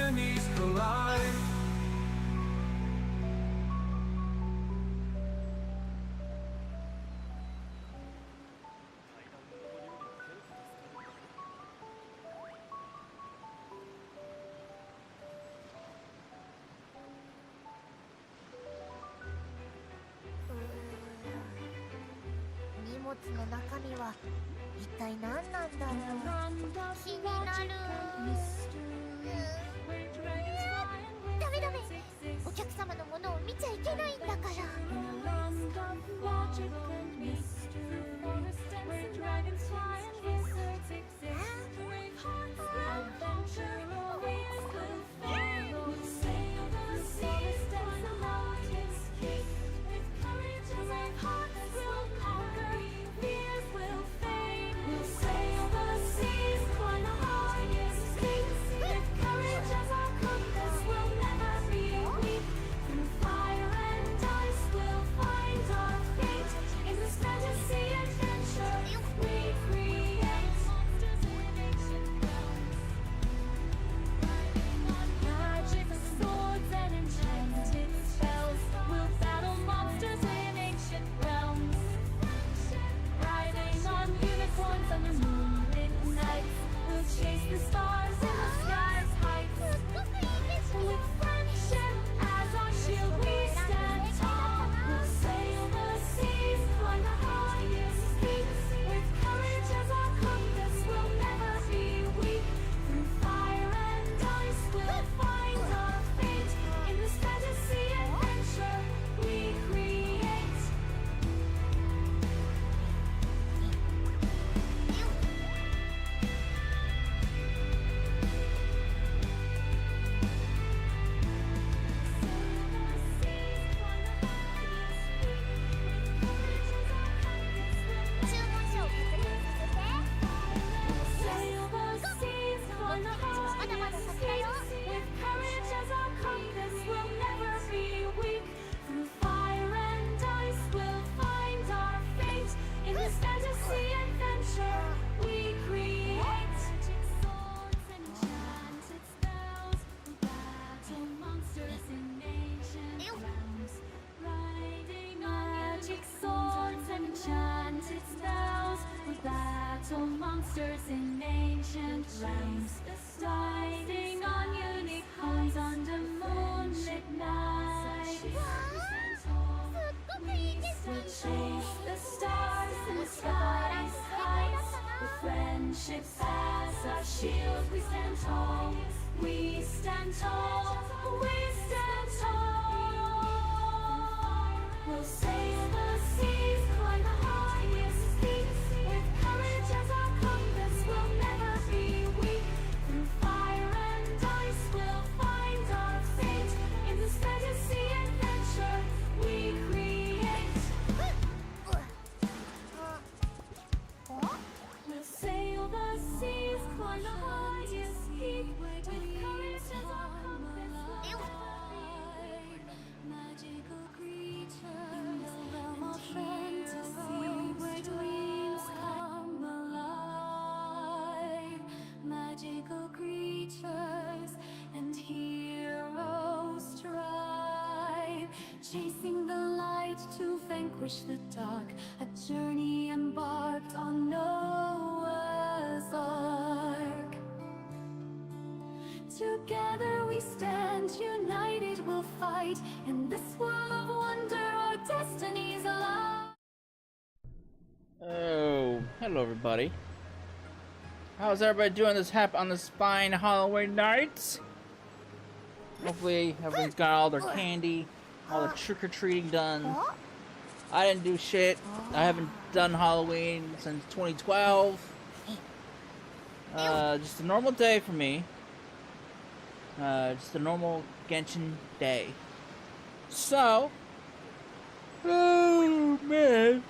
destinies collide. Monsters in ancient realms, riding on unicorns under moonlit nights. We'll chase the stars in the sky's heights. With friendships as our shield, we stand tall. We stand tall. We stand tall. We'll sail the seas, climb the highest peaks. With courage as our compass, we'll never be weak. Through fire and ice, we'll find our fate. In this fantasy adventure we create. We'll sail the seas, climb the highest peak. With courage as our compass, we'll never be weak. Magical creatures in the realm of fantasy, where dreams come alive. Magical creatures and heroes strive, chasing the light to vanquish the dark. A journey embarked on Noah's Ark. Together we stand, united we'll fight. In this world of wonder, our destinies align. Oh, hello everybody. How's everybody doing on this fine Halloween night? Hopefully everyone's got all their candy, all the trick-or-treating done. I didn't do shit. I haven't done Halloween since 2012. Just a normal day for me. Just a normal Genshin day. So, oh man.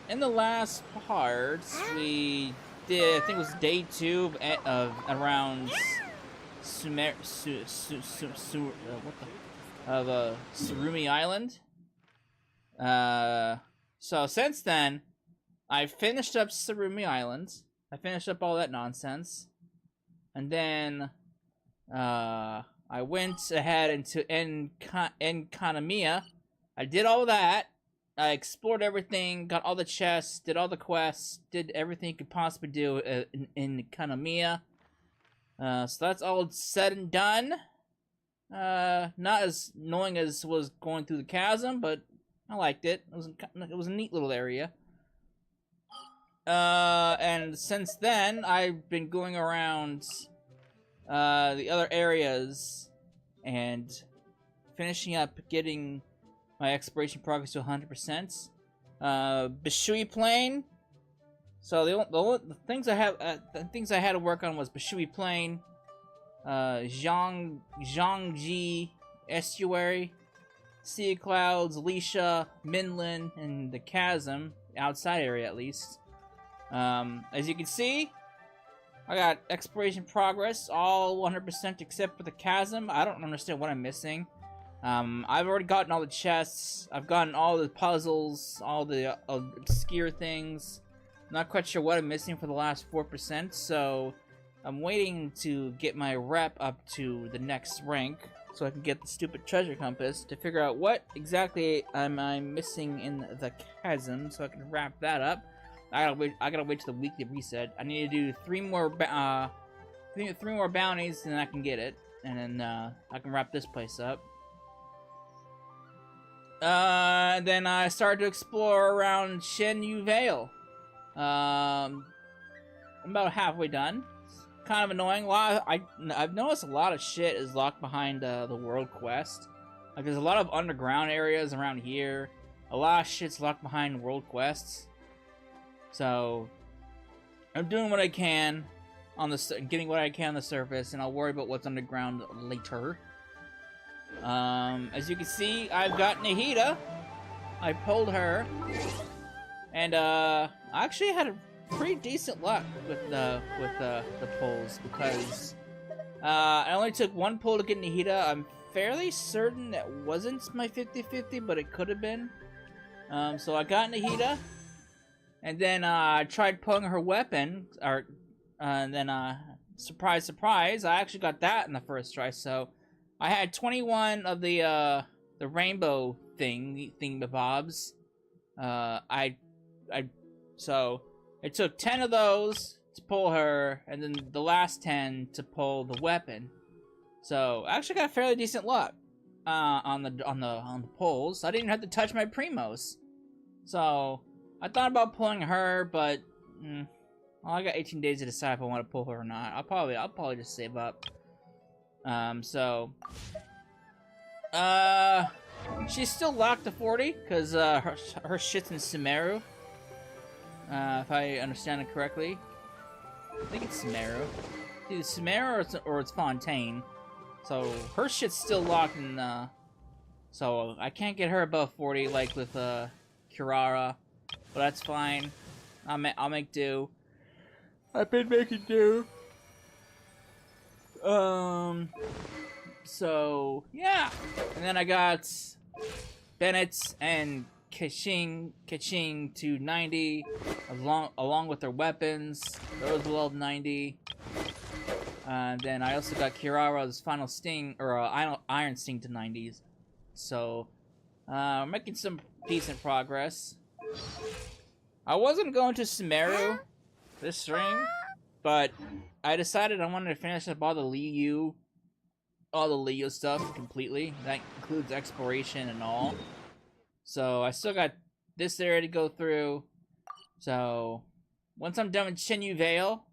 In the last parts, we did, I think it was day 2 of around Surumi Island. So since then, I finished up Surumi Island. I finished up all that nonsense. And then I went ahead into Enkanamiya. I did all that. I explored everything, got all the chests, did all the quests, did everything you could possibly do in Kanamiya. So that's all said and done. Not as annoying as was going through the chasm, but I liked it. It was a neat little area. And since then, I've been going around the other areas and finishing up getting my exploration progress to 100%. Bishui Plain. So the things I had to work on was Bishui Plain, Zhangji Estuary, Sea Clouds, Lisha, Minlin, and the Chasm, outside area at least. As you can see, I got exploration progress, all 100% except for the Chasm. I don't understand what I'm missing. I've already gotten all the chests, I've gotten all the puzzles, all the obscure things. Not quite sure what I'm missing for the last 4%, so I'm waiting to get my rep up to the next rank so I can get the stupid treasure compass to figure out what exactly I'm missing in the Chasm so I can wrap that up. I gotta wait till the weekly reset. I need to do three more bounties and then I can get it, and then I can wrap this place up. Then I started to explore around Chenyu Vale. I'm about halfway done. It's kind of annoying. I've noticed a lot of shit is locked behind the world quest. Like, there's a lot of underground areas around here. A lot of shit's locked behind world quests. So I'm doing what I can on getting what I can on the surface, and I'll worry about what's underground later. As you can see, I've got Nahida. I pulled her, and I actually had a pretty decent luck with the pulls, because I only took one pull to get Nahida. I'm fairly certain that wasn't my 50-50, but it could have been. So I got Nahida, and then I tried pulling her weapon, and then surprise, surprise, I actually got that in the first try. So I had 21 of the rainbow thingamabobs. So it took 10 of those to pull her, and then the last 10 to pull the weapon. So I actually got fairly decent luck on the pulls. I didn't have to touch my primos. So I thought about pulling her, but well, I got 18 days to decide if I want to pull her or not. I'll probably just save up. She's still locked to 40 because her shit's in Sumeru. If I understand it correctly, I think it's Sumeru. Either Sumeru or it's Fontaine. So her shit's still locked in. So I can't get her above 40 like with Kirara, but that's fine. I'll make do. I've been making do. So yeah, and then I got Bennett and Kaching to 90, along with their weapons. Those were level 90. Then I also got Kirara's final sting, or iron sting to 90s. So making some decent progress. I wasn't going to Sumeru this string, but I decided I wanted to finish up all the Liyue stuff completely. That includes exploration and all. So I still got this area to go through. So once I'm done with Chenyu Vale,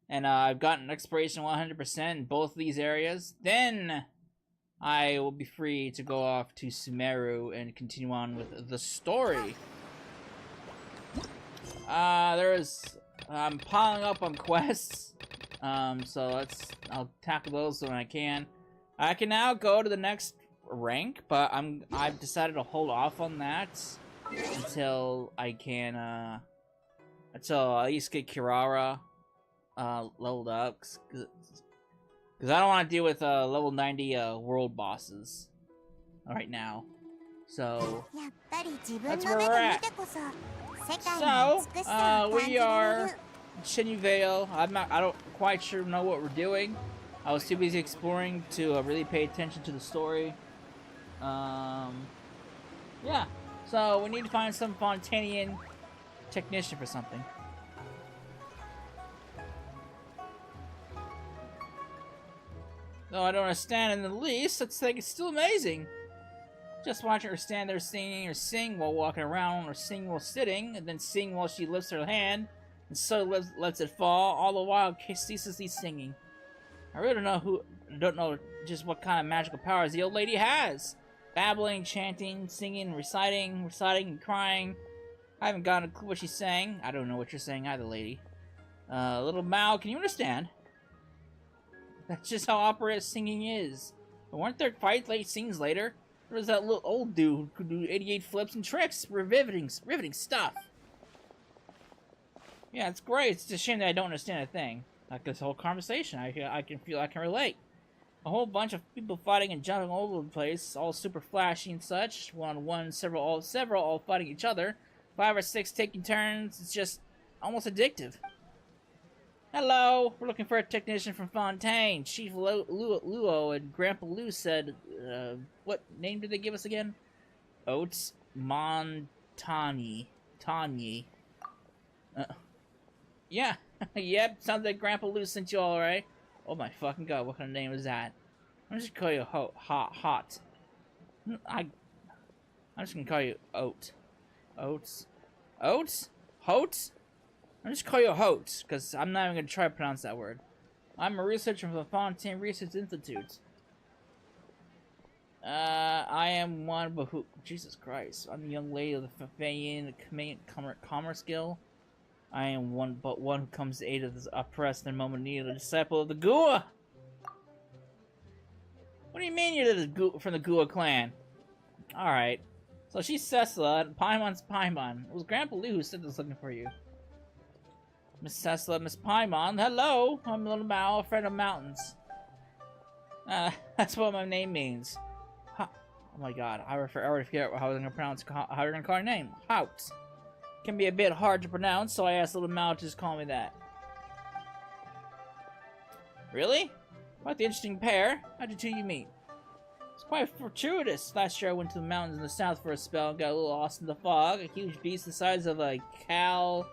and I've gotten exploration 100% in both of these areas, then I will be free to go off to Sumeru and continue on with the story. I'm piling up on quests, so I'll tackle those when I can. I can now go to the next rank, but I've decided to hold off on that until I can, until I at least get Kirara leveled up, because I don't want to deal with level 90 world bosses right now. So that's where we're at. So we are Chenyu Vale. I don't quite sure know what we're doing. I was too busy exploring to really pay attention to the story. Yeah. So we need to find some Fontanian technician for something. Though I don't understand in the least, it's like it's still amazing. Just watching her stand there singing or sing while walking around, or sing while sitting, and then sing while she lifts her hand, and so lets it fall, all the while ceaselessly singing. I really don't know just what kind of magical powers the old lady has. Babbling, chanting, singing, reciting, and crying. I haven't got a clue what she's saying. I don't know what you're saying either, lady. Little Mao, can you understand? That's just how opera singing is. But weren't there fight late scenes later? There was that little old dude who could do 88 flips and tricks. Riveting stuff. Yeah, it's great. It's just a shame that I don't understand a thing. Like this whole conversation, I can feel I can relate. A whole bunch of people fighting and jumping all over the place, all super flashy and such. One, several, all fighting each other. 5 or 6 taking turns. It's just almost addictive. Hello, we're looking for a technician from Fontaine. Chief Luo and Grandpa Lu said, what name did they give us again? Oats Montani. Tanyi. Yeah, yep, sounds like Grandpa Lu sent you all right. Oh my fucking god, what kind of name is that? I'm just gonna call you Hot. I'm just gonna call you Oat. Oats? Hoats? I'm just call you Hoats, because I'm not even gonna try to pronounce that word. I'm a researcher from the Fontaine Research Institute. I am one but who Jesus Christ. I'm the young lady of the Fabian Commerce Guild. I am one who comes to aid of the oppressed in moment of need, a disciple of the Gua! What do you mean you're from the Gua clan? Alright. So she's Cecila, and Paimon's Paimon. It was Grandpa Lee who said this looking for you. Miss Cecila, Miss Paimon, hello! I'm Little Mao, a friend of mountains. That's what my name means. Oh my god, I already forget how I'm gonna pronounce, how you're gonna call your name. Hout. Can be a bit hard to pronounce, so I asked Little Mao to just call me that. Really? Quite the interesting pair. How did you meet? It's quite fortuitous. Last year I went to the mountains in the south for a spell and got a little lost in the fog. A huge beast the size of a Cal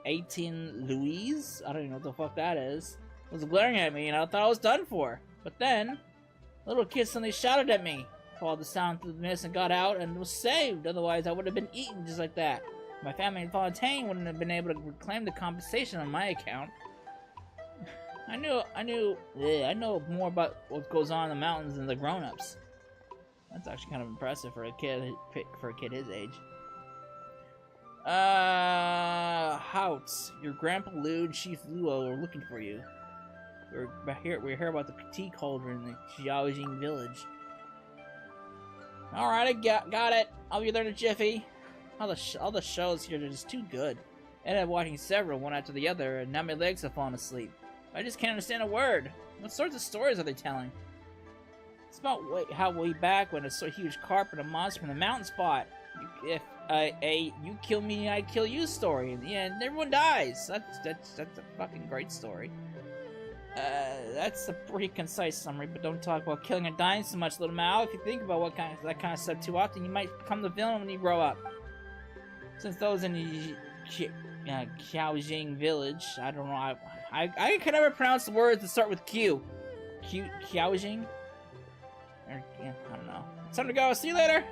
18 Louise? I don't even know what the fuck that is. It was glaring at me and I thought I was done for. But then, a little kid suddenly shouted at me. Followed the sound through the mist and got out and was saved. Otherwise I would have been eaten just like that. My family in Fontaine wouldn't have been able to reclaim the compensation on my account. I know more about what goes on in the mountains than the grown-ups. That's actually kind of impressive for a kid his age. Houts, your Grandpa Lu and Chief Luo are looking for you. We're here about the tea cauldron in the Xiaojing village. Alright, I got it. I'll be there in a jiffy. All the shows here are just too good. I ended up watching several, one after the other, and now my legs have fallen asleep. I just can't understand a word. What sorts of stories are they telling? It's about how way back when a so huge carp and a monster from the mountain spot. If you kill me, I kill you story. And yeah, and everyone dies. That's a fucking great story. That's a pretty concise summary, but don't talk about killing and dying so much, Little Mao. If you think about that kind of stuff too often, you might become the villain when you grow up. Since those in the Xiaojing village, I don't know, I can never pronounce the words that start with Q. Xiaojing? Or, yeah, I don't know. It's time to go. See you later!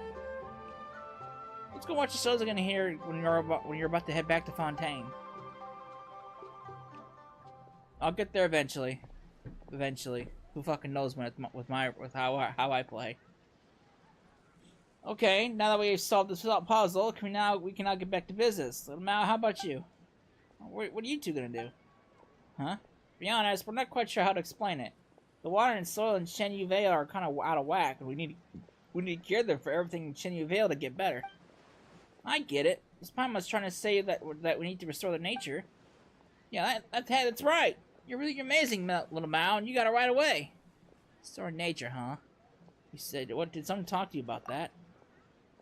Let's go watch the shows again here when you're about to head back to Fontaine. I'll get there eventually. Eventually. Who fucking knows when with how I play. Okay, now that we've solved this puzzle, we can now get back to business. Little Mao, how about you? What are you two gonna do? Huh? To be honest, we're not quite sure how to explain it. The water and soil in Chenyu Vale are kind of out of whack, and we need to cure them for everything in Chenyu Vale to get better. I get it. This Paimon's trying to say that we need to restore the nature. Yeah, that's right. You're really amazing, Little Mao, and you got it right away. Restore nature, huh? He said, "What did someone talk to you about that?"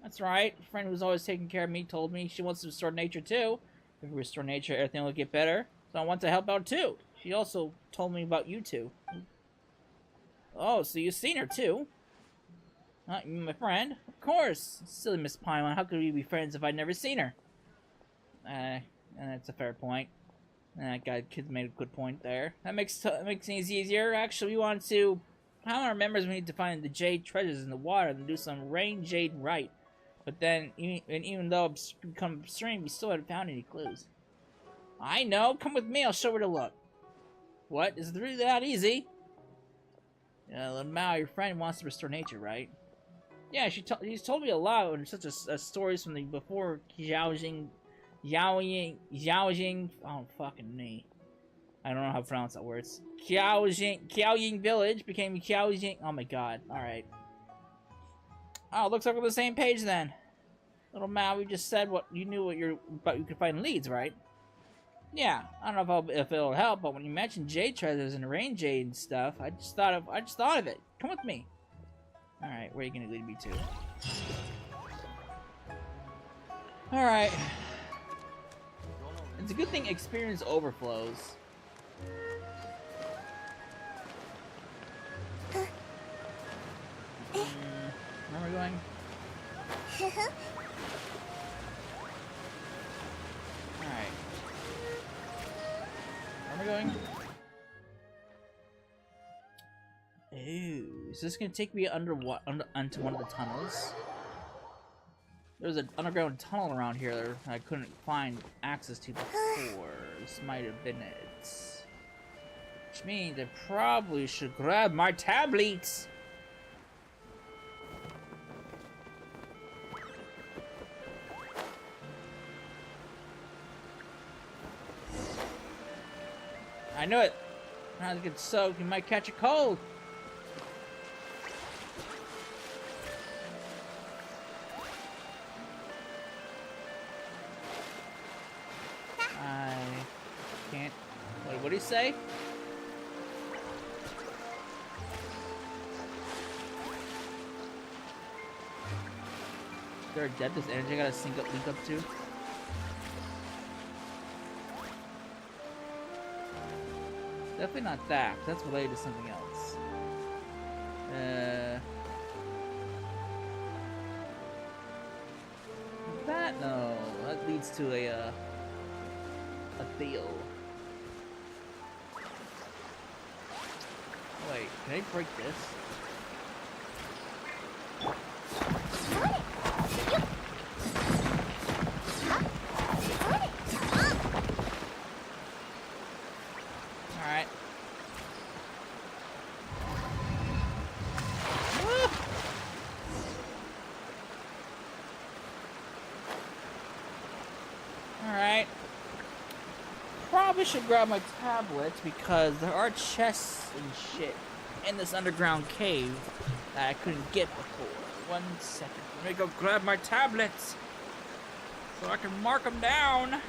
That's right. A friend who's always taking care of me told me she wants to restore nature too. If we restore nature, everything will get better. So I want to help out too. She also told me about you two. Oh, so you've seen her too? Not you, my friend? Of course! Silly Miss Paimon, how could we be friends if I'd never seen her? And that's a fair point. That guy kid made a good point there. That makes things easier. Actually, we want to... Paimon remembers we need to find the jade treasures in the water and do some rain jade right. But then, even though it's become upstream, we still haven't found any clues. I know! Come with me, I'll show where to look. What? Is it really that easy? Little Mao, your friend wants to restore nature, right? Yeah, he's told me a lot of such a stories from the before Xiaojing, oh fucking me. I don't know how to pronounce that word. Qiaoying village became Qiaoying. Oh my god. Alright. Oh, looks like we're on the same page then. Little Mao, we just said what you knew but you could find leads, right? Yeah, I don't know if it'll help, but when you mentioned jade treasures and rain jade and stuff, I just thought of it. Come with me. Alright, where are you gonna lead me to? Alright. It's a good thing experience overflows. Where are we going? Alright. Where am I going? Ooh, is this gonna take me onto one of the tunnels? There's an underground tunnel around here that I couldn't find access to before. This might have been it. Which means I probably should grab my tablets. I knew it! Not to get soaked, you might catch a cold! I can't... Wait, what did he say? Is there a depth this energy I gotta link up to? Definitely not that, 'cause that's related to something else. That? No. That leads to a deal. Wait, can I break this? Alright. Alright. Probably should grab my tablets because there are chests and shit in this underground cave that I couldn't get before. 1 second. Let me go grab my tablets so I can mark them down.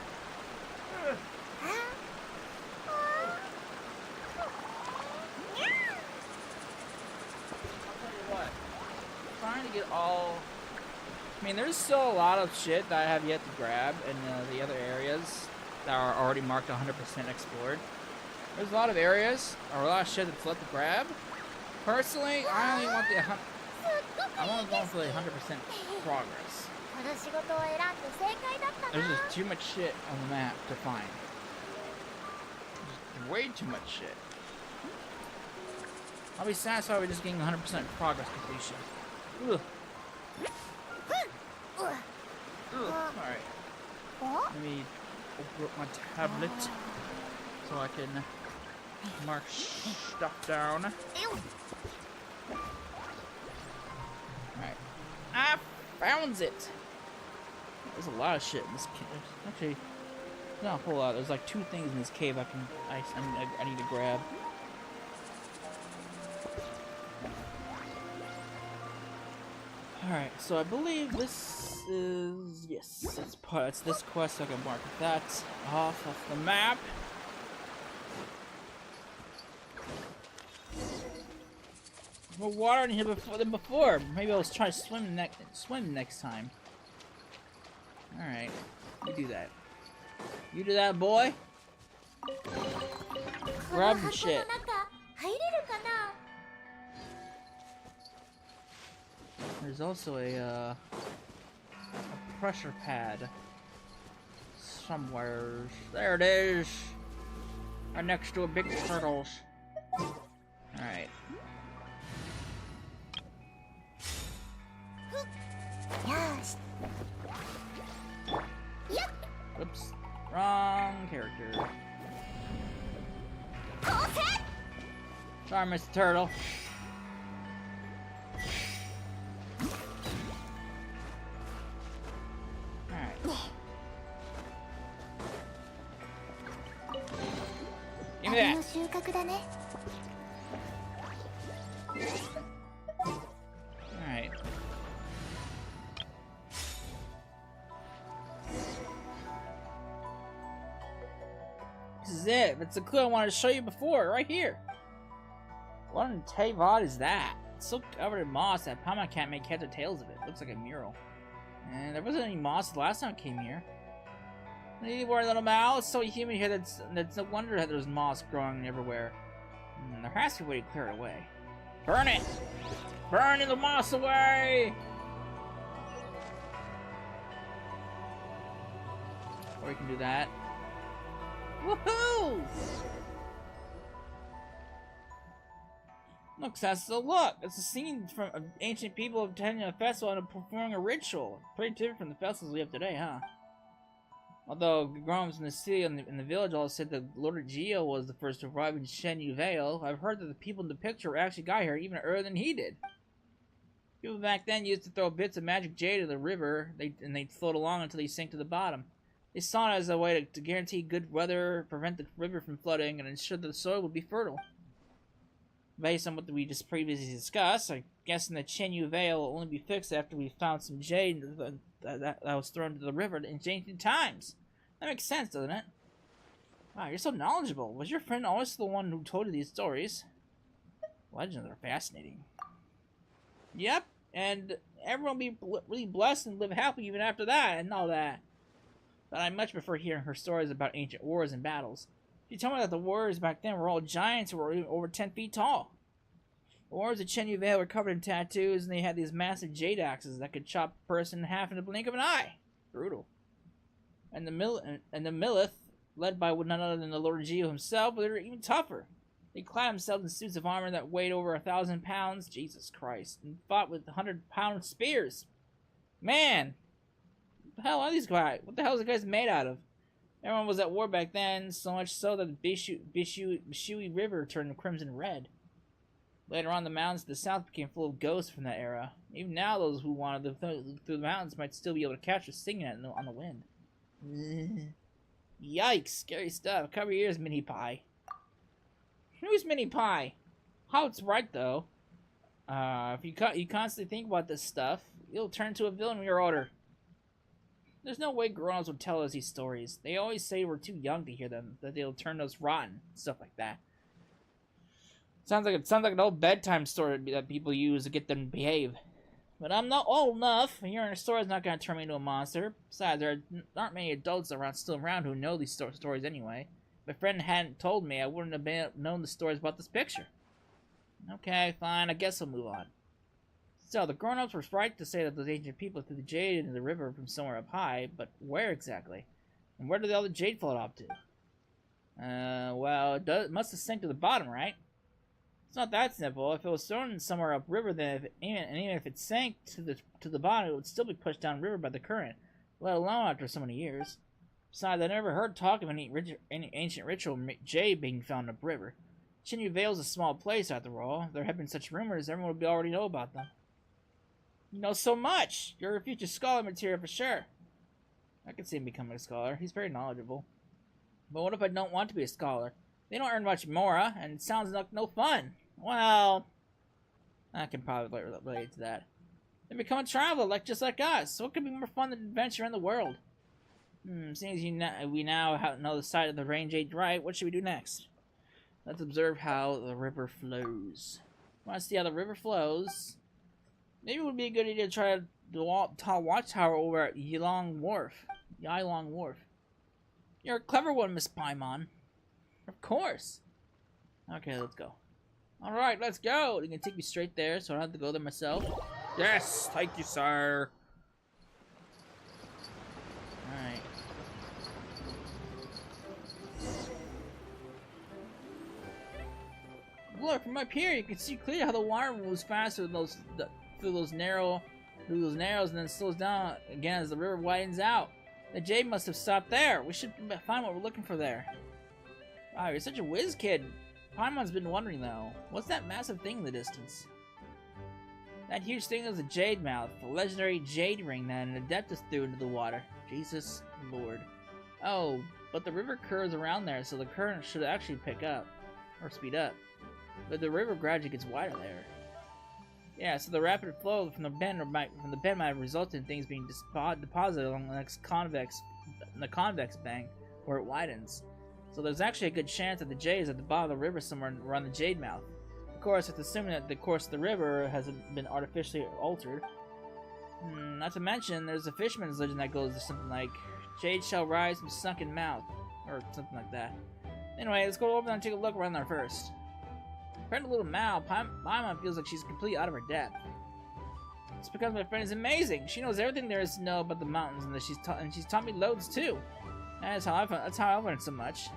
Trying to get all... I mean, there's still a lot of shit that I have yet to grab in the other areas that are already marked 100% explored. There's a lot of areas, or a lot of shit that's left to grab. Personally, I only want the... I'm only going for the 100% progress. There's just too much shit on the map to find. Just way too much shit. I'll be satisfied with just getting 100% progress completion. Ugh. Alright. Let me open up my tablet so I can mark stuff down. Alright. I found it! There's a lot of shit in this cave. Actually, not a whole lot. There's like 2 things in this cave I need to grab. Alright, so I believe this is... Yes, it's this quest, so I can mark that off the map. More water in here than before. Maybe I'll try to swim next time. Alright, you do that. You do that, boy. この Grab 箱 the の shit. 中入れるかな？ There's also a pressure pad somewhere. There it is. Right next to a big turtles. Alright. よし。 Whoops. Wrong character. こうせ。 Sorry, Mr. Turtle. Alright. Give me 旅 that. の収穫だね。 Alright. This is it. That's the clue I wanted to show you before, right here. What in Teyvat is that? It's so covered in moss that Pama can't make heads or tails of it. Looks like a mural. And there wasn't any moss the last time I came here. Hey, poor little Mal. It's so humid here that's no wonder that there's moss growing everywhere. There has to be a way to clear it away. Burn it! Burn the moss away! Or you can do that. Woohoo! Look, Sasso, look! It's a scene from ancient people attending a festival and performing a ritual. Pretty different from the festivals we have today, huh? Although grown-ups in the city and in the village all said that Lord Geo was the first to arrive in Chenyu Vale, I've heard that the people in the picture actually got here even earlier than he did. People back then used to throw bits of magic jade in the river, and they'd float along until they sank to the bottom. They saw it as a way to guarantee good weather, prevent the river from flooding, and ensure that the soil would be fertile. Based on what we just previously discussed, I'm guessing that Chenyu Vale will only be fixed after we found some jade that was thrown into the river in ancient times. That makes sense, doesn't it? Wow, you're so knowledgeable. Was your friend always the one who told you these stories? Legends are fascinating. Yep, and everyone will be really blessed and live happily even after that and all that. But I much prefer hearing her stories about ancient wars and battles. She told me that the warriors back then were all giants who were over 10 feet tall. The warriors of Chenyu Vale were covered in tattoos, and they had these massive jade axes that could chop a person in half in the blink of an eye. Brutal. And the Millith, led by none other than the Lord Geo himself, they were even tougher. They clad themselves in suits of armor that weighed over 1,000 pounds, Jesus Christ, and fought with 100-pound spears. Man, what the hell are these guys? What the hell is the guys made out of? Everyone was at war back then, so much so that the Bishui River turned crimson red. Later on, the mountains to the south became full of ghosts from that era. Even now, those who wandered through the mountains might still be able to catch us singing it on the wind. Yikes, scary stuff. Cover your ears, Mini Pie. Who's Mini Pie? Hout's right, though. If you constantly think about this stuff, you'll turn to a villain in your order. There's no way grown-ups would tell us these stories. They always say we're too young to hear them, that they'll turn us rotten, stuff like that. Sounds like an old bedtime story that people use to get them to behave. But I'm not old enough. Hearing a story is not going to turn me into a monster. Besides, there aren't many adults still around who know these stories anyway. If my friend hadn't told me, I wouldn't have known the stories about this picture. Okay, fine. I guess we'll move on. So, the grown-ups were right to say that those ancient people threw the jade into the river from somewhere up high, but where exactly? And where did all the jade float off to? Well, it must have sank to the bottom, right? It's not that simple. If it was thrown somewhere upriver, then even if it sank to the bottom, it would still be pushed downriver by the current, let alone after so many years. Besides, I never heard talk of any ancient ritual jade being found upriver. Chenyu Vale is a small place, after all. If there had been such rumors, everyone would already know about them. You know so much! You're a future scholar material for sure. I could see him becoming a scholar. He's very knowledgeable. But what if I don't want to be a scholar? They don't earn much more, and it sounds like no fun. Well, I can probably relate to that. They become a traveler, just like us. What could be more fun than adventure in the world? Seeing as we now know the side of the range ain't right, what should we do next? Let's observe how the river flows. Want to see how the river flows? Maybe it would be a good idea to try the tall watchtower over at Yilong Wharf. You're a clever one, Miss Paimon. Of course. Okay, let's go. Alright, let's go. You can take me straight there, so I don't have to go there myself. Yes, thank you, sir. Alright. Look, from up here, you can see clearly how the water moves faster through those narrows, and then slows down again as the river widens out. The jade must have stopped there. We should find what we're looking for there. Wow, you're such a whiz kid. Paimon's been wondering though, what's that massive thing in the distance? That huge thing is a jade mouth, a legendary jade ring that an Adeptus threw into the water. Jesus Lord. Oh, but the river curves around there, so the current should actually pick up, or speed up. But the river gradually gets wider there. Yeah, so the rapid flow from the bend might have resulted in things being deposited along the next convex bank where it widens. So there's actually a good chance that the jade is at the bottom of the river somewhere around the jade mouth. Of course, it's assuming that the course of the river hasn't been artificially altered. Not to mention, there's a fisherman's legend that goes to something like, "Jade shall rise from sunken mouth," or something like that. Anyway, let's go over and take a look around there first. Compared to little Mal, Paimon feels like she's completely out of her depth. It's because my friend is amazing. She knows everything there is to know about the mountains, and she's taught me loads too. That's how I learned so much.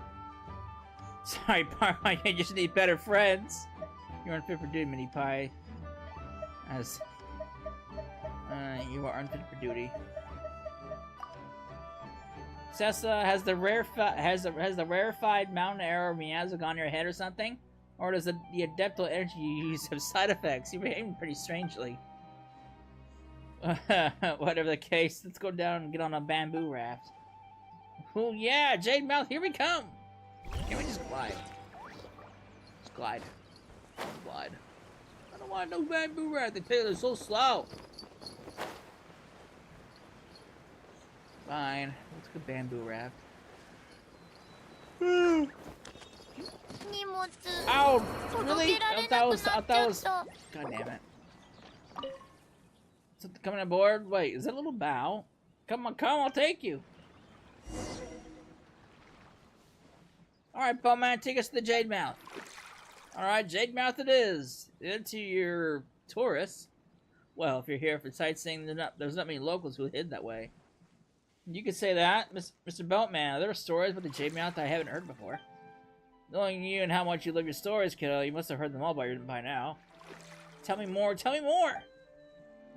Sorry, Paimon, you just need better friends. You're unfit for duty, Mini Pie. As you are unfit for duty. Sessa, has the rarefied mountain arrow Miyazu on your head or something? Or does the adeptal energy you use have side effects? You're behaving pretty strangely. Whatever the case, let's go down and get on a bamboo raft. Oh yeah, Jade Mouth, here we come! Can we just glide? Just glide. Glide. I don't want no bamboo raft, they tell you they're so slow. Fine, let's go bamboo raft. Ow! Really? I thought that was... God damn it. Something coming aboard? Wait, is that a little bow? Come on, I'll take you. Alright, Bowman, take us to the Jade Mouth. Alright, Jade Mouth it is. Into your tourists. Well, if you're here for sightseeing, there's not many locals who head that way. You could say that, Mr. Beltman. There are stories about the Jade Mouth I haven't heard before. Knowing you and how much you love your stories, kiddo, you must have heard them all by now. Tell me more, tell me more!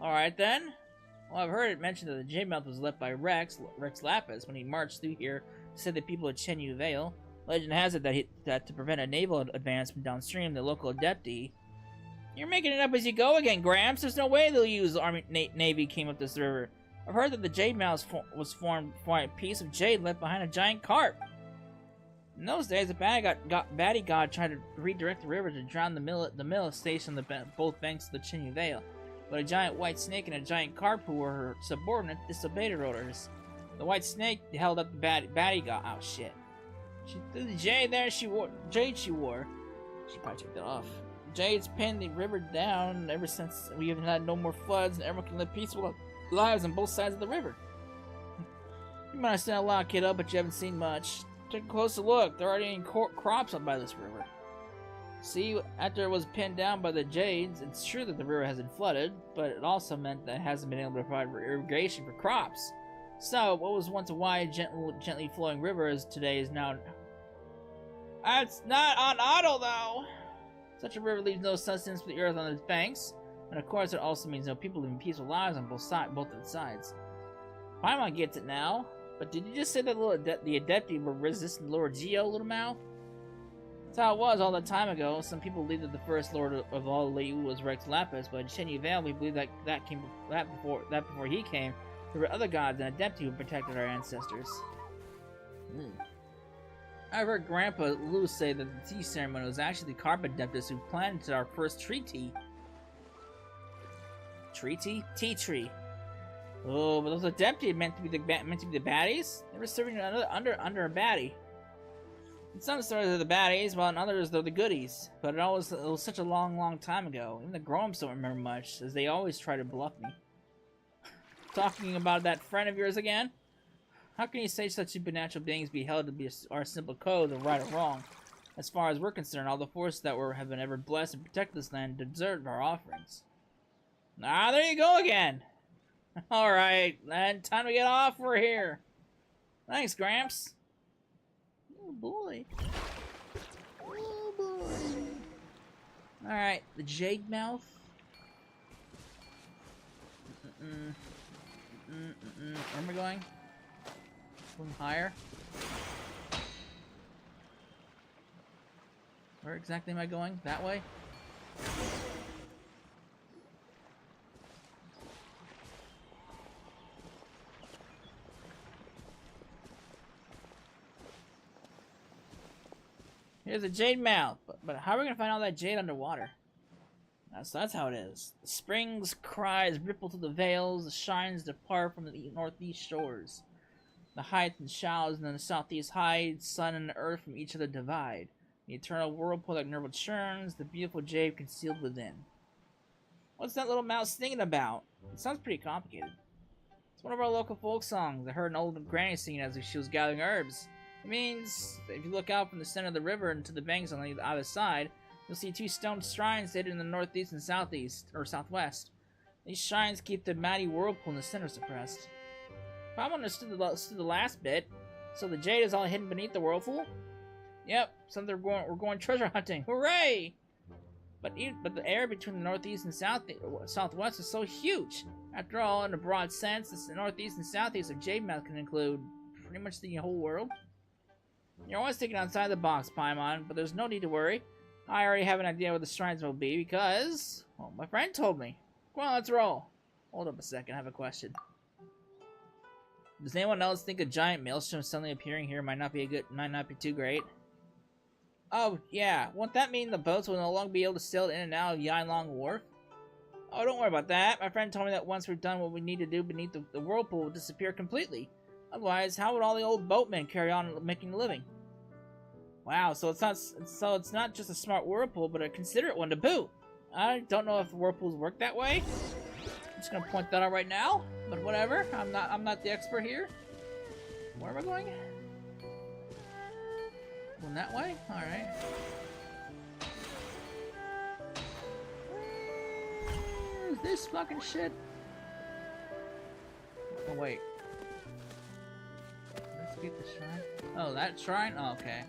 Alright then. Well, I've heard it mentioned that the Jade Mouth was left by Rex Lapis, when he marched through here to save the people of Chenyu Vale. Legend has it that to prevent a naval advance from downstream, the local adepti... You're making it up as you go again, Gramps! There's no way they'll use the Army Navy came up this river. I've heard that the Jade Mouth was formed by a piece of jade left behind a giant carp. In those days, a baddie god tried to redirect the river to drown the mill stationed on both banks of the Chenyu Vale, but a giant white snake and a giant carp who were her subordinate disobeyed her orders. The white snake held up the baddie god. Oh shit! She threw the jade there. She wore. She probably took that off. Jade's pinned the river down. Ever since we have had no more floods, and everyone can live peaceful lives on both sides of the river. You might have seen a lot, kiddo, but you haven't seen much. Take a closer look. There aren't any crops up by this river. See, after it was pinned down by the jades, it's true that the river hasn't flooded, but it also meant that it hasn't been able to provide irrigation for crops. So, what was once a wide, gently flowing river today is now... It's not on auto, though! Such a river leaves no sustenance for the earth on its banks, and of course it also means no people living peaceful lives on both of the sides. Paimon gets it now. But did you just say that the Adepti were resistant to Lord Geo, little Mal? That's how it was all that time ago. Some people believe that the first Lord of all Liyue was Rex Lapis, but in Chenyu Vale we believe that before he came, there were other gods and Adepti who protected our ancestors. I've heard Grandpa Lou say that the tea ceremony was actually the Carp Adeptus who planted our first treaty. Treaty? Tea tree. Oh, but those Adepti meant to be the baddies? They were serving under a baddie. In some stories they're the baddies, while in others they're the goodies. But it was such a long time ago. Even the grown-ups don't remember much, as they always try to bluff me. Talking about that friend of yours again? How can you say such supernatural beings be held to be our simple code of right or wrong? As far as we're concerned, all the forces that have been ever blessed and protect this land deserve our offerings. Ah, there you go again! Alright, then, time to get off, we're here. Thanks, Gramps. Oh boy. Oh boy. Alright, the Jade Mouth. Where am I going? Going higher? Where exactly am I going? That way? Here's a jade mouth, but how are we gonna find all that jade underwater? So that's how it is. The springs' cries ripple through the vales, the shines depart from the northeast shores. The heights and shallows and the southeast hide, sun and earth from each other divide. The eternal whirlpool that never churns, the beautiful jade concealed within. What's that little mouse singing about? It sounds pretty complicated. It's one of our local folk songs. I heard an old granny singing as she was gathering herbs. It means that if you look out from the center of the river into the banks on the other side, you'll see two stone shrines dated in the northeast and southeast, or southwest. These shrines keep the mighty whirlpool in the center suppressed. If I understood the last bit, so the jade is all hidden beneath the whirlpool? Yep, so we're going treasure hunting. Hooray! But the air between the northeast and southwest is so huge. After all, in a broad sense, the northeast and southeast of Jade Mouth can include pretty much the whole world. You're always thinking outside the box, Paimon, but there's no need to worry. I already have an idea where the shrines will be because, well, my friend told me. Come on, let's roll. Hold up a second, I have a question. Does anyone else think a giant maelstrom suddenly appearing here might not be too great? Oh, yeah. Won't that mean the boats will no longer be able to sail in and out of Yanlong Wharf? Oh, don't worry about that. My friend told me that once we've done what we need to do beneath the whirlpool will disappear completely. Otherwise, how would all the old boatmen carry on making a living? Wow, so it's not just a smart whirlpool, but a considerate one to boot. I don't know if whirlpools work that way. I'm just gonna point that out right now. But whatever. I'm not the expert here. Where am I going? Going that way? Alright. Where's this fucking shit? Oh, wait. Let's get the shrine. Oh, that shrine? Oh, okay.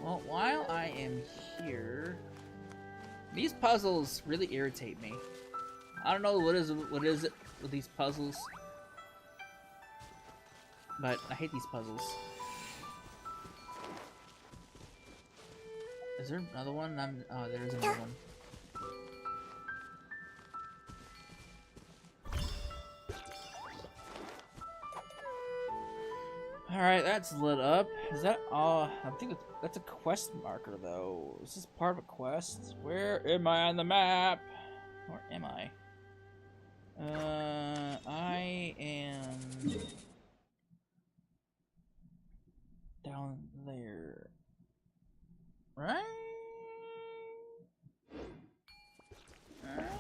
Well, while I am here... These puzzles really irritate me. I don't know what is it with these puzzles. But I hate these puzzles. Is there another one? Oh, there is another one. Alright, that's lit up. Is that I think that's a quest marker though. Is this part of a quest? Where am I on the map? Where am I? I am down there. Right? Alright.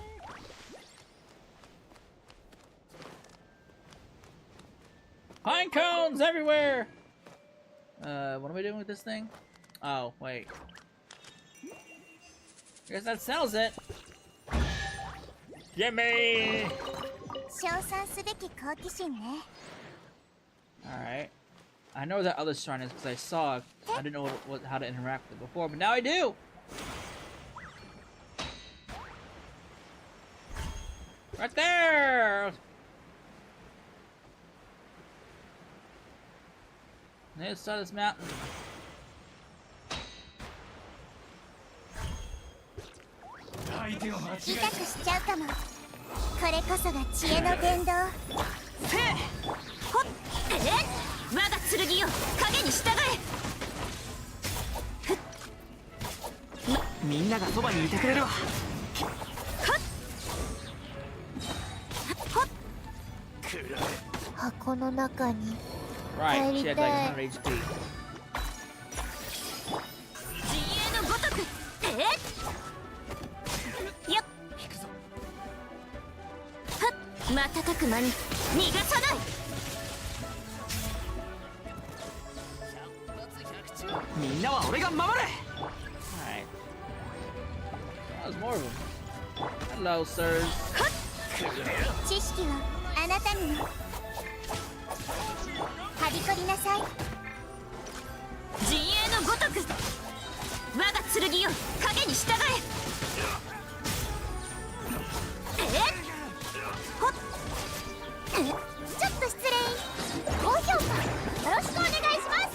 Pine cones everywhere! What am I doing with this thing? Oh, wait. I guess that sells it. Gimme! Alright. I know where that other shrine is because I saw. I didn't know how to interact with it before, but now I do! Right there! Let's start this mountain. Right, she had like 100 HP. みんなは俺が守る。 Alright. Oh, there's more of them. Hello, sirs. 知識はあなたにも。はびこりなさい。陣営のごとく我が剣よ影に従え。ほっ。ちょっと失礼。高評価よろしくお願いします。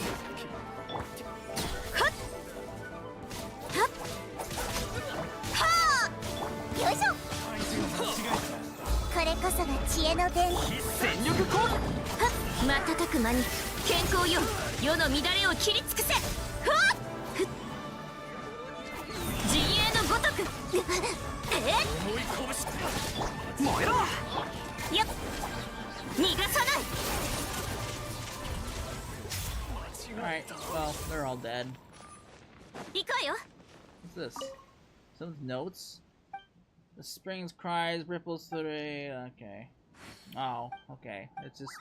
はっはっはあ。よいしょ。これこそが知恵の伝。全力攻撃。はっ瞬く間に健康よ世の乱れを切り尽くせ。ふわっふっ陣営のごとく燃えろ。よっ逃がさない。 Alright, well, they're all dead. 行くわよ。 What's this? Some notes? The springs cries, ripples through the... Okay. Oh, okay. It's just...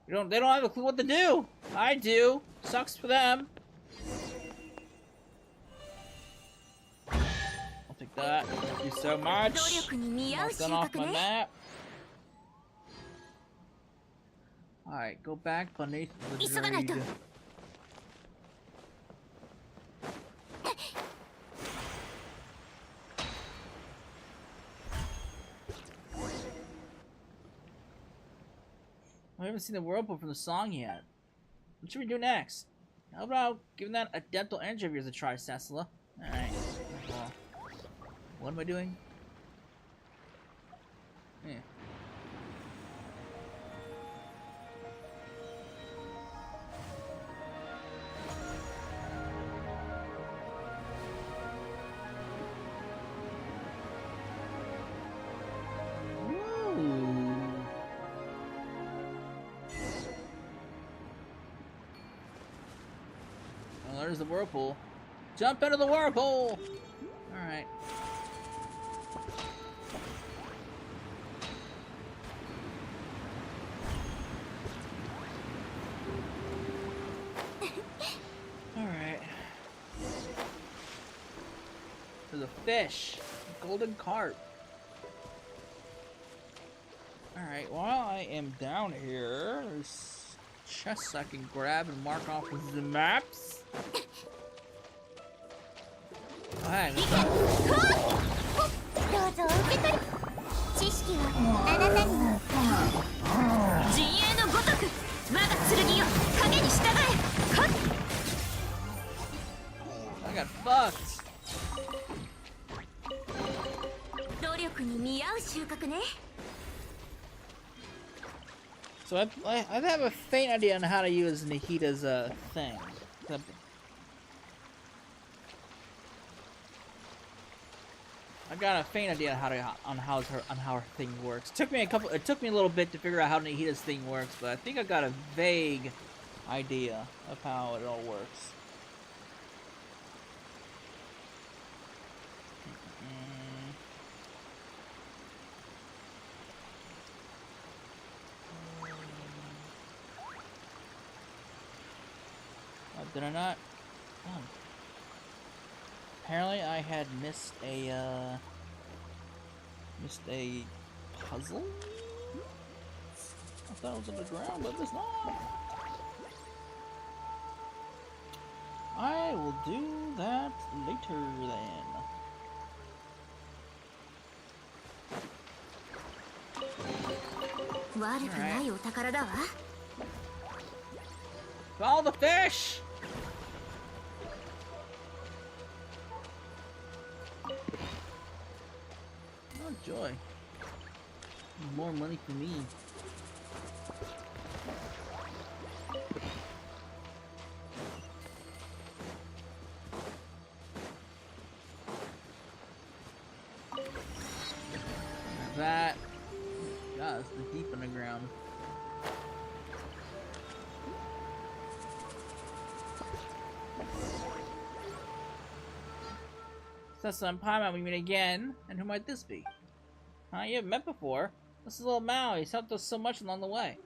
They don't have a clue what to do! I do! Sucks for them! I'll take that. Thank you so much! 努力に見合う Mark 収 that off 穫 my ね。 map. Alright, go back beneath the 急がないと。 druid. I haven't seen the whirlpool from the song yet. What should we do next? How about giving that a dental energy of yours a try, Cecilla? Alright. Well, what am I doing? Yeah. Well, there's the whirlpool. Jump into the whirlpool! Alright. Alright. There's a fish. A golden carp. Alright, while I am down here, there's chests I can grab and mark off with the maps. Oh, hey, what's up? どうぞお受け取り。知識はあなたにも。陣営のごとく我が剣よ影に従え。はっ I got fucked. 努力に見合う収穫ね。 So I have a faint idea on how to use Nahita's thing. I got a faint idea on how her thing works. It took me a little bit to figure out how Nahita's thing works, but I think I got a vague idea of how it all works. Did I not? Oh. Apparently I had missed a puzzle? I thought it was on the ground, but it's not. I will do that later then. Follow the fish! Oh joy. More money for me. That. God, it's the deep underground. That's some Paimon we meet again. And who might this be? Huh? You haven't met before? This is little Mao. He's helped us so much along the way.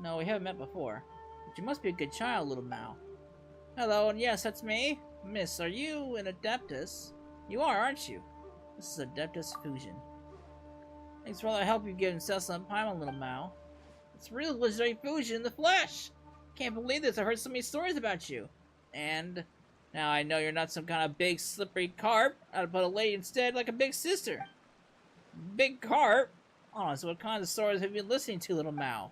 No, we haven't met before. But you must be a good child, little Mao. Hello, and yes, that's me. Miss, are you an Adeptus? You are, aren't you? This is Adeptus Fusion. Thanks for all the help you've given Cecil and Paimon, little Mao. It's real legendary fusion in the flesh! Can't believe this, I've heard so many stories about you. And now I know you're not some kind of big slippery carp, but a lady instead like a big sister. Big carp? Oh, so what kinds of stories have you been listening to, little Mao?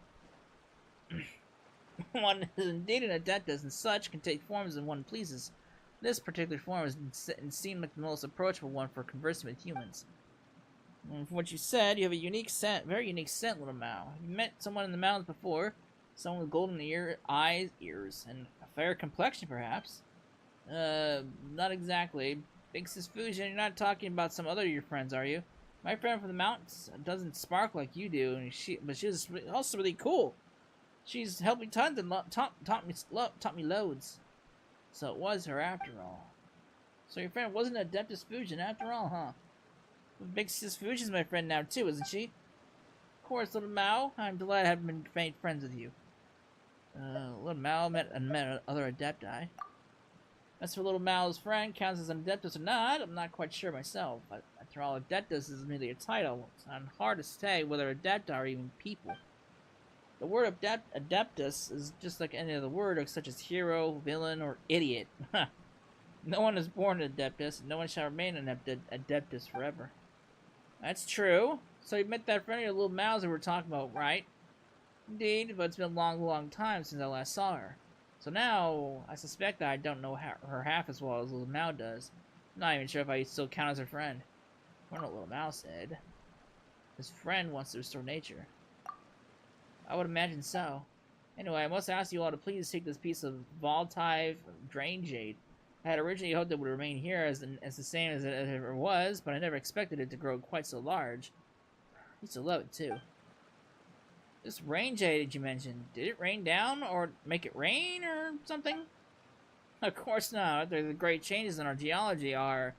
One is indeed an Adeptus, and such can take forms as one pleases. This particular form has seemed like the most approachable one for conversing with humans. And from what you said, you have a unique scent, very unique scent, little Mao. Have you met someone in the mountains before? Someone with golden eyes, ears, and a fair complexion, perhaps? Not exactly. Big Sis Fusion, you're not talking about some other of your friends, are you? My friend from the mountains doesn't spark like you do, but she's also really cool. She's helped me tons and taught me loads. So it was her after all. So your friend wasn't an Adeptus Fusion after all, huh? Big Sis Fusion's my friend now too, isn't she? Of course, little Mao. I'm delighted I have made friends with you. Little Mao met other Adepti. As for little Mao's friend, counts as an Adeptus or not, I'm not quite sure myself. But after all, Adeptus is merely a title. It's hard to say whether Adepti are even people. The word Adeptus is just like any other word, such as hero, villain, or idiot. No one is born an Adeptus, and no one shall remain an Adeptus forever. That's true. So you met that friend of your little Mao's that we were talking about, right? Indeed, but it's been a long, long time since I last saw her. So now, I suspect that I don't know her half as well as little Mao does. I'm not even sure if I still count as her friend. I wonder what little Mao said. His friend wants to restore nature. I would imagine so. Anyway, I must ask you all to please take this piece of volatile drain jade. I had originally hoped it would remain here as the same as it ever was, but I never expected it to grow quite so large. I used to love it too. This rain jade that you mentioned, did it rain down or make it rain or something? Of course not. The great changes in our geology are,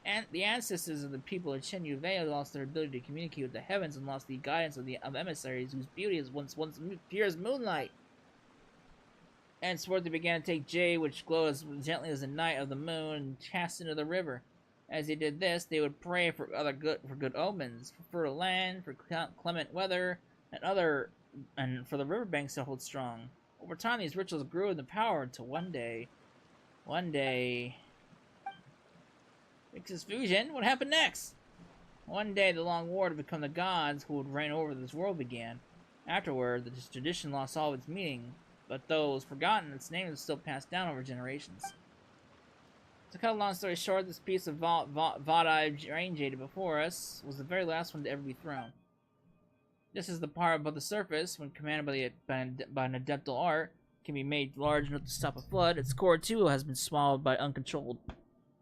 and the ancestors of the people of Chenyu Vale lost their ability to communicate with the heavens and lost the guidance of emissaries whose beauty is once pure as moonlight. Henceforth they began to take jade, which glowed as gently as the night of the moon, and cast into the river. As they did this, they would pray for good omens, for fertile land, for clement weather, and for the riverbanks to hold strong. Over time, these rituals grew in the power until one day, Mix's fusion. What happened next? One day, the long war to become the gods who would reign over this world began. Afterward, this tradition lost all of its meaning, but though it was forgotten, its name is still passed down over generations. To cut a long story short, this piece of Vale rain jade before us was the very last one to ever be thrown. This is the part above the surface, when commanded by an adeptal art, can be made large enough to stop a flood. Its core, too, has been swallowed by uncontrolled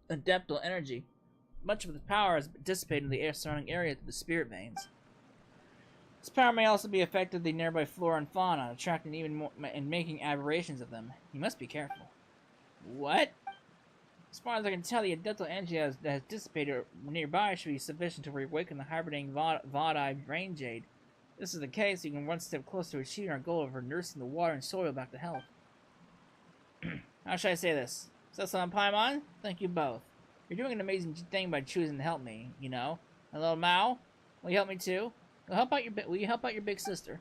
adeptal energy. Much of its power has dissipated in the surrounding area through the spirit veins. This power may also be affected the nearby flora and fauna, attracting even more and making aberrations of them. You must be careful. What? As far as I can tell, the adeptal energy that has dissipated nearby should be sufficient to reawaken the hibernating Vale rain jade. If this is the case, you can one step closer to achieving our goal of nursing the water and soil back to health. How should I say this? Cecil and Paimon, thank you both. You're doing an amazing thing by choosing to help me, you know. Hello, Mao? Will you help me too? Will you help out your big sister?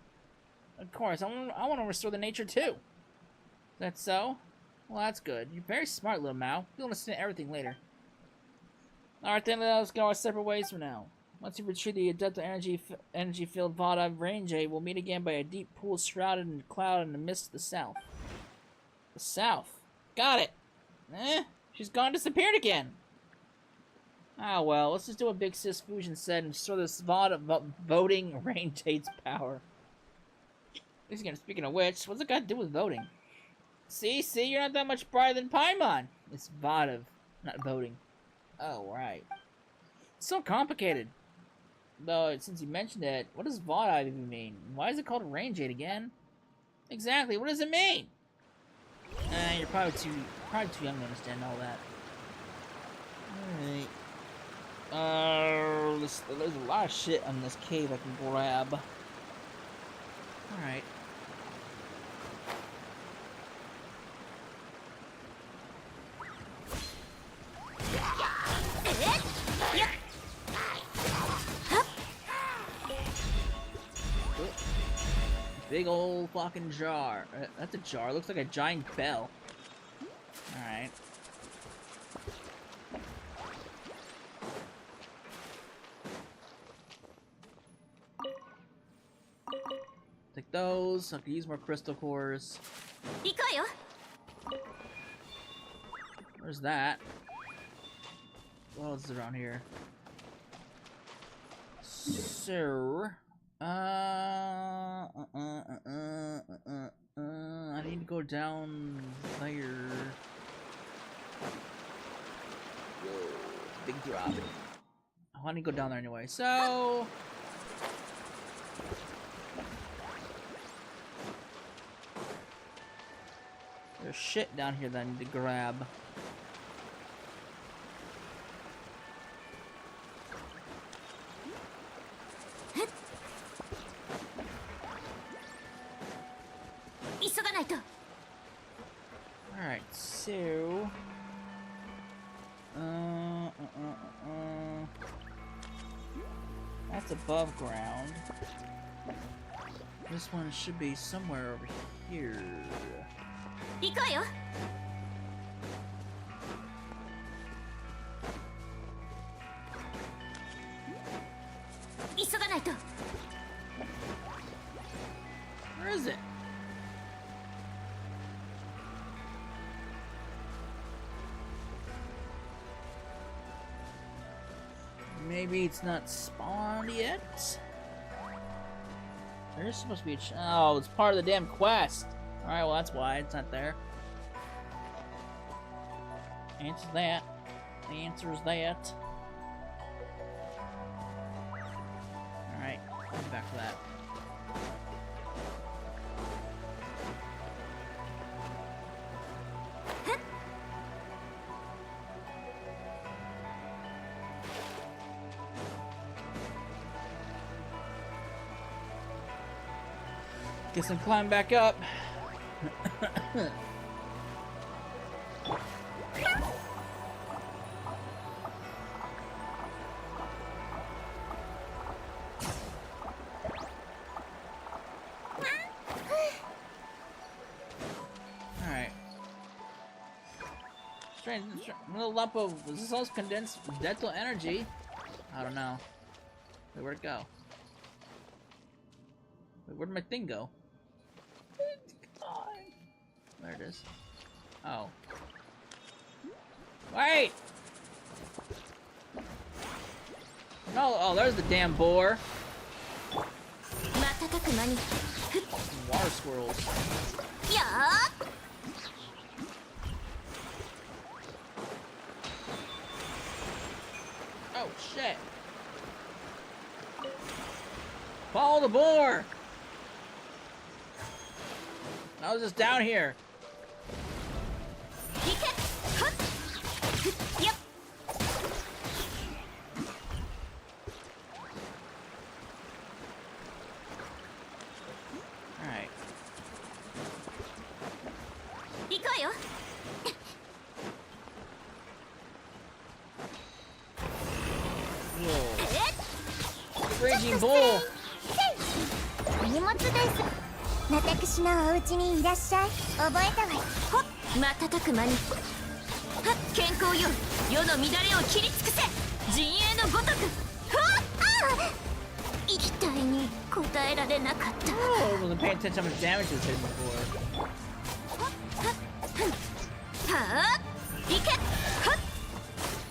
Of course, I want to restore the nature too. Is that so? Well, that's good. You're very smart, little Mao. You'll understand everything later. Alright then, let us go our separate ways for now. Once you retrieve the adeptal energy-filled Vale rain jade, we'll meet again by a deep pool shrouded in a cloud in the mist of the south. The south. Got it! She's gone, disappeared again! Ah well, let's just do what Big Sis Fusion said and restore this voting rain jade's power. Speaking of which, what's it got to do with voting? See, you're not that much brighter than Paimon! It's votive, not voting. Oh, right. It's so complicated. Though, since you mentioned it, what does Vale even mean? Why is it called a rain jade again? Exactly, what does it mean? You're probably too young to understand all that. Alright. There's a lot of shit on this cave I can grab. Alright. big old fucking jar. That's a jar. Looks like a giant bell. Alright. Take those. I can use more crystal cores. 行こうよ Where's that? What else is around here? So, I need to go down there. Whoa, big drop. I want to go down there anyway. So, there's shit down here that I need to grab. Alright, so... That's above ground. This one should be somewhere over here. 行こうよ 急がないと Where is it? Maybe it's not spawned yet? There's supposed to be a oh, it's part of the damn quest! Alright, well that's why it's not there. Answer that. The answer is that. Alright, come back to that. Guess I'm climbing back up. Alright. Strange, little lump of is this condensed dental energy? I don't know. Wait, where'd it go? Wait, where'd my thing go? There it is. Oh. Wait! No, oh, there's the damn boar. Water squirrels. Oh, shit. Follow the boar! I was just down here. Yep. Alright. Whoa. Raging bull. 荷物です。私のお家にいらっしゃい。覚えたわよ。ほっ、瞬く間に。はっ、健康よ。世の乱れを切り尽くせ。陣営のごとく。はっ、ああ。期待に応えられなかった。Oh, I wasn't paying attention how much damage was hitting before. はあ、行け。はっ。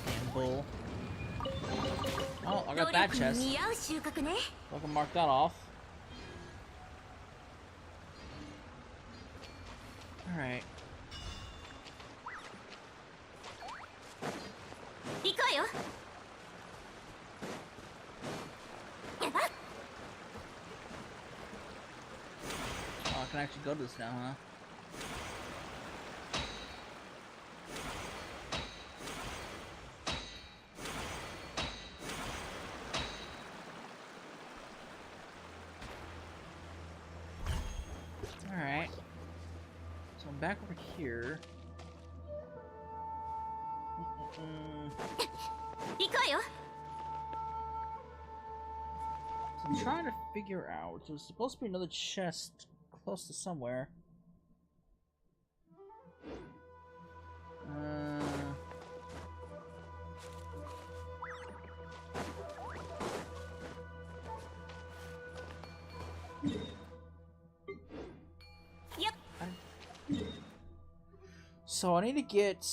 Damn bull. Oh, I got that 努力 chest. に似合う収穫ね。 So I can mark that off. Alright. 行こうよ。やばっ。 Oh, I can actually go to this now, huh? Alright. So I'm back over here. 行こうよ。 So I'm trying to figure out. There's supposed to be another chest close to somewhere. Yep. So I need to get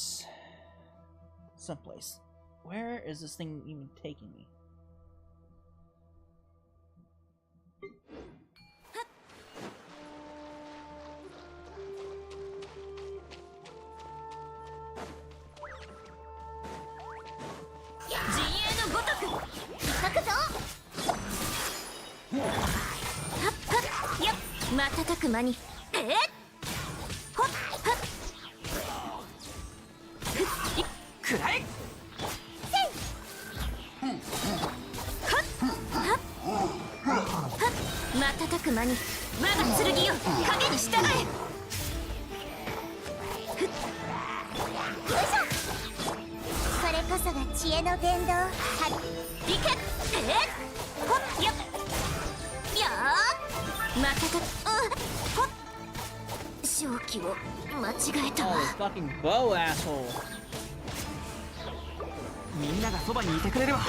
someplace. Where is this thing even taking me? Oh, this fucking bow asshole. みんながそばにいてくれるわ。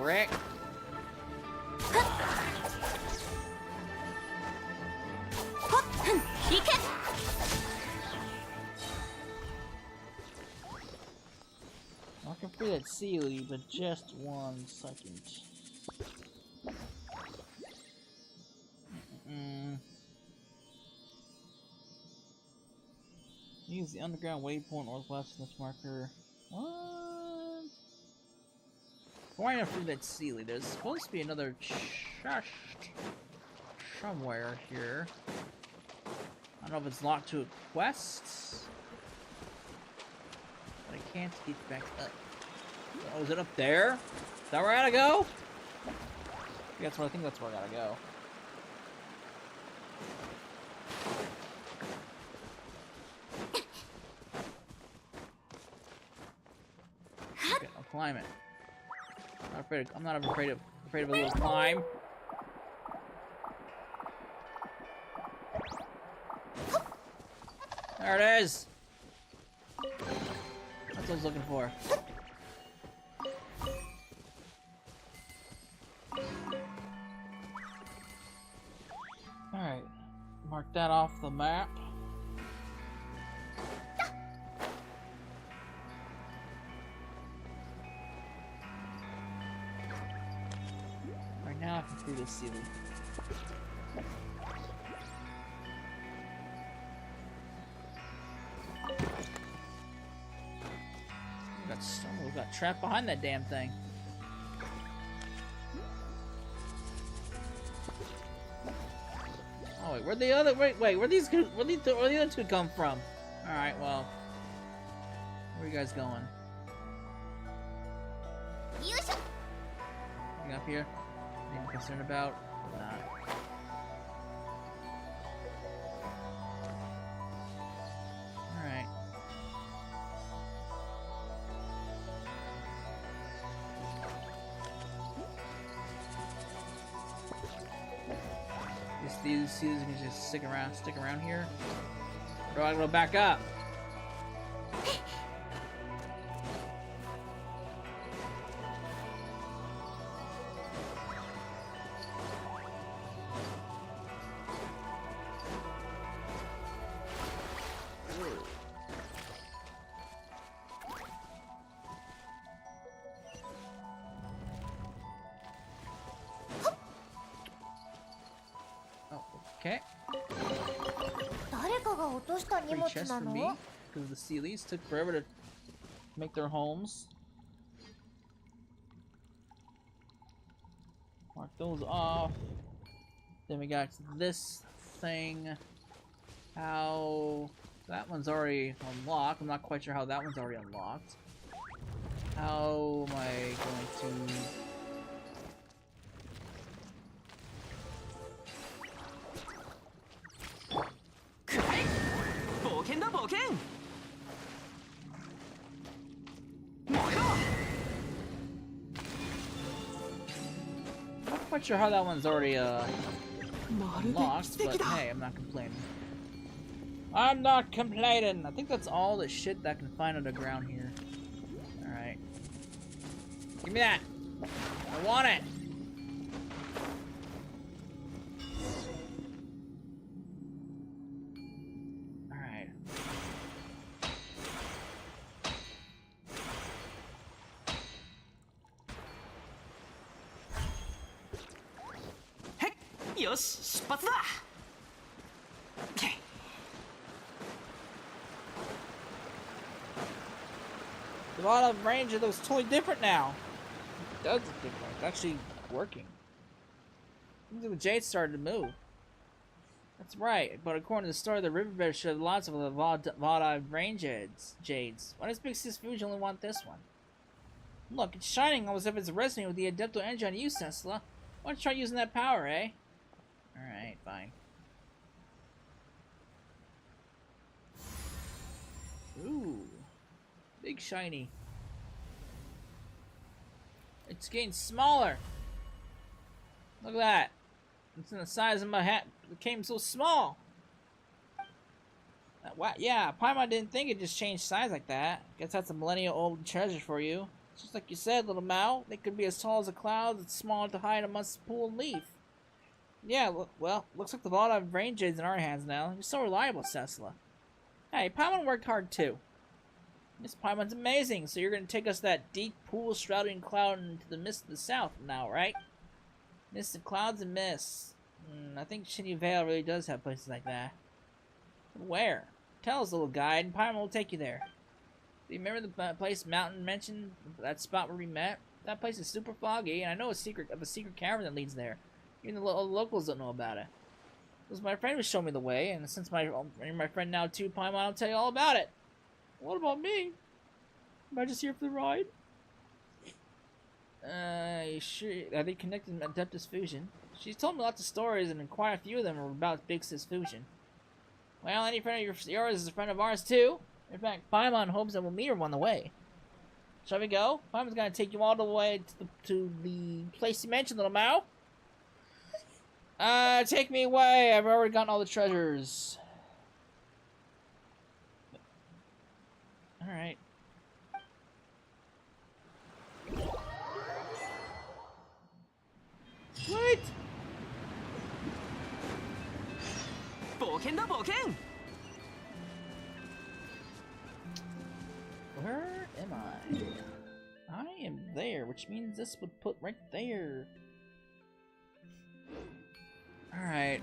Brick. I can free that Sealy, but just 1 second. Use the underground waypoint northwest of this marker. What? Why not free that Sealy? There's supposed to be another chest somewhere here. I don't know if it's locked to a quest. But I can't get back up. Oh, is it up there? Is that where I gotta go? I think that's where I gotta go. Okay, I'll climb it. I'm not afraid of a little climb. There it is. That's what I was looking for. Alright. Mark that off the map. Right now I can free this Sealy. We got trapped behind that damn thing. Oh wait, where'd the other where'd the other two come from? Alright, well. Where are you guys going? Anything up here? Anything I'm concerned about? Not. Alright. These seals can just stick around here. Or do I go back up? Okay. Free chest for me, because the Sealies took forever to make their homes. Mark those off. Then we got this thing. How... that one's already unlocked. I'm not quite sure how that one's already unlocked. How am I going to... quite sure how that one's already まるで unlocked, 奇跡 but だ hey, I'm not complaining. I'm not complaining. I think that's all the shit that I can find underground here. Alright. Give me that! I want it! Alright. Hey! よし出発だ The bottom range of looks totally different now. It does look different. It's actually working. Seems like the jade started to move. That's right, but according to the story, the riverbed should have lots of the Vale range jades. Why does Big Sis Fuji only want this one? Look, it's shining almost as if it's resonating with the Adepto energy on you, Tesla. Why don't you try using that power, eh? Alright, fine. Ooh. Big shiny. It's getting smaller. Look at that. It's in the size of my hat. It became so small. Wow, yeah, Paimon didn't think it just changed size like that. Guess that's a millennial-old treasure for you. Just like you said, little Mao. They could be as tall as the clouds and small to hide amongst the pool and leaf. Yeah, well, looks like the ball have range aids in our hands now. You're so reliable, Cecila. Hey, Paimon worked hard too. Miss Paimon's amazing, so you're gonna take us that deep pool shrouding cloud into the mist of the south now, right? Mist of clouds and mists. I think Chenyu Vale really does have places like that. But where? Tell us, little guide, and Paimon will take you there. Do you remember the place Mountain mentioned? That spot where we met? That place is super foggy, and I know a secret cavern that leads there. Even the locals don't know about it. It was my friend who showed me the way, and since you're my friend now too, Paimon, I'll tell you all about it. What about me? Am I just here for the ride? You sure? Are they connected in Adeptus Fusion? She's told me lots of stories, and quite a few of them are about Big Sis Fusion. Well, any friend of yours is a friend of ours too. In fact, Paimon hopes that we'll meet her on the way. Shall we go? Paimon's gonna take you all the way to the place you mentioned, little Mao. Take me away. I've already gotten all the treasures. Alright. What? 冒険だ冒険 Where am I? I am there, which means this would put right there. Alright.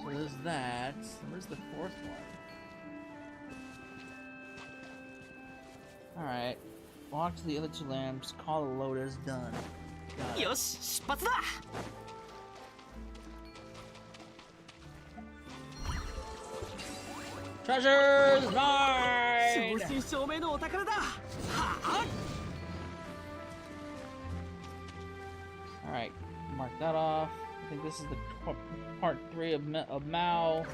So there's that. Where's the fourth one? Alright. Walk to the other two lamps, call the lotus, done. Got it. よし出発だ Treasures mine! 正真正銘のお宝だはあ Alright, mark that off. I think this is the part 3 of Mao.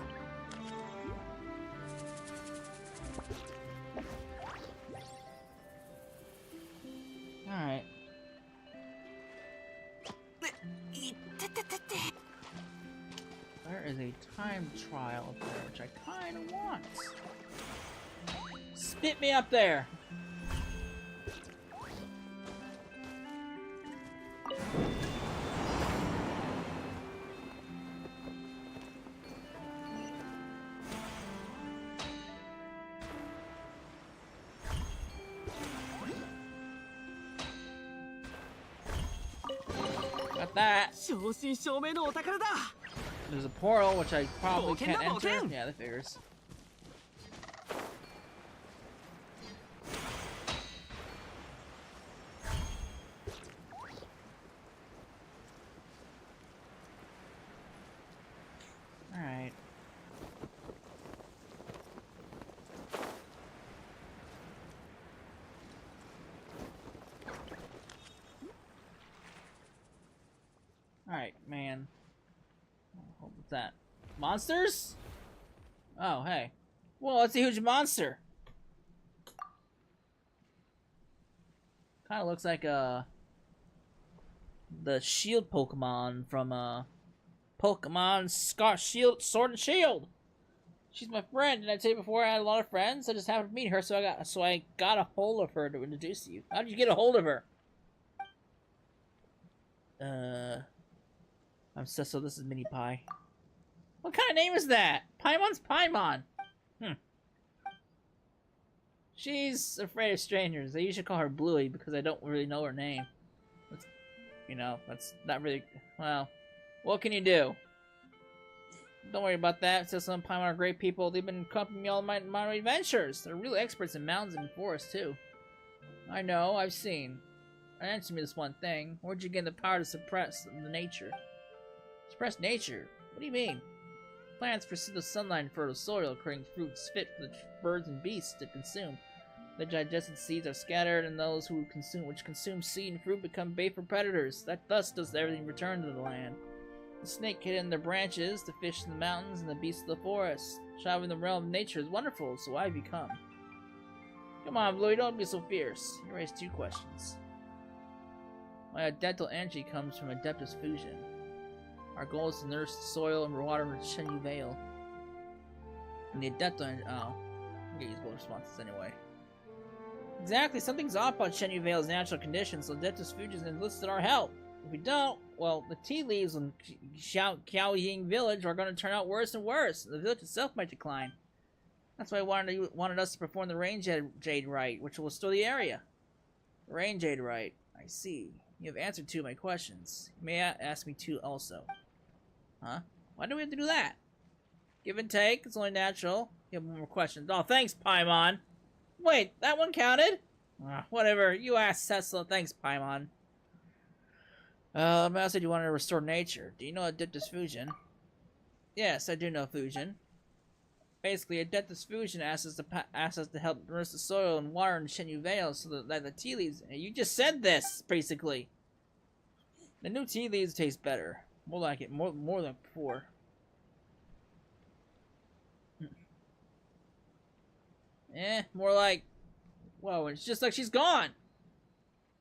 Alright. いってってってって There is a time trial up there, which I kinda want. Spit me up there! Got that. 正真正銘のお宝だ There's a portal, which I probably Volcan, can't enter. Volcan. Yeah, that figures. Alright. Alright, man. What's that? Monsters? Oh, hey. Whoa, that's a huge monster. Kind of looks like the shield Pokemon from Pokemon Shield Sword and Shield. She's my friend, and I tell you before, I had a lot of friends. I just happened to meet her, so I got a hold of her to introduce you. How did you get a hold of her? I'm Cecil. This is Mini Pie. What kind of name is that? Paimon's Paimon. She's afraid of strangers. I usually call her Bluey because I don't really know her name. That's, you know, that's not really... Well, what can you do? Don't worry about that. Cecil and Paimon are great people. They've been accompanying me all my adventures. They're real experts in mountains and forests, too. I know. I've seen. Answer me this one thing. Where'd you get the power to suppress the nature? Suppress nature? What do you mean? Plants foresee the sunlight and fertile soil, creating fruits fit for the birds and beasts to consume. The digested seeds are scattered, and those which consume seed and fruit become bait for predators. That thus does everything return to the land. The snake hid in their branches, the fish in the mountains, and the beasts of the forest. Traveling in the realm of nature is wonderful, so I've become. Come on, Bluey, don't be so fierce. You raised 2 questions. My adeptal energy comes from Adeptus Fusion. Our goal is to nurse the soil and water in Chenyu Vale. And the adeptal energy... Oh. I'm gonna use both responses anyway. Exactly, something's off about Chenyu Vale's natural conditions, so Adeptus Fusion enlisted our help. If we don't, well, the tea leaves in Xiaoying village are going to turn out worse and worse. The village itself might decline. That's why I wanted us to perform the Rain Jade Rite, which will restore the area. The Rain Jade Rite. I see. You have answered 2 of my questions. You may ask me 2 also. Huh? Why do we have to do that? Give and take. It's only natural. You have 1 more question. Oh, thanks, Paimon. Wait, that one counted? Whatever. You asked Cecil. Thanks, Paimon. I said you wanted to restore nature. Do you know Adeptus Fusion? Yes, I do know Fusion. Basically, Adeptus Fusion asks us to help nurse the soil and water in Chenyu Vale so that the tea leaves... You just said this, basically. The new tea leaves taste better. More like it, more than before. More like... Whoa, it's just like she's gone!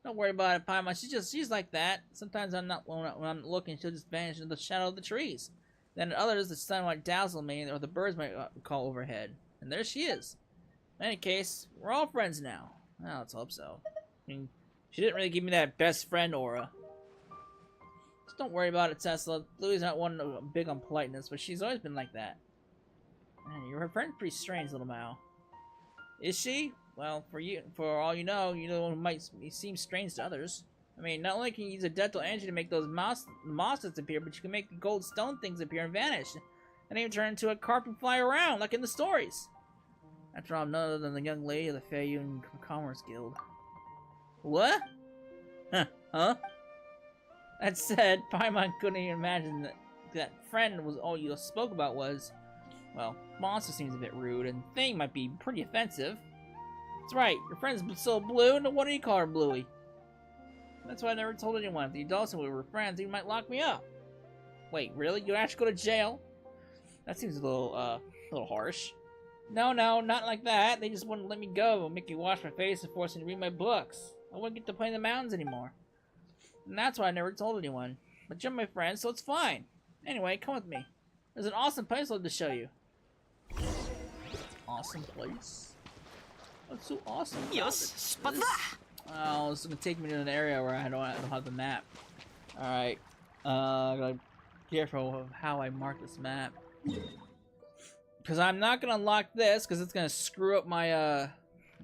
Don't worry about it, Paimon. She's like that. Sometimes when I'm looking, she'll just vanish into the shadow of the trees. Then at others, the sun might dazzle me, or the birds might call overhead. And there she is. In any case, we're all friends now. Well, let's hope so. I mean, she didn't really give me that best friend aura. Just don't worry about it, Tesla. Bluey's not one big on politeness, but she's always been like that. Man, her friend's pretty strange, little Mao. Is she? Well, for all you know, you're the one who might seem strange to others. I mean, not only can you use a dental energy to make those mosses appear, but you can make the gold stone things appear and vanish. And even turn into a carp and fly around, like in the stories. After all, I'm none other than the young lady of the Feiyun Commerce Guild. What? Huh? That said, Paimon couldn't even imagine that friend was all you spoke about was... Well, monster seems a bit rude, and thing might be pretty offensive. That's right, your friend's so blue, no wonder you call her Bluey. That's why I never told anyone. If the adults knew we were friends, he might lock me up. Wait, really? You'd actually go to jail? That seems a little harsh. No, not like that. They just wouldn't let me go and make me wash my face and force me to read my books. I wouldn't get to play in the mountains anymore. And that's why I never told anyone. But you're my friend, so it's fine. Anyway, come with me. There's an awesome place I'd love to show you. Awesome place? What's so awesome? Yes, but Oh, it's gonna take me to an area where I don't have the map. Alright. Gotta be careful of how I mark this map. Because I'm not gonna unlock this, because it's gonna screw up my,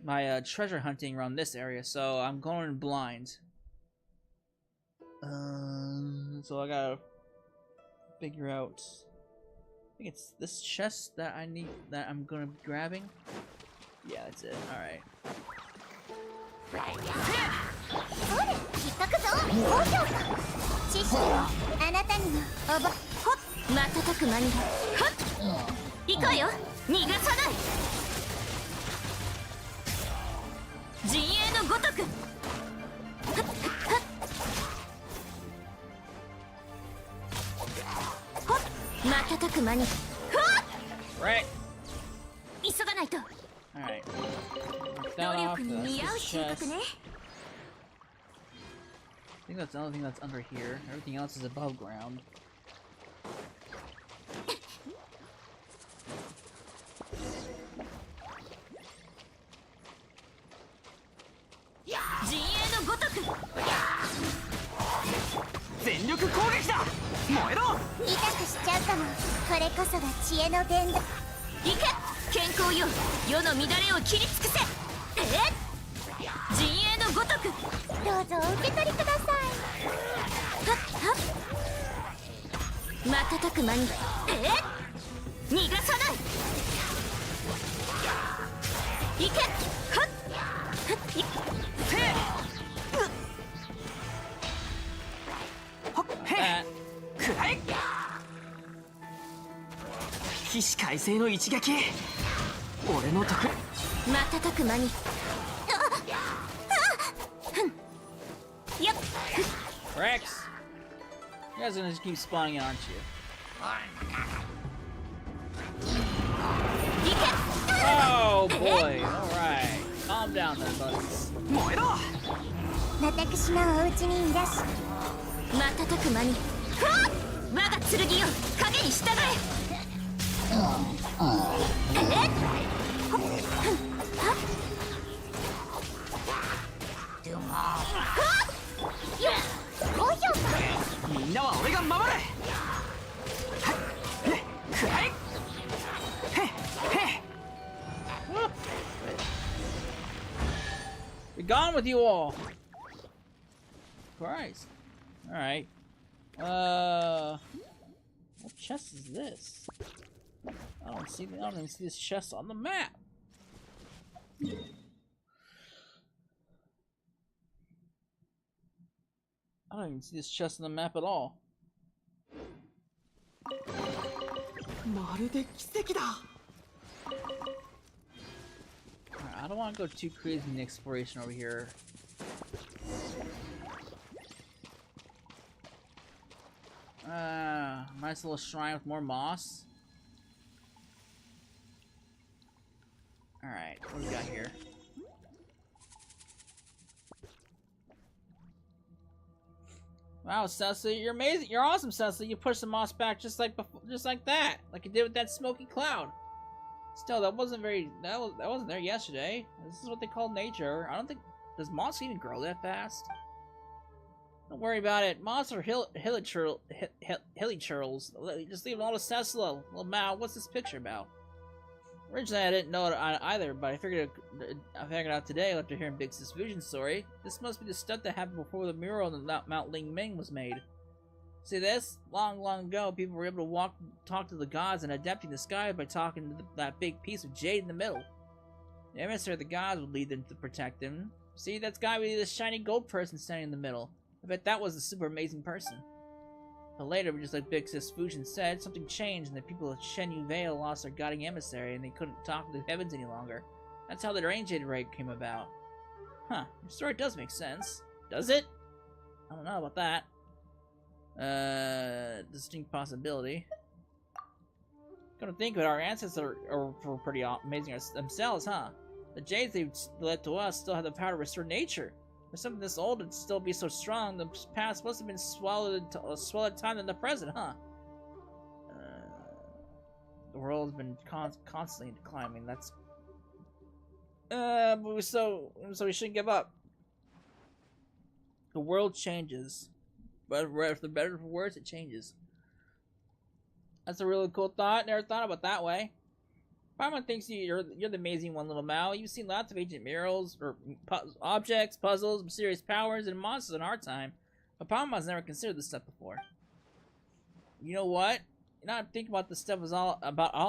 my treasure hunting around this area, so I'm going blind. So I gotta figure out... I think it's this chest that I'm gonna be grabbing. Yeah, that's it. Alright. それ引っかくぞ高評価知識はあなたにもほっ瞬く間にはっ行こうよ逃がさない陣営のごとくはっはっほっ瞬く間にはっ Right. 急が がないと。 Alright. Knock that 努 off. 力に That's 見合う this 収穫 chest. ね。I think that's the only thing that's under here. Everything else is above ground.全力攻撃だ。燃えろ。痛くしちゃうかも。これこそが知恵の伝道。行け健康よ、世の乱れを切り尽くせ。陣営のごとく。どうぞお受け取りください。はっはっ瞬く間に。逃がさない。行けはっはっいくらえ。起死回生の一撃。俺の得。瞬く間に。Yep. Rex! You guys are gonna just keep spawning in, aren't you? Oh boy! Alright. Calm down there, buddies. 燃えろ。私のお家にいらし瞬く間に我が剣よ影に従みんなは俺が守る。くらえ。Be gone with you all! Christ. Alright. What chest is this? I don't even see this chest on the map. I don't even see this chest on the map at all. まるで奇跡だ。Alright, I don't want to go too crazy in the exploration over here. Nice little shrine with more moss. Alright, what do we got here? Wow, Cecily, you're amazing. You're awesome, Cecily. You pushed the moss back just like before, just like that, like you did with that smoky cloud. Still, that wasn't there yesterday. This is what they call nature. I don't think does moss even grow that fast. Don't worry about it. Moss are hilly churls. Just leave it all to Cecily. Well, Mal, what's this picture about? Originally, I didn't know it either, but I figured out today after hearing Big Sis Fusion's story. This must be the stuff that happened before the mural on Mount Ling Ming was made. See this? Long, long ago, people were able to talk to the gods and adapting the sky by talking to that big piece of jade in the middle. The emissary of the gods would lead them to protect them. See, that's gotta be this shiny gold person standing in the middle. I bet that was a super amazing person. But later, just like Big Sis Fusion said, something changed and the people of Chenyu Vale lost their guiding emissary and they couldn't talk to the heavens any longer. That's how the Rain Jade raid came about. Huh, your story does make sense. Does it? I don't know about that. Distinct possibility. Come to think of it, our ancestors were pretty amazing themselves, huh? The jades they've led to us still have the power to restore nature. For something this old and still be so strong, the past must have been swallowed time than the present, huh? The world's been constantly declining. That's but so we shouldn't give up. The world changes, but for the better or for worse, it changes. That's a really cool thought. Never thought about it that way. Paimon thinks you're the amazing one, little Mao. You've seen lots of ancient murals, or objects, puzzles, mysterious powers, and monsters in our time. But Paimon's never considered this stuff before. You know what? Not thinking about this stuff is all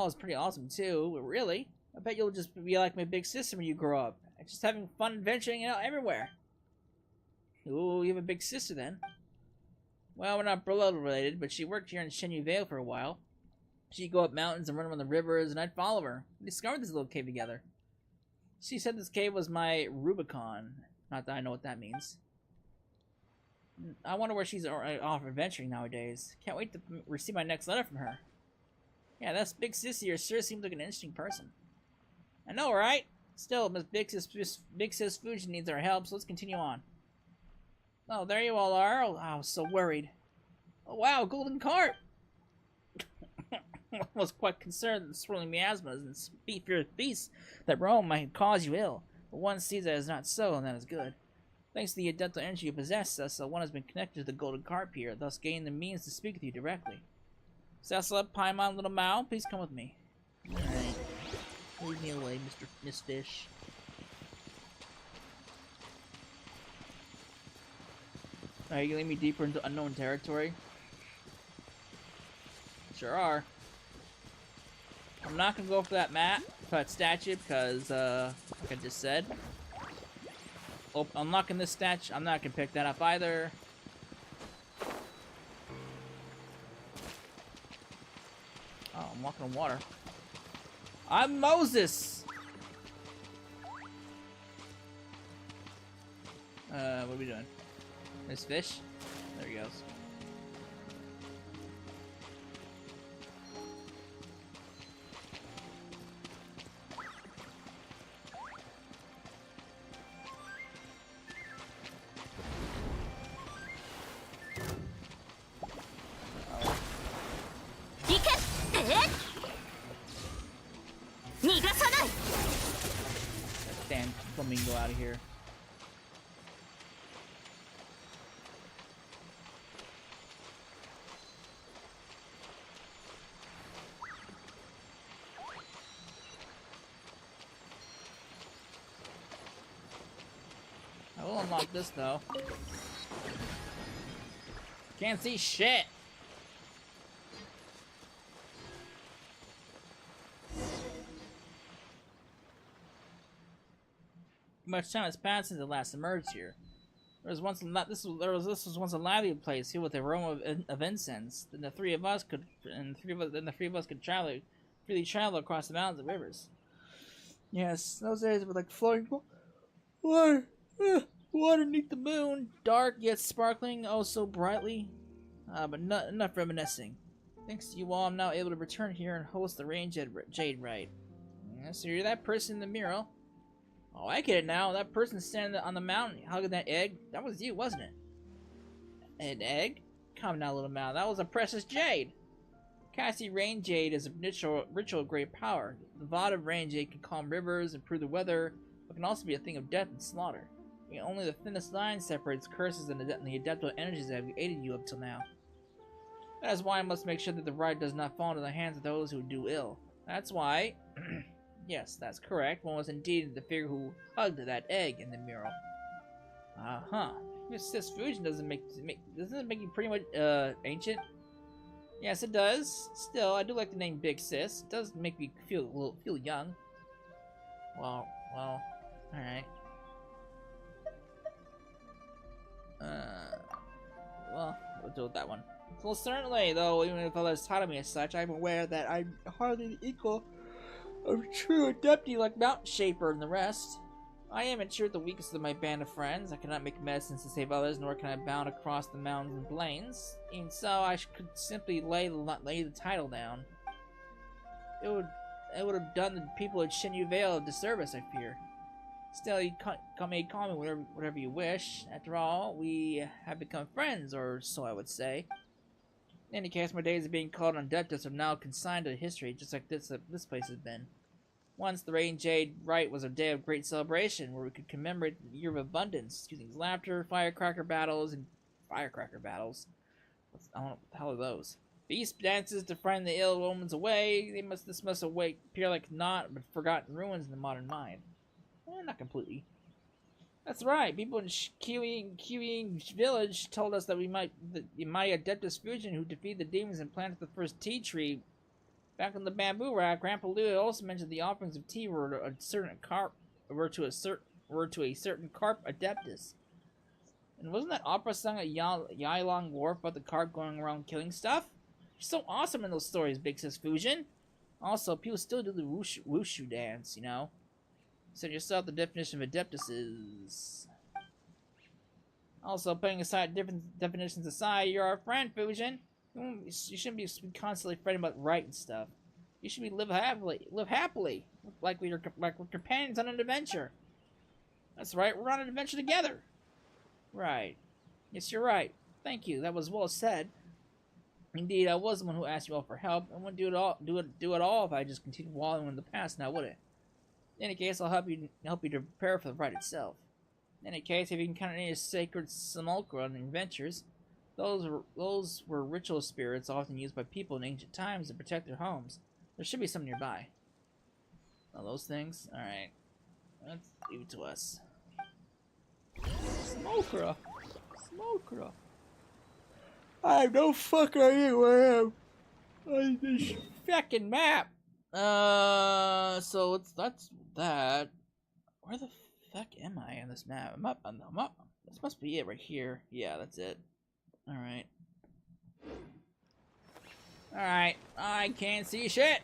is pretty awesome too. But really, I bet you'll just be like my big sister when you grow up, just having fun adventuring out everywhere. Ooh, you have a big sister then. Well, we're not blood related, but she worked here in Chenyu Vale for a while. She'd go up mountains and run around the rivers, and I'd follow her. We discovered this little cave together. She said this cave was my Rubicon. Not that I know what that means. I wonder where she's off adventuring nowadays. Can't wait to receive my next letter from her. Yeah, that's Big Sissy here sure seems like an interesting person. I know, right? Still, Miss Big Sis Fuji needs our help, so let's continue on. Oh, there you all are. Oh, I was so worried. Oh, wow, golden cart! I was quite concerned that the swirling miasmas and fierce beasts that roam might cause you ill. But one sees that is not so, and that is good. Thanks to the adeptal energy you possess, one has been connected to the golden carp here, thus gaining the means to speak with you directly. Cecilla, Paimon, Little Mao, please come with me. Alright. Leave me away, Miss Fish. Are you gonna lead me deeper into unknown territory? Sure are. I'm not gonna go for that for that statue, because, like I just said. Oh, unlocking this statue, I'm not gonna pick that up either. Oh, I'm walking on water. I'm Moses! What are we doing? This fish? There he goes. Damn flamingo out of here. I will unlock this though. Can't see shit. Much time has passed since it last emerged here. This was once a lively place filled with the aroma of incense. Then the three of us could freely travel across the mountains and rivers. Yes, those areas were like flowing water, water beneath the moon, dark yet sparkling, oh so brightly. But not enough reminiscing. Thanks to you all, I'm now able to return here and host the Range Jade Rite. So you're that person in the mural. Oh, I get it now. That person standing on the mountain hugging that egg, that was you, wasn't it? An egg? Come now, Little Mal. That was a precious jade. Cassie Rain Jade is a ritual of great power. The Vod of Rain Jade can calm rivers, improve the weather, but can also be a thing of death and slaughter. Only the thinnest line separates curses and the adeptal energies that have aided you up till now. That is why I must make sure that the rite does not fall into the hands of those who do ill. That's why... Yes, that's correct. One was indeed the figure who hugged that egg in the mural. This fusion doesn't make you pretty much ancient? Yes, it does. Still, I do like the name Big Sis. It does make me feel young. Well, all right. Well, we'll deal with that one. Well, certainly, though, even if others taught me as such, I'm aware that I'm hardly the equal of true adepti like Mountain Shaper and the rest. I am in truth the weakest of my band of friends. I cannot make medicines to save others, nor can I bound across the mountains and plains. Even so, I could simply lay the title down. It would have done the people at Chenyu Vale a disservice, I fear. Still, you may call me whatever you wish. After all, we have become friends, or so I would say. In any case, my days of being called an Adeptus are now consigned to history, just like this place has been. Once, the Rain Jade Rite was a day of great celebration, where we could commemorate the year of abundance, using laughter, firecracker battles. I don't know what the hell are those. Feast dances to frighten the ill omens away. This must appear like not but forgotten ruins in the modern mind. Not completely. That's right. People in Kiwing village told us that the mighty Adeptus Fusion who defeated the demons and planted the first tea tree back in the bamboo rack. Grandpa Liyue also mentioned the offerings of tea were to a certain carp Adeptus. And wasn't that opera sung at Yailong Wharf about the carp going around killing stuff? You're so awesome in those stories, Big Sis Fusion. Also, people still do the wushu dance, you know. Said yourself the definition of Adeptus is... Also, putting aside different definitions aside, you're our friend, Fusion. You shouldn't be constantly fretting about right and stuff. You should be live happily, like we're companions on an adventure. That's right, we're on an adventure together. Right. Yes, you're right. Thank you. That was well said. Indeed, I was the one who asked you all for help. I wouldn't do it all if I just continued wallowing in the past now, would it? In any case, I'll help you to prepare for the rite itself. In any case, if you encounter any sacred simulacra and adventures, those were ritual spirits often used by people in ancient times to protect their homes. There should be some nearby. Oh, those things? Alright. Let's leave it to us. Simulacra! Simulacra! I have no fucking idea where I am on this fucking map! So that's that. Where the fuck am I on this map? I'm up. This must be it right here. Yeah, that's it. Alright. Alright, I can't see shit!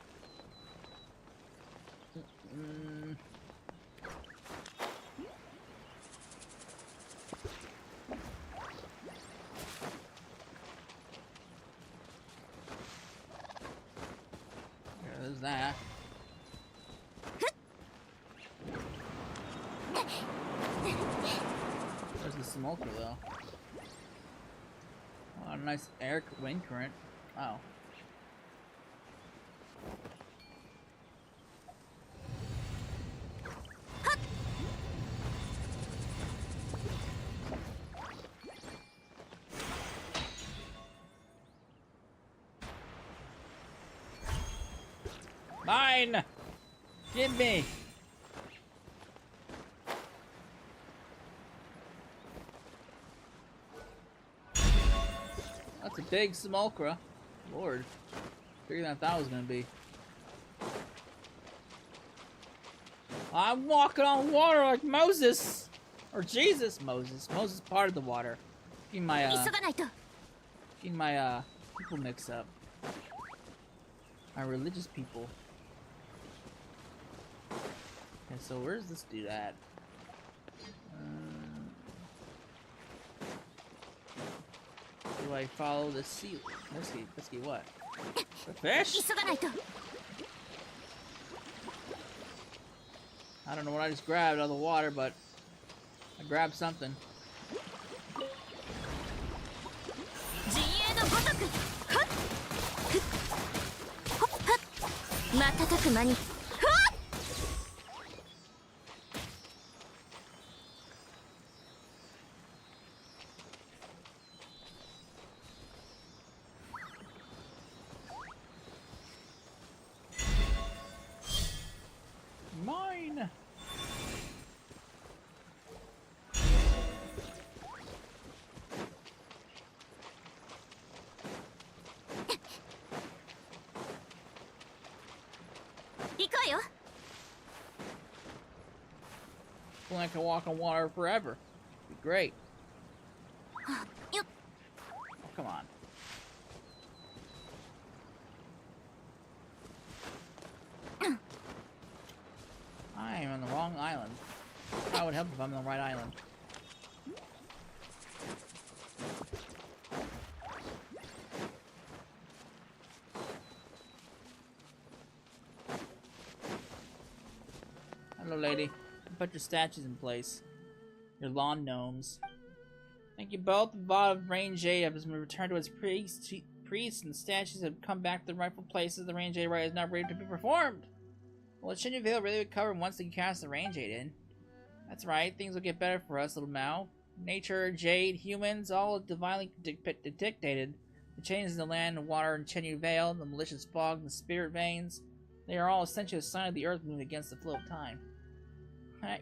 There's that. There's the smoker though. Oh, nice air wind current. Oh. Mine! Give me! That's a big simulacra. Lord. Bigger than I thought it was gonna be. I'm walking on water like Moses! Or Jesus! Moses. Moses parted the water. Getting my, people mixed up. My religious people. Okay, so where's this dude at? Do I follow the sea? Let's see what? The fish? I don't know what I just grabbed out of the water, but I grabbed something. Mine! Well, I can walk on water forever. Be great. Oh, come on. I am on the wrong island. That would help if I'm on the right island. Hello, lady. Put your statues in place. Your lawn gnomes. Thank you both. The Vale of Range 8 has been returned to its priests, and the statues have come back to their rightful places. The Range 8 rite is now ready to be performed. Will the Chenyu Vale really recover once they cast the Range 8 in? That's right. Things will get better for us, little Mao. Nature, Jade, humans, all divinely dictated. The changes in the land and water in Chenyu Vale, the malicious fog and the spirit veins, they are all essentially a sign of the earth moving against the flow of time.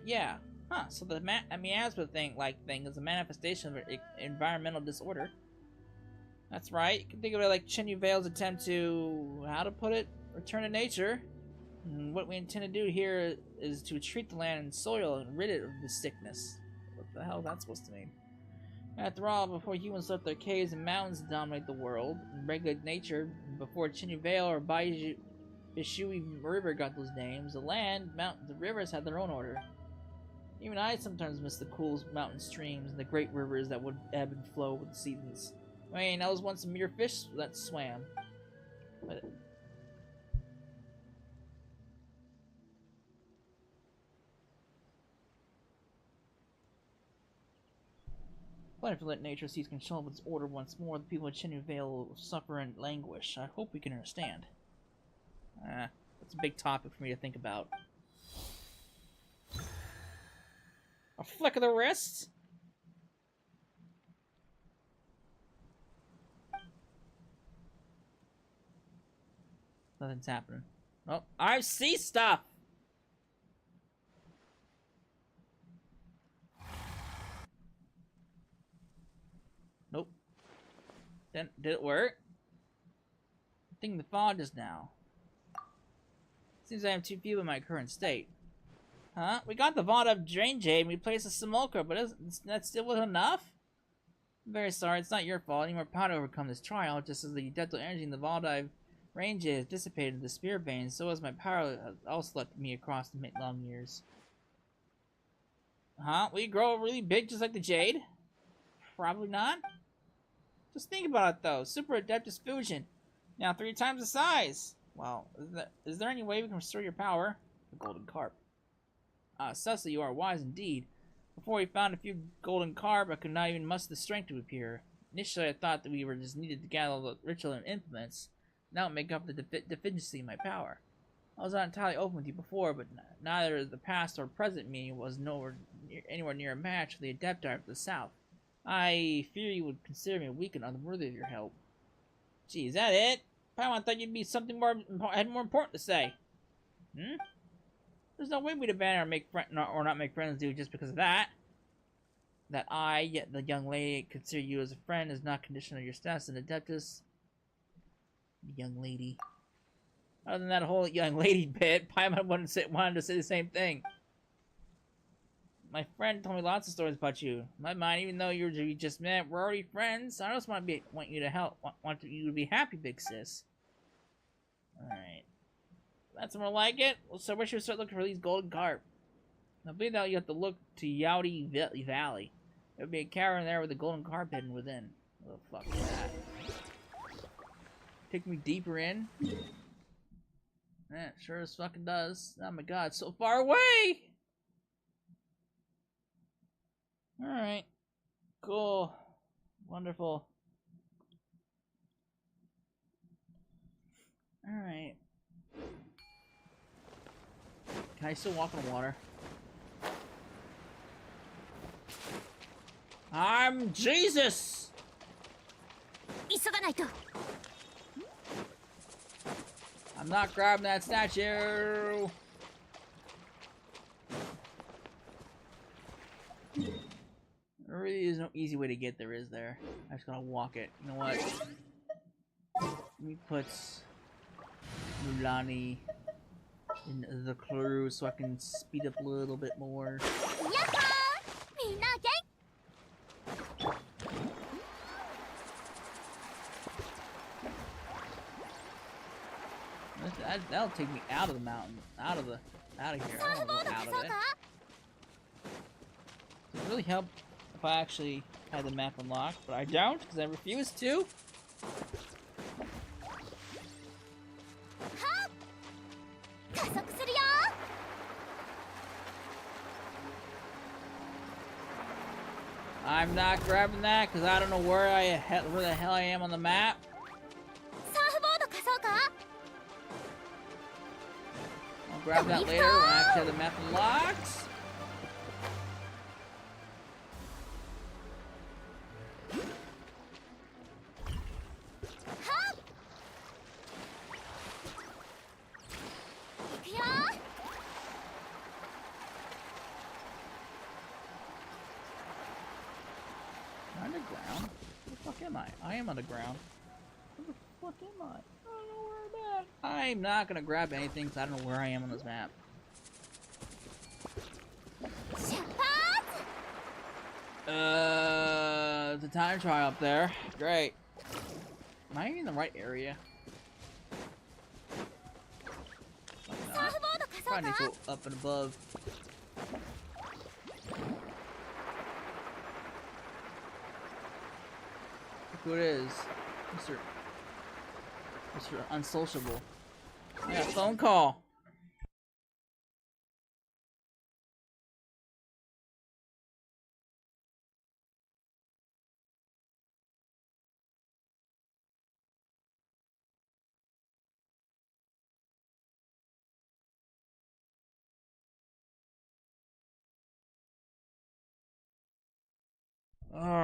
Yeah. Huh, so the miasma thing is a manifestation of environmental disorder. That's right. You can think of it like Chenyu Vale's attempt to, how to put it, return to nature. And what we intend to do here is to treat the land and soil and rid it of the sickness. What the hell is that supposed to mean? After all, before humans left their caves and mountains to dominate the world and regulate nature, before Chenyu Vale or Bishui River got those names, the land, mountains, the rivers had their own order. Even I sometimes miss the cool mountain streams and the great rivers that would ebb and flow with the seasons. I mean, I was once a mere fish that swam. But Benevolent nature sees control of its order once more. The people of Chenyu Vale will suffer and languish. I hope we can understand. That's a big topic for me to think about. A flick of the wrist? Nothing's happening. Oh, I see stuff! Nope. Did it work? I think the fog just now. Seems I am too few in my current state. Huh? We got the Vault of Drain Jade and we placed a Simulacra, but that still wasn't enough? I'm very sorry, it's not your fault. Any more power to overcome this trial, just as the dental energy in the Vault of Drain Jade has dissipated in the spirit veins, so has my power also left me across the long years. Huh? Will you grow really big just like the Jade? Probably not. Just think about it though. Super Adeptus Fusion. Now 3 times the size. Well, is there any way we can restore your power? The Golden Carp. Cecily, you are wise indeed. Before we found a few Golden Carp, I could not even muster the strength to appear. Initially, I thought that we were just needed to gather the ritual and implements. Now it make up the deficiency in my power. I was not entirely open with you before, but neither the past or present me was anywhere near a match for the Adepti of the South. I fear you would consider me weak and unworthy of your help. Gee, is that it? I thought you'd be something more important to say. There's no way we'd abandon or not make friends do just because of that. That I, yet the young lady, consider you as a friend is not conditional on your status and Adeptus. Young lady. Other than that whole young lady bit, Paimon wanted to say the same thing. My friend told me lots of stories about you. In my mind, even though we just met, we're already friends. I just want you to help. Want you to be happy, big sis. Alright. That's more like it. Well, so we should start looking for these Golden Carp. I believe that you have to look to Yowdy Valley. There would be a cavern there with a Golden Carp hidden within. What the fuck is that? Take me deeper in? Yeah, sure as fucking does. Oh my god, so far away! Alright. Cool. Wonderful. Alright. Can I still walk on water? I'm Jesus! 急がないと。 I'm not grabbing that statue! There really is no easy way to get there, is there? I just gotta walk it. You know what? Let me put Mulani in the crew so I can speed up a little bit more. やっほーみんな元気 That'll take me out of the mountain, out of here. I don't want to go out of it. It would really help if I actually had the map unlocked, but I don't because I refuse to. はっ加速するよ I'm not grabbing that because I don't know where the hell I am on the map. サーフボード貸そうか I'll grab that later when I actually have the map unlocked. Underground? Where the fuck am I? I am underground. Where the fuck am I? I don't know where I'm at. I'm not gonna grab anything because I don't know where I am on this map. 出発 The time trial up there. Great. Am I in the right area? サーフボード貸そう Probably need か to go up and above. Look who it is. Mr. Unsociable. I got a phone call.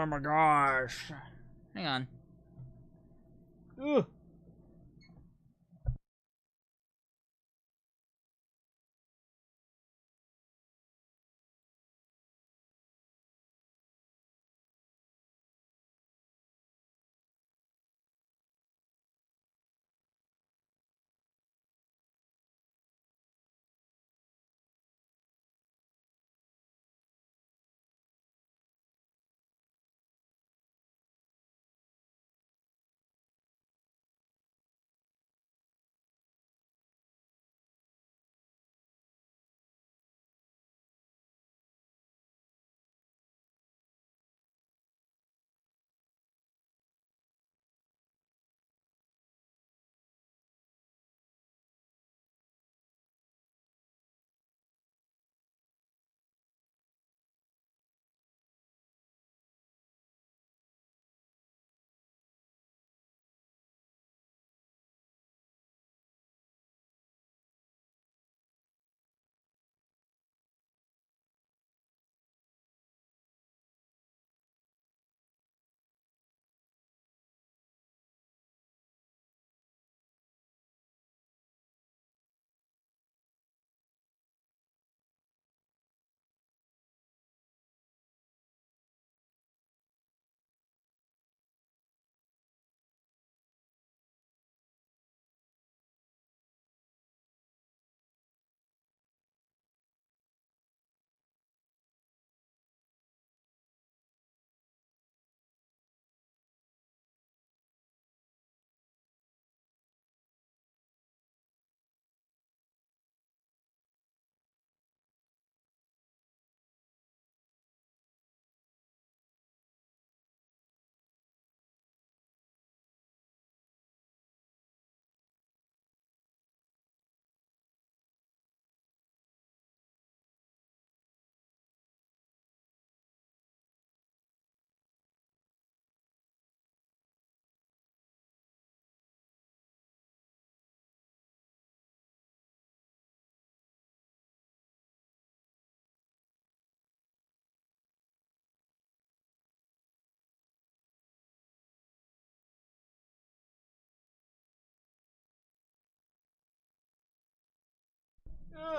Oh my gosh. Hang on. Ugh.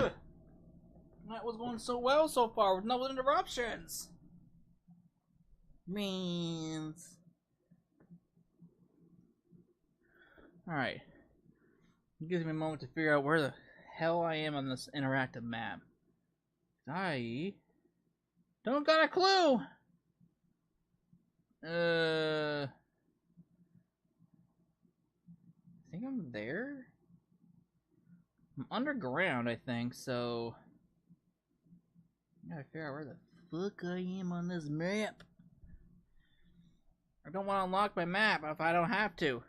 Ugh. That was going so well so far with no interruptions. Means. Alright. It gives me a moment to figure out where the hell I am on this interactive map. I don't got a clue! I think I'm there? I'm underground, I think, so I gotta figure out where the fuck I am on this map. I don't want to unlock my map if I don't have to.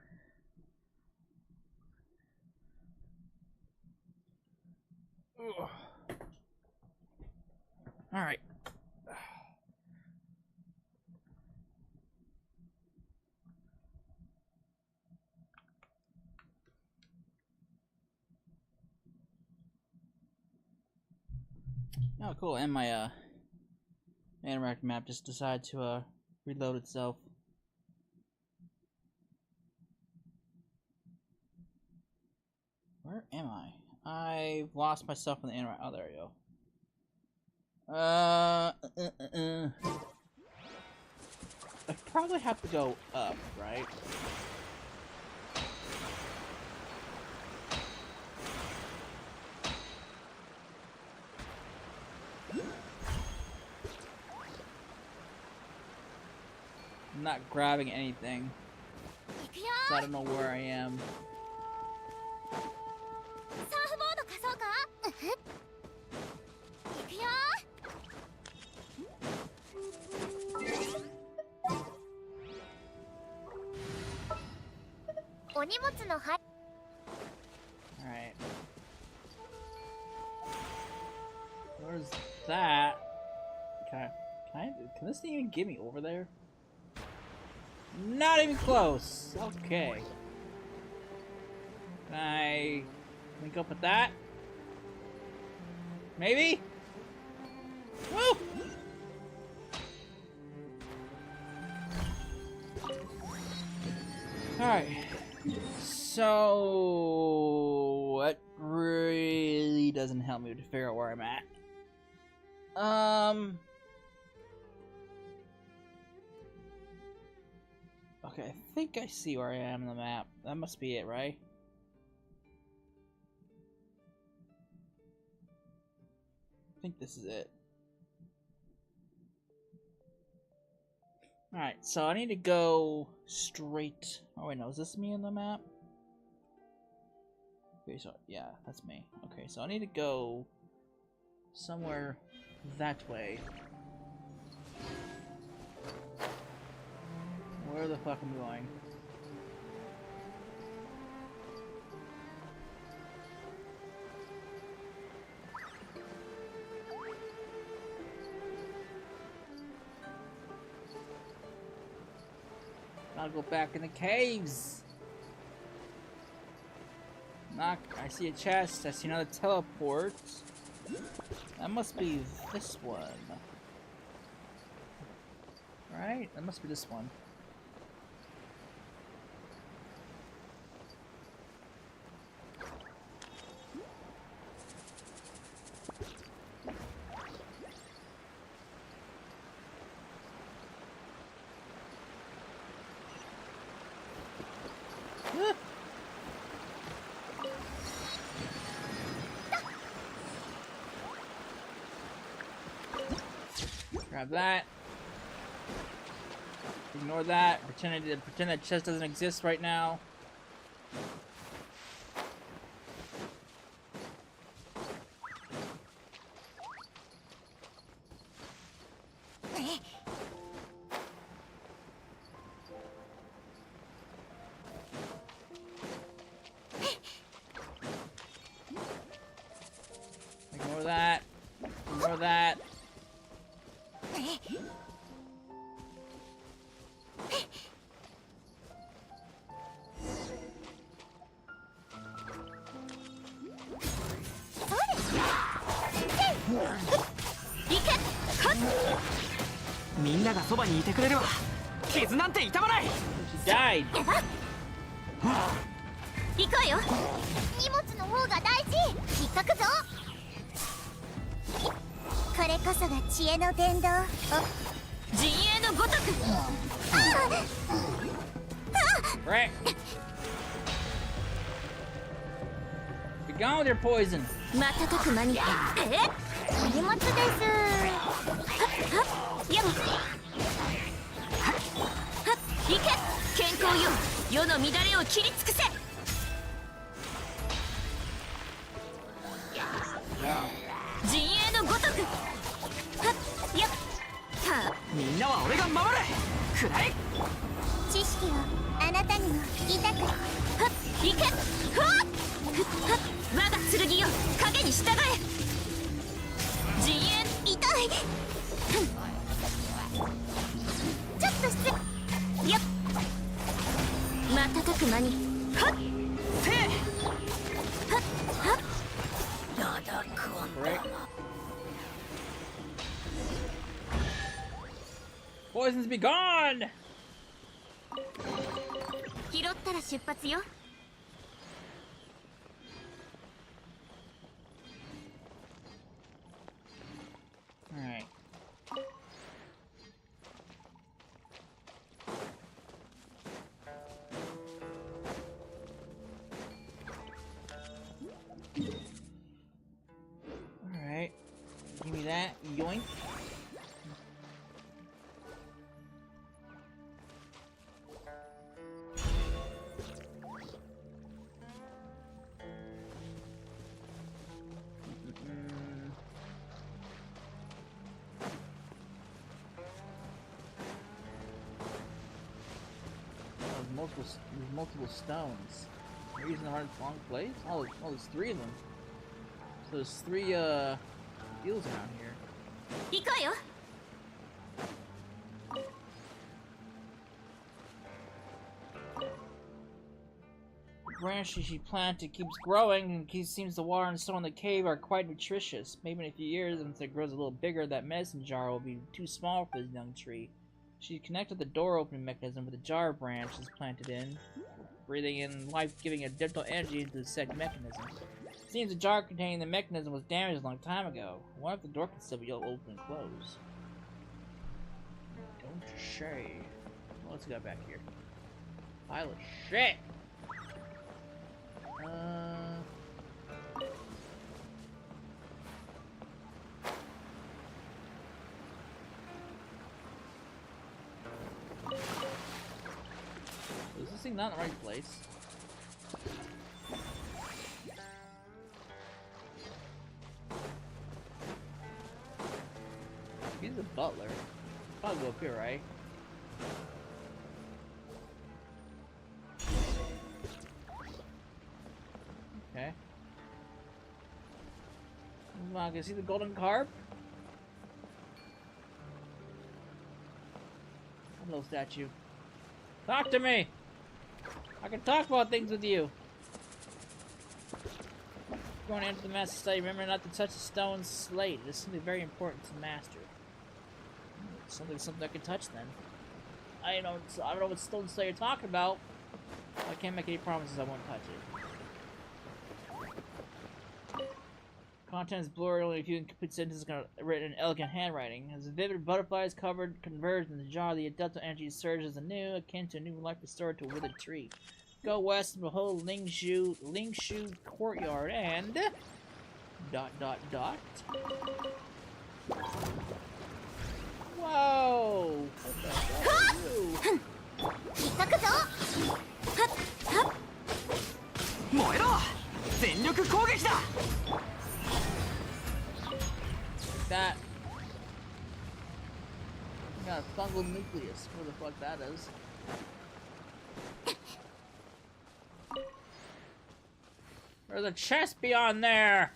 Alright. Oh, cool. And my interactive map just decided to reload itself. Where am I? I've lost myself in the interact. Oh, there we go. I probably have to go up, right? I'm not grabbing anything, so I don't know where I am. サーフボード貸そうか。行くよ。お荷物の配。Alright. Where's that? Can this thing even get me over there? Not even close. Okay. Can I link up with that? Maybe? Woo! Alright. So... That really doesn't help me to figure out where I'm at. Okay, I think I see where I am on the map. That must be it, right? I think this is it. Alright, so I need to go straight... Oh wait, no, is this me on the map? Okay, so, yeah, that's me. Okay, so I need to go somewhere that way. Where the fuck am I going? I'll go back in the caves. Knock. I see a chest. I see another teleport. That must be this one. Right? That must be this one. Grab that. Ignore that. Pretend that chest doesn't exist right now. Ignore that. Ignore that. She died. 行くわよ。荷物の方が大事。引っかくぞ。これこそが知恵の伝道。陣営のごとく。Right. Be gone with your poison. 瞬く間に。荷物です。やも。行け。健康よ。世の乱れを切り尽くせ。陣営のごとく。やっ。みんなは俺が守る。くらえ。知識をあなたにも聞きたく。行け。我が剣よ。影に従え。陣営痛い。ちょっと失礼。やっ。瞬く間に。はっ。せい。はっ。はっ。Right. Poisons be gone. 拾ったら出発よ。All right. Alright. Give me that. Yoink. There's multiple stones. We're using the wrong place? Oh, there's three of them. So there's three, deals around here. 行くわよ。 The branch she planted keeps growing, and it seems the water and stone in the cave are quite nutritious. Maybe in a few years, once it grows a little bigger, that medicine jar will be too small for this young tree. She connected the door opening mechanism with a jar branches planted in, breathing in life-giving additional energy into the said mechanism. It seems the jar containing the mechanism was damaged a long time ago. I wonder if the door can still be open and closed. Don't say. Well, let's go back here. Pile of shit! Is this thing not in the right place? He's a butler. Probably go up here, right? Okay. Come on, can you see the golden carp? Hello, statue. Talk to me! I can talk about things with you! Going to enter the master study, remember not to touch the stone slate. This is something very important to master. Something I can touch then. I don't know what stone slate you're talking about. I can't make any promises I won't touch it. Contents blurred, only a few incomplete sentences written in elegant handwriting. As the vivid butterflies converged in the jar, the adaptive energy surges anew, akin to a new life restored to a withered tree. Go west and behold Lingshu Courtyard and... ... Whoa! What the hell are you? 燃えろ全力攻撃だ That. I got a fungal nucleus. What the fuck that is? There's a chest beyond there!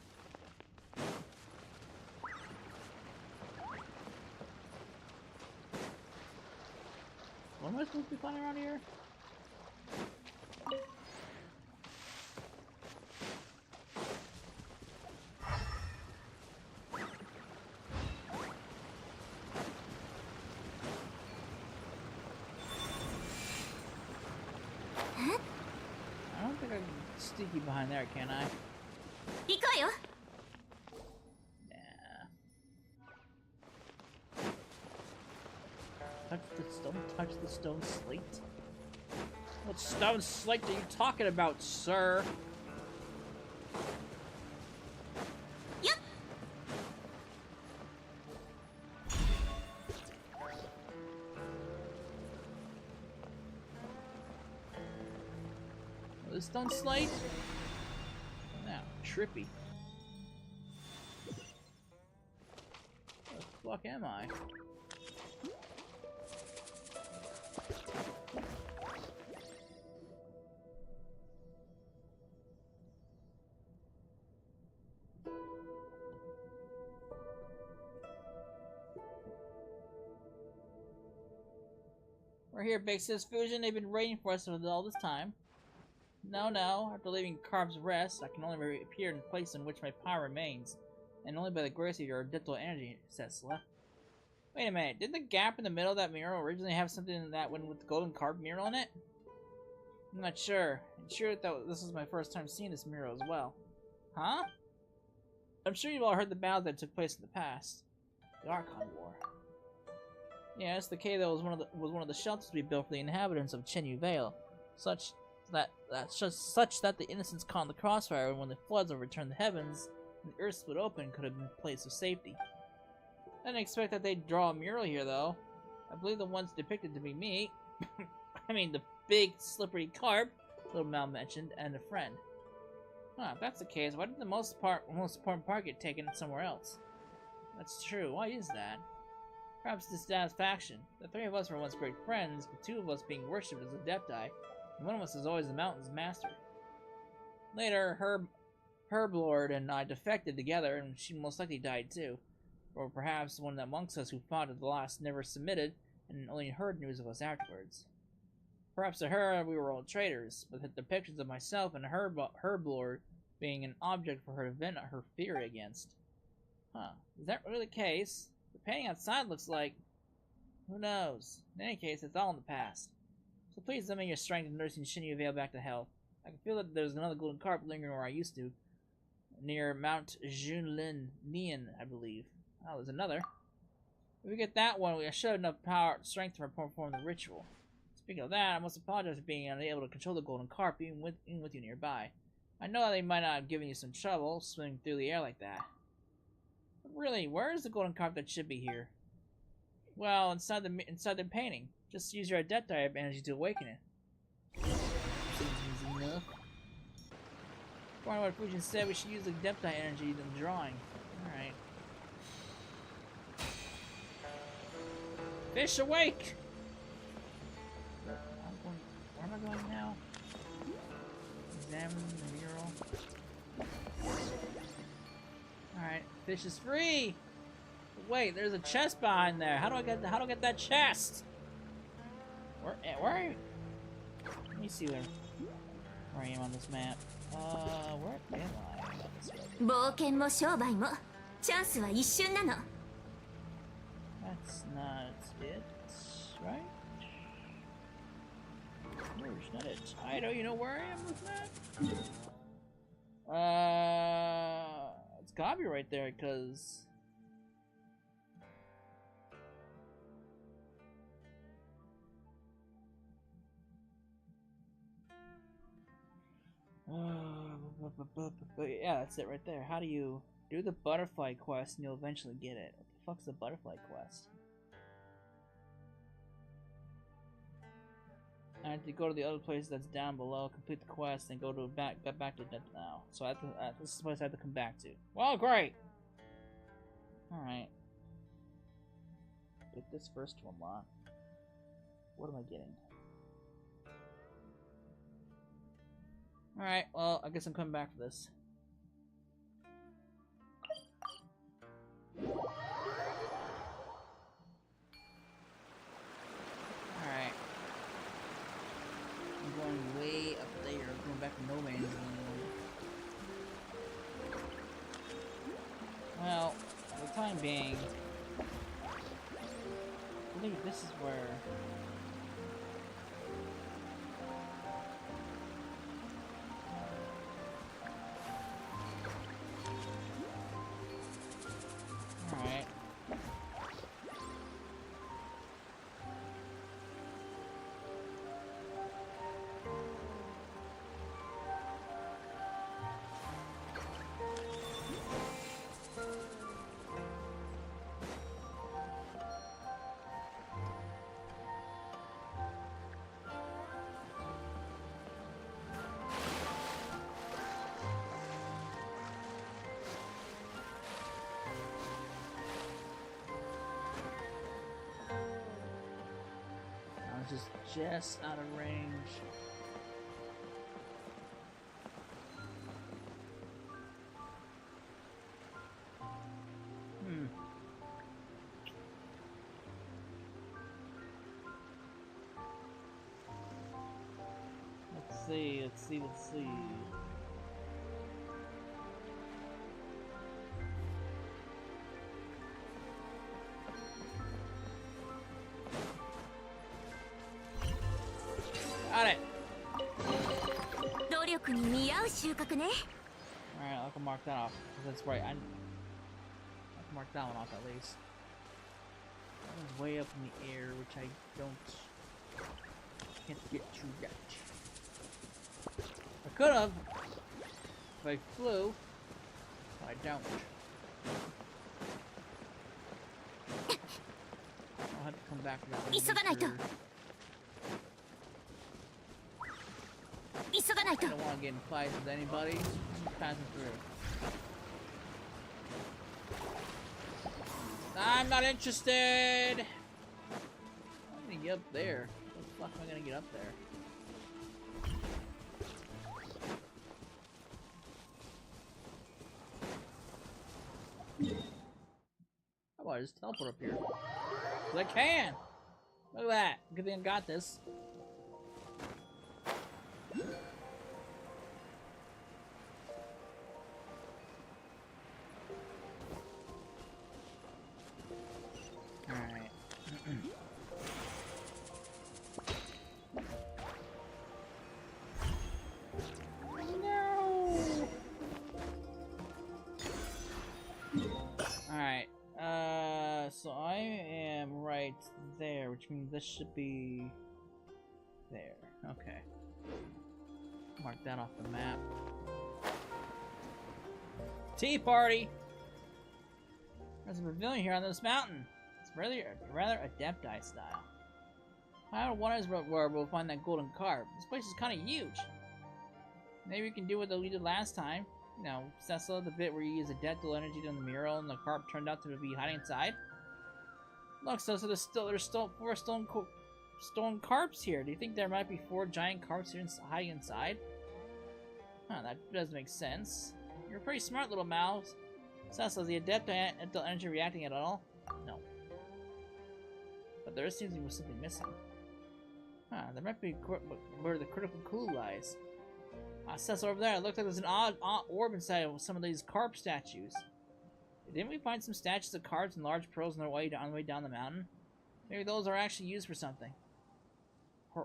What am I supposed to be flying around here? I don't think I can sneaky behind there, can I? 行くわよ Yeah. Touch the stone slate? What stone slate are you talking about, sir? よっ The stone slate? Now, trippy. Where the fuck am I? We're here, Big Sis Fusion. They've been waiting for us all this time. No. After leaving Carv's Rest, I can only reappear in the place in which my power remains, and only by the grace of your dental energy, Cecila. Wait a minute, didn't the gap in the middle of that mural originally have something in that one with the golden carp mural in it? I'm not sure. I'm sure that this is my first time seeing this mural as well. Huh? I'm sure you've all heard the battle that took place in the past. The Archon War. Yes, the cave that was one of the shelters to be built for the inhabitants of Chenyu Vale, such that the innocents caught in the crossfire, and when the floods overturned the heavens and the earth split open, could have been a place of safety. I didn't expect that they'd draw a mural here, though. I believe the ones depicted to be me. I mean, the big slippery carp, Little Mal mentioned, and a friend. Huh, if that's the case, why did the most important part get taken somewhere else? That's true. Why is that? Perhaps dissatisfaction. The three of us were once great friends, with two of us being worshipped as adepti, and one of us is always the mountain's master. Later, Herblord and I defected together, and she most likely died too. Or perhaps one amongst us who fought at the last never submitted, and only heard news of us afterwards. Perhaps to her we were all traitors, with the depictions of myself and Herblord being an object for her to vent her fury against. Huh, is that really the case? The painting outside looks like... Who knows? In any case, it's all in the past. So please summon your strength in nursing Chenyu Vale back to health. I can feel that there's another golden carp lingering where I used to. Near Mount Junlin Nian, I believe. Oh, there's another. If we get that one, we should have enough power, strength to perform the ritual. Speaking of that, I must apologize for being unable to control the golden carp even with you nearby. I know they might not have given you some trouble swimming through the air like that. But really, where is the golden carp that should be here? Well, inside the painting. Just use your Adepti energy to awaken it. Seems easy enough. According to what Fujin said, we should use the Adepti energy in the drawing. Alright. Fish awake! Where am I going now? Examine the mural. Alright, fish is free! Wait, there's a chest behind there. How do I get that chest? Where are you? Let me see where I am on this map. Where am I on this map? 冒険も商売もチャンスは一瞬なの。 That's not it, right? No, it's not it. I don't you know where I am on this map? It's gotta be right there, cause yeah, that's it right there. How do you do the butterfly quest and you'll eventually get it? What the fuck's the butterfly quest? I have to go to the other place that's down below, complete the quest, and get back to that now. So this is the place I have to come back to. Well, great! Alright. Get this first to unlock. What am I getting? Alright, well, I guess I'm coming back for this. Alright. I'm going way up there, going back to no man's land. Well, for the time being, I think this is where... Alright. Just out of range. Let's see. Got it. 努力に見合う収穫ね。 Alright, I can mark that off. That's right. I can mark that one off at least. That one's way up in the air, which I can't get to yet. I could have if I flew, but I don't. I'll have to come back to that one. 急がないと。急がないと。 I don't want to get in fights with anybody. I'm just passing through. I'm not interested! I'm gonna get up there. How the fuck am I gonna get up there? How about I just teleport up here? 'Cause I can! Look at that! Good thing I got this. Alright. there, which means this should be there. Okay. Mark that off the map. Tea party! There's a pavilion here on this mountain. It's rather Adepti style. I wonder where we'll find that golden carp. This place is kind of huge. Maybe we can do what we did last time. You know, Cecil, the bit where you use adeptal energy on the mural and the carp turned out to be hiding inside. Look, Cecil, there's still 4 stone carps here. Do you think there might be 4 giant carps here hiding inside? Huh, that does make sense. You're a pretty smart little mouse. Cecil, is the adeptal energy reacting at all? No. But there seems to be something missing. Huh, there might be where the critical clue lies. Cecil, over there, it looks like there's an odd orb inside of some of these carp statues. Didn't we find some statues of carps and large pearls on the way down the mountain? Maybe those are actually used for something.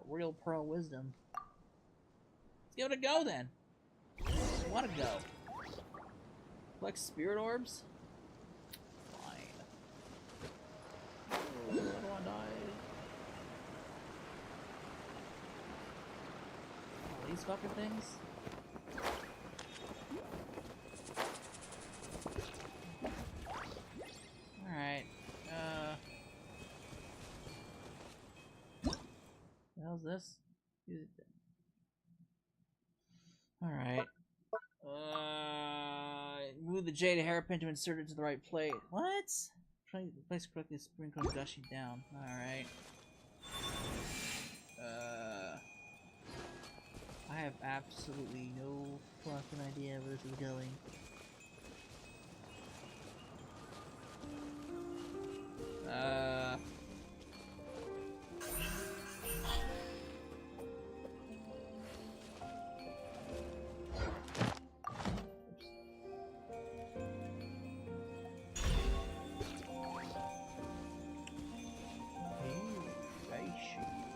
Real pearl wisdom. Let's give it a go then. I want to go. Collect spirit orbs? Fine. Oh, I don't want to die. Oh, these fucking things? Alright. What the hell's this? Alright. Move the jade hairpin to insert it to the right plate. What? Try to place correctly, the spring comes gushing down. Alright. I have absolutely no fucking idea where this is going.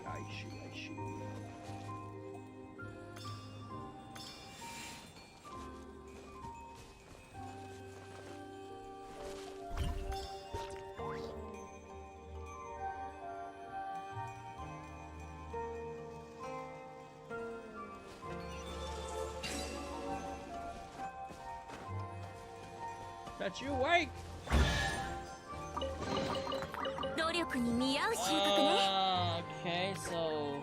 I see. Got you awake! 努力に見合う収穫ね。 Okay, so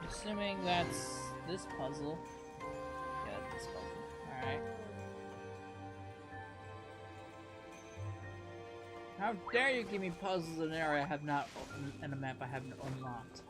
assuming that's this puzzle. Yeah, this puzzle. Alright. How dare you give me puzzles in an area I have not in a map I haven't unlocked.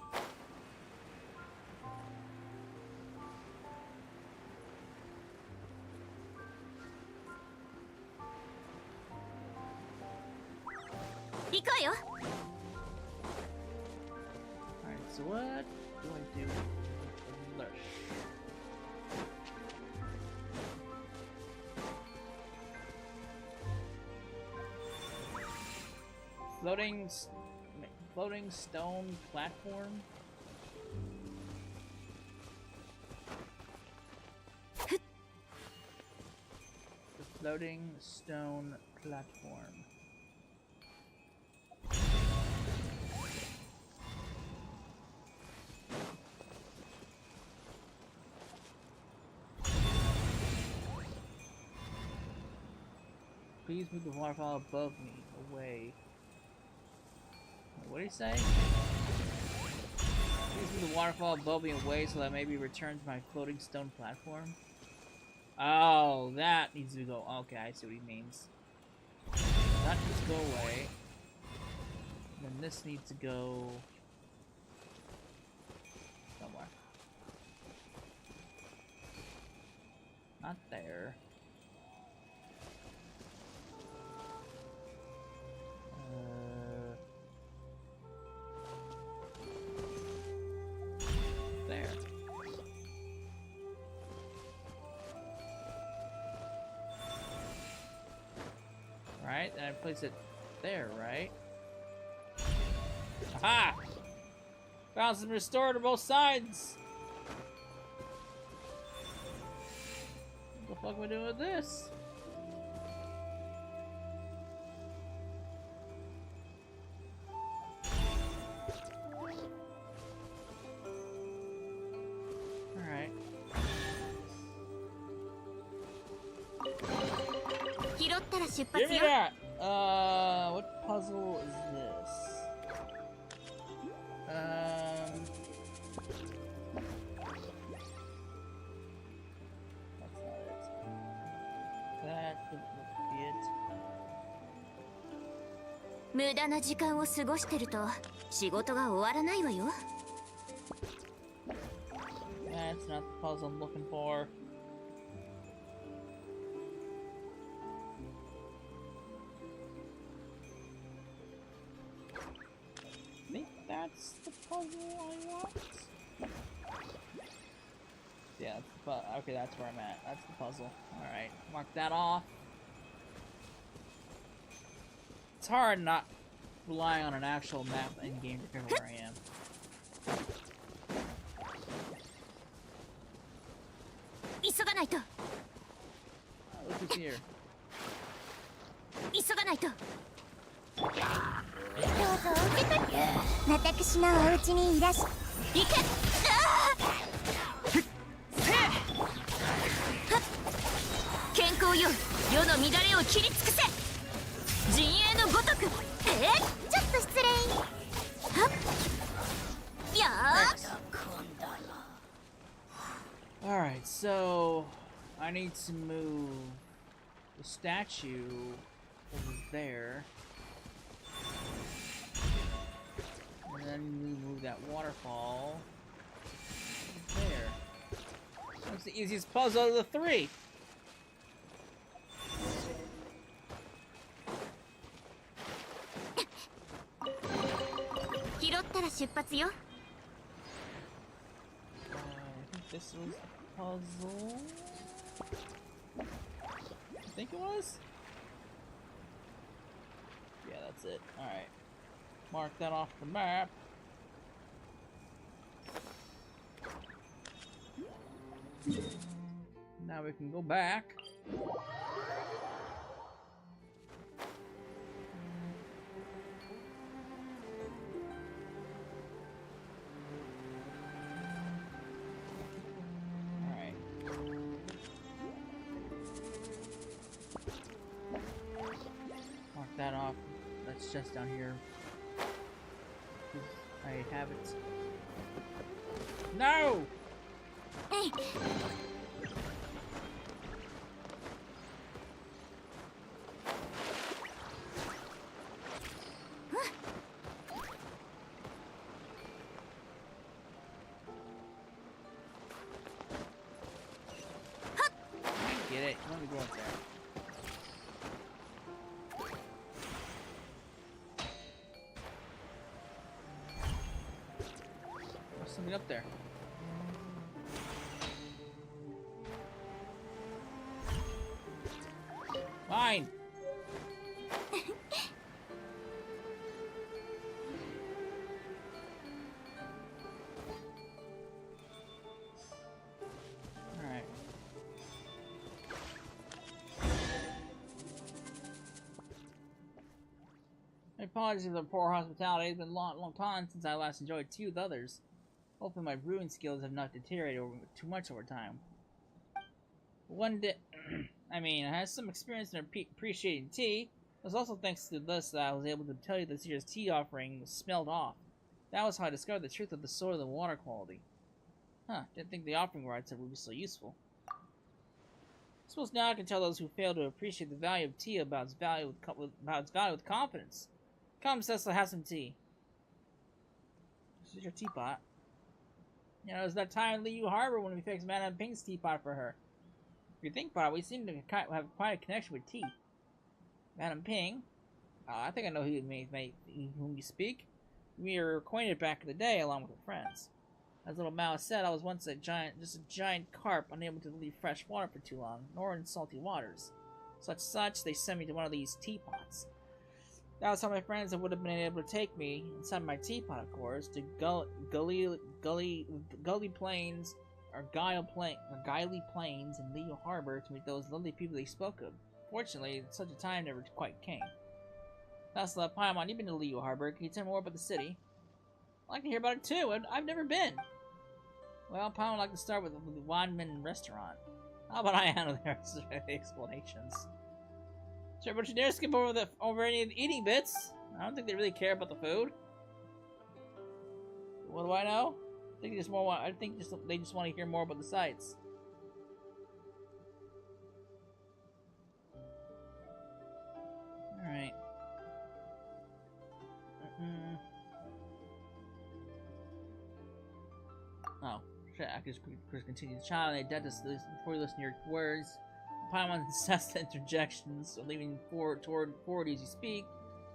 Alright, so what do I do with Lush? Floating stone platform? The floating stone platform. Please move the waterfall above me away. Wait, what did he say? Please move the waterfall above me away so that I may be returned to my floating stone platform. Oh, that needs to go. Okay, I see what he means. That needs to go away. And then this needs to go somewhere. Not there. There. Right, and I place it there, right? Aha! Balance and restore to both sides! What the fuck am I doing with this? ったら出 Give 発 me よ。 that! What puzzle is this? That's not it. That doesn't look to be it. 無駄な時間を過ごしてると仕事が終わらないわよ。 That's not the puzzle I'm looking for. I think that's the puzzle I want. Yeah, okay, that's where I'm at. That's the puzzle. Alright, mark that off. It's hard not relying on an actual map in-game to figure where I am. Look who's here. 急がないと。どうぞ受け取り。私のお家にいらっしゃ。行け。健康よ、世の乱れを切り尽くせ。陣営のごとく。ちょっと失礼。はっ。よーし。 Alright, so I need to move the statue over there. And then we move that waterfall over there. That's the easiest puzzle of the three. 拾ったら出発よ。 I think this was the puzzle. I think it was? Yeah, that's it. Alright. Mark that off the map. Now we can go back. Alright. Mark that off. That's just down here. I have it. No! えい。 Get it? Let me go up there. There's something up there. Fine. Alright. My apologies for the poor hospitality. It's been a long time since I last enjoyed tea with others. Hopefully my brewing skills have not deteriorated too much over time. One day, I had some experience in appreciating tea. It was also thanks to this that I was able to tell you this year's tea offering was smelled off. That was how I discovered the truth of the soil and water quality. Huh, didn't think the offering rights would be so useful. I suppose now I can tell those who fail to appreciate the value of tea about its value with confidence. Come, Cecil, have some tea. This is your teapot. You know, it was that time in Liyue Harbor when we fixed Madame Ping's teapot for her. If you think about it, we seem to have quite a connection with tea. Madame Ping? I think I know whom you speak. We were acquainted back in the day along with her friends. As little Mao said, I was once just a giant carp, unable to leave fresh water for too long, nor in salty waters. Such, they sent me to one of these teapots. That was how my friends would have been able to take me, inside my teapot, of course, to Gully Plains, or Giley Plains in Liyue Harbor to meet those lovely people they spoke of. Fortunately, such a time never quite came. That's Paimon, you've been to Liyue Harbor. Can you tell me more about the city? I'd like to hear about it too. I've never been. Well, Paimon would like to start with the Wanmin restaurant. How about I handle the explanations? Sure, but you dare skip over any of the eating bits. I don't think they really care about the food. What do I know? I think they just want to hear more about the sights. All right. Oh, shit! I could just continue. The child and the dentist before you listen to your words. Paimon incessant interjections, leaning toward as you speak,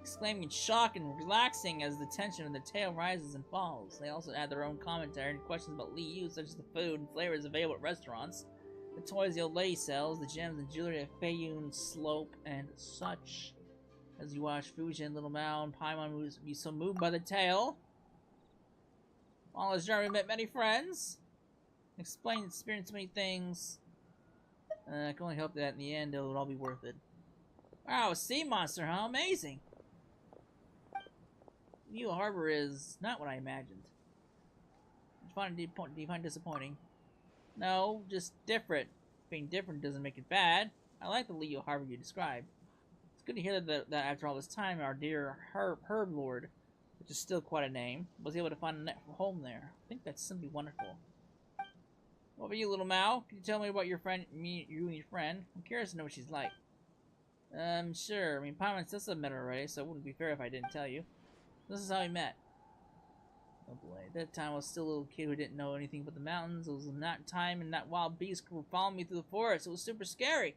exclaiming in shock and relaxing as the tension of the tale rises and falls. They also add their own commentary and questions about Liyue, such as the food and flavors available at restaurants, the toys the old lady sells, the gems and jewelry at Feiyun Slope, and such. As you watch Fujin, Little Mao, and Paimon would be so moved by the tale. While his journey met many friends, explained and experienced many things. I can only hope that in the end it will all be worth it. Wow, a sea monster, huh? Amazing! Liyue Harbor is not what I imagined. Do you find disappointing? No, just different. Being different doesn't make it bad. I like the Liyue Harbor you described. It's good to hear that after all this time, our dear Herb Lord, which is still quite a name, was able to find a home there. I think that's simply wonderful. What about you, Little Mao? Can you tell me about your friend, you and your friend? I'm curious to know what she's like. Sure. I mean, Paimon says I met her already, so it wouldn't be fair if I didn't tell you. This is how we met. Oh boy, at that time I was still a little kid who didn't know anything about the mountains. It was in that time and that wild beast were following me through the forest. It was super scary.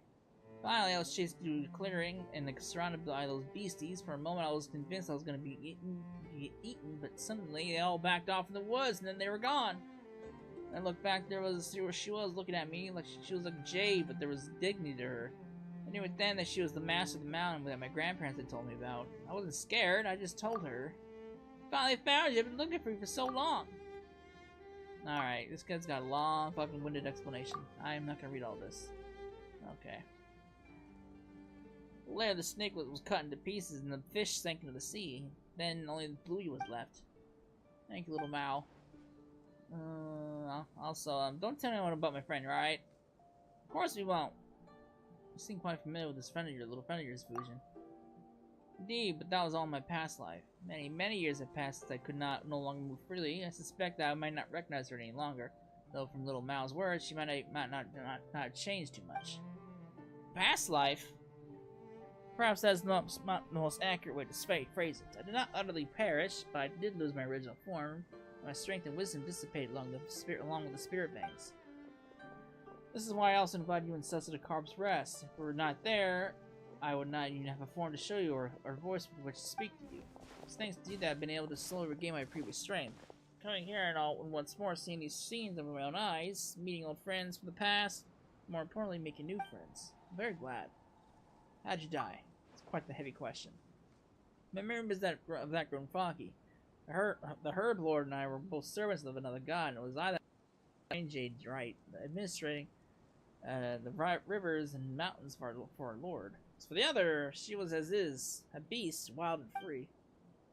Finally, I was chased through the clearing and surrounded by those beasties. For a moment, I was convinced I was going to be eaten, but suddenly they all backed off in the woods, and then they were gone. I looked back, she was looking at me like she was like a jade, but there was dignity to her. I knew it then that she was the master of the mountain that my grandparents had told me about. I wasn't scared, I just told her. Finally found you, I've been looking for you for so long. Alright, this guy's got a long fucking winded explanation. I am not gonna read all this. Okay. The layer of the snake was cut into pieces and the fish sank into the sea. Then only the Liyue was left. Thank you, Little Mao. Also, don't tell anyone about my friend, right? Of course we won't. You seem quite familiar with this little friend of yours, Fujin. Indeed, but that was all in my past life. Many years have passed since I could no longer move freely. I suspect that I might not recognize her any longer. Though from Little Mao's words, she might not have changed too much. Past life? Perhaps that's not the most accurate way to phrase it. I did not utterly perish, but I did lose my original form. My strength and wisdom dissipated along with the spirit veins. This is why I also invite you in Cessa to Carp's Rest. If we were not there, I would not even have a form to show you or voice with which to speak to you. It's thanks to you that I've been able to slowly regain my previous strength. Coming here and once more seeing these scenes with my own eyes, meeting old friends from the past, more importantly making new friends. I'm very glad. How'd you die? It's quite the heavy question. My memory is that grown foggy. The Herb Lord and I were both servants of another god, and it was I that Jade's right, administrating the rivers and mountains for our Lord. As for the other, she was as is, a beast, wild and free.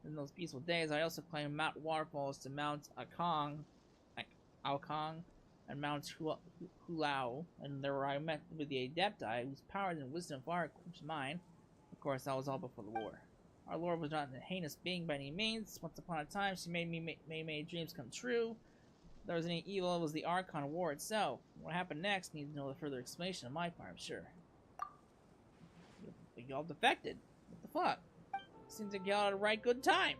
In those peaceful days, I also claimed Mount Waterfalls to Mount Aokang, and Mount Hulao, and there I met with the Adepti, whose powers and wisdom far eclipsed mine. Of course, that was all before the war. Our Lord was not a heinous being by any means. Once upon a time, she made made dreams come true. If there was any evil, it was the Archon of War itself. What happened next needs no further explanation on my part, I'm sure. But y'all defected. What the fuck? Seems like y'all had a right good time.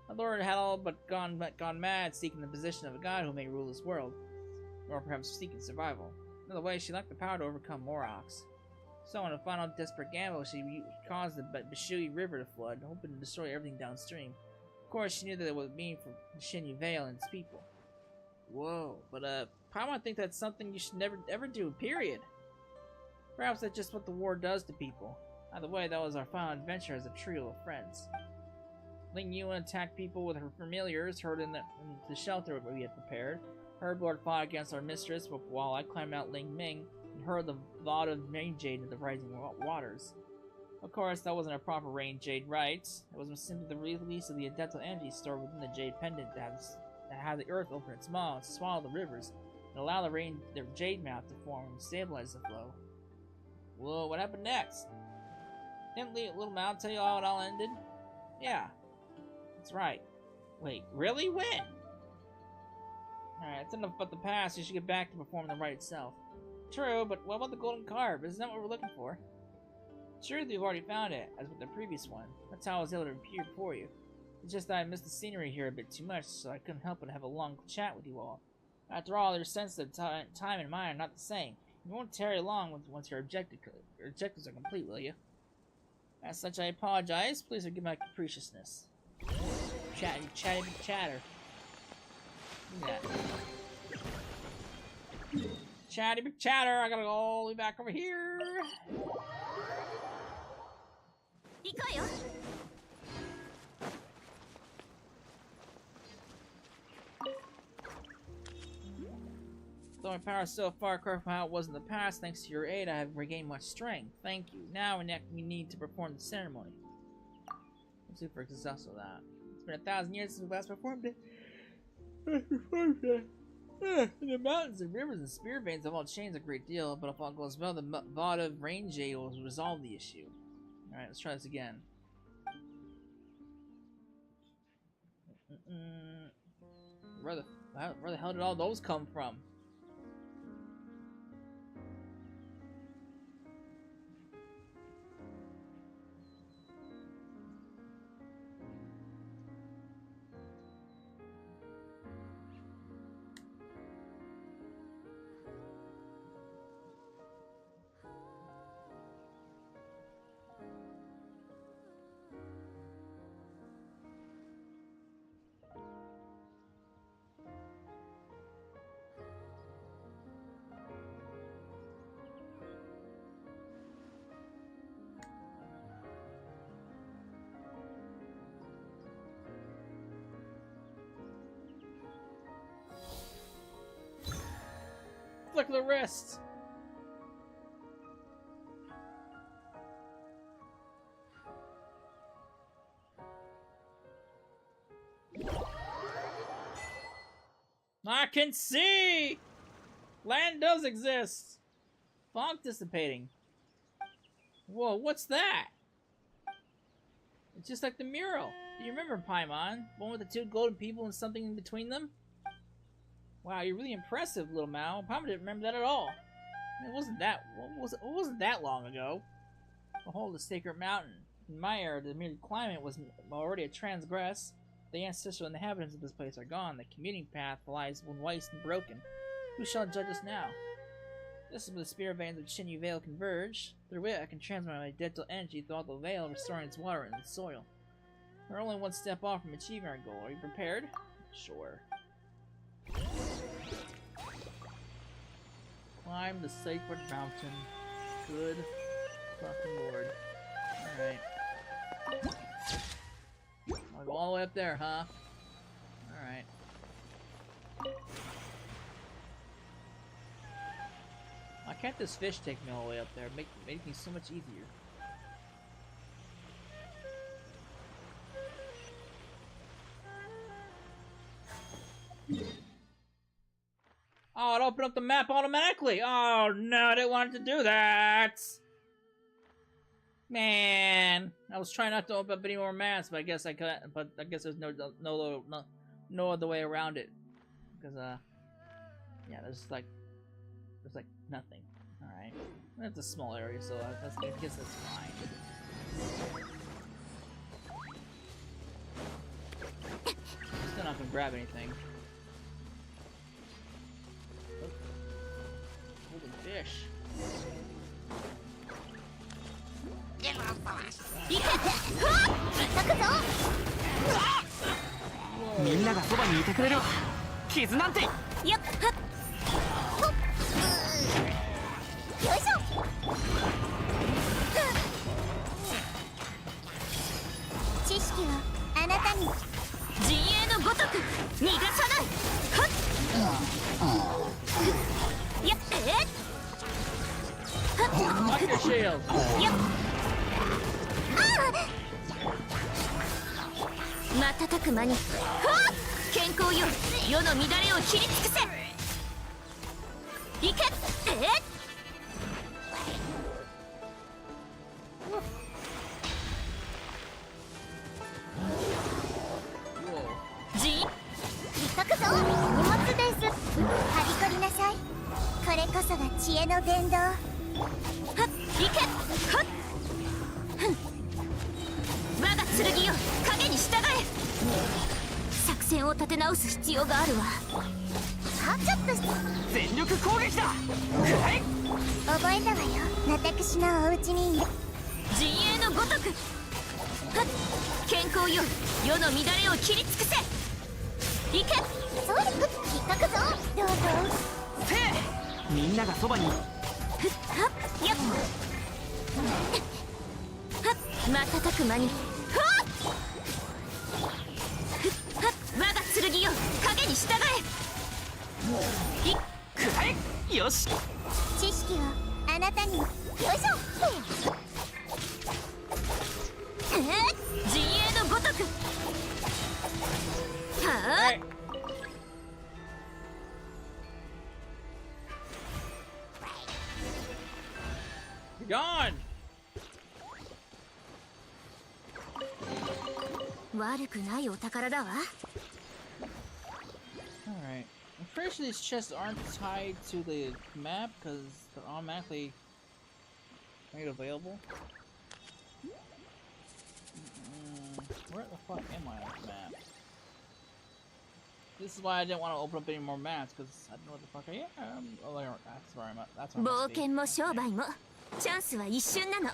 Our Lord had all but gone mad, seeking the position of a god who may rule this world. Or perhaps seeking survival. Another way, she lacked the power to overcome Moroks. So in a final desperate gamble, she caused the Bashui River to flood, hoping to destroy everything downstream. Of course, she knew that it would mean for the Chenyu Vale and its people. Whoa, but Paimon think that's something you should never ever do, period. Perhaps that's just what the war does to people. Either way, that was our final adventure as a trio of friends. Liyue attacked people with her familiars, herd in the shelter we had prepared. Herblord fought against our mistress, while I climbed out Ling Ming and hurled the Vault of Rain Jade into the rising waters. Of course, that wasn't a proper Rain Jade right. It was simply the release of the Adeptal energy stored within the Jade Pendant that had the earth open its mouth to swallow the rivers and allow the Jade mouth to form and stabilize the flow. Whoa, what happened next? Didn't Little Mal tell you how it all ended? Yeah. That's right. Wait, really? When? Alright, that's enough about the past. You should get back to performing the rite itself. True, but what about the golden carb? Isn't that what we're looking for? Sure, you've already found it, as with the previous one. That's how I was able to appear before you. It's just that I missed the scenery here a bit too much, so I couldn't help but have a long chat with you all. After all, your sense of time and mine are not the same. You won't tarry long once your objectives are complete, will you? As such, I apologize. Please forgive my capriciousness. Chatter. Look at that. Chatter, I gotta go all the way back over here. 行こうよ。 Though my power is still far cry from how it was in the past, thanks to your aid, I have regained much strength. Thank you. Now we need to perform the ceremony. Super successful that. It's been 1,000 years since we last performed it. The mountains and rivers and spear veins have all changed a great deal, but if all goes well, the votive rain jade will resolve the issue. Alright, let's try this again. Where the hell did all those come from? Look at the wrist. I can see! Land does exist! Fog dissipating. Whoa, what's that? It's just like the mural. Do you remember Paimon? One with the two golden people and something in between them? Wow, you're really impressive, little Mao. Paimon didn't remember that at all. It wasn't that long ago. Behold the sacred mountain. In my era, the mere climate was already a transgress. The ancestral inhabitants of this place are gone. The commuting path lies waste and broken. Who shall judge us now? This is where the spirit veins of Chenyu Vale converge. Through it, I can transmit my dental energy throughout the Vale, restoring its water and its soil. We're only one step off from achieving our goal. Are you prepared? Sure. Climb the sacred mountain. Good fucking lord. Alright. I'll go all the way up there, huh? Alright. Why can't this fish take me all the way up there? Make me so much easier. Oh, it opened up the map automatically! Oh no, I didn't want it to do that! Man, I was trying not to open up any more maps, but I guess I could. But I guess there's no other way around it, because yeah, there's like nothing. All right, that's a small area, so I guess that's fine. Still not gonna grab anything. Oh. Holy fish. みんながそばにいてくれるわ。傷なんて。よっはっほっよいしょ知識はあなたに陣営のごとく逃がさないはっやっはっ Fuck your shield. よっ瞬く間にはっ健康よ世の乱れを切り尽くせいけこそが知恵の伝道。はっ、行け。はっ、ふん。我が剣よ、影に従え。作戦を立て直す必要があるわ。はちょっと全力攻撃だ。くらい。覚えたわよ。私のお家にいる陣営のごとく。はっ、健康よ、世の乱れを切り尽くせ。行け。そうです。引っかくぞ。どうぞ。せえ。みんながそばに。ふっ、はっ、やっ。はっ、瞬く間に。はっ、ふっ、はっ、我が剣よ、影に従え。いっ、くらい。よし。知識をあなたに。よいしょ。陣営のごとく。はあ、 Alright. You're gone! 悪くないお宝だわ。 Alright. I'm pretty sure these chests aren't tied to the map because they're automatically made available. Where the fuck am I on the map? This is why I didn't want to open up any more maps because I don't know what the fuck I am. Oh, that's where I'm at. That's where 冒 I'm 険も商売もチャンスは一瞬なの。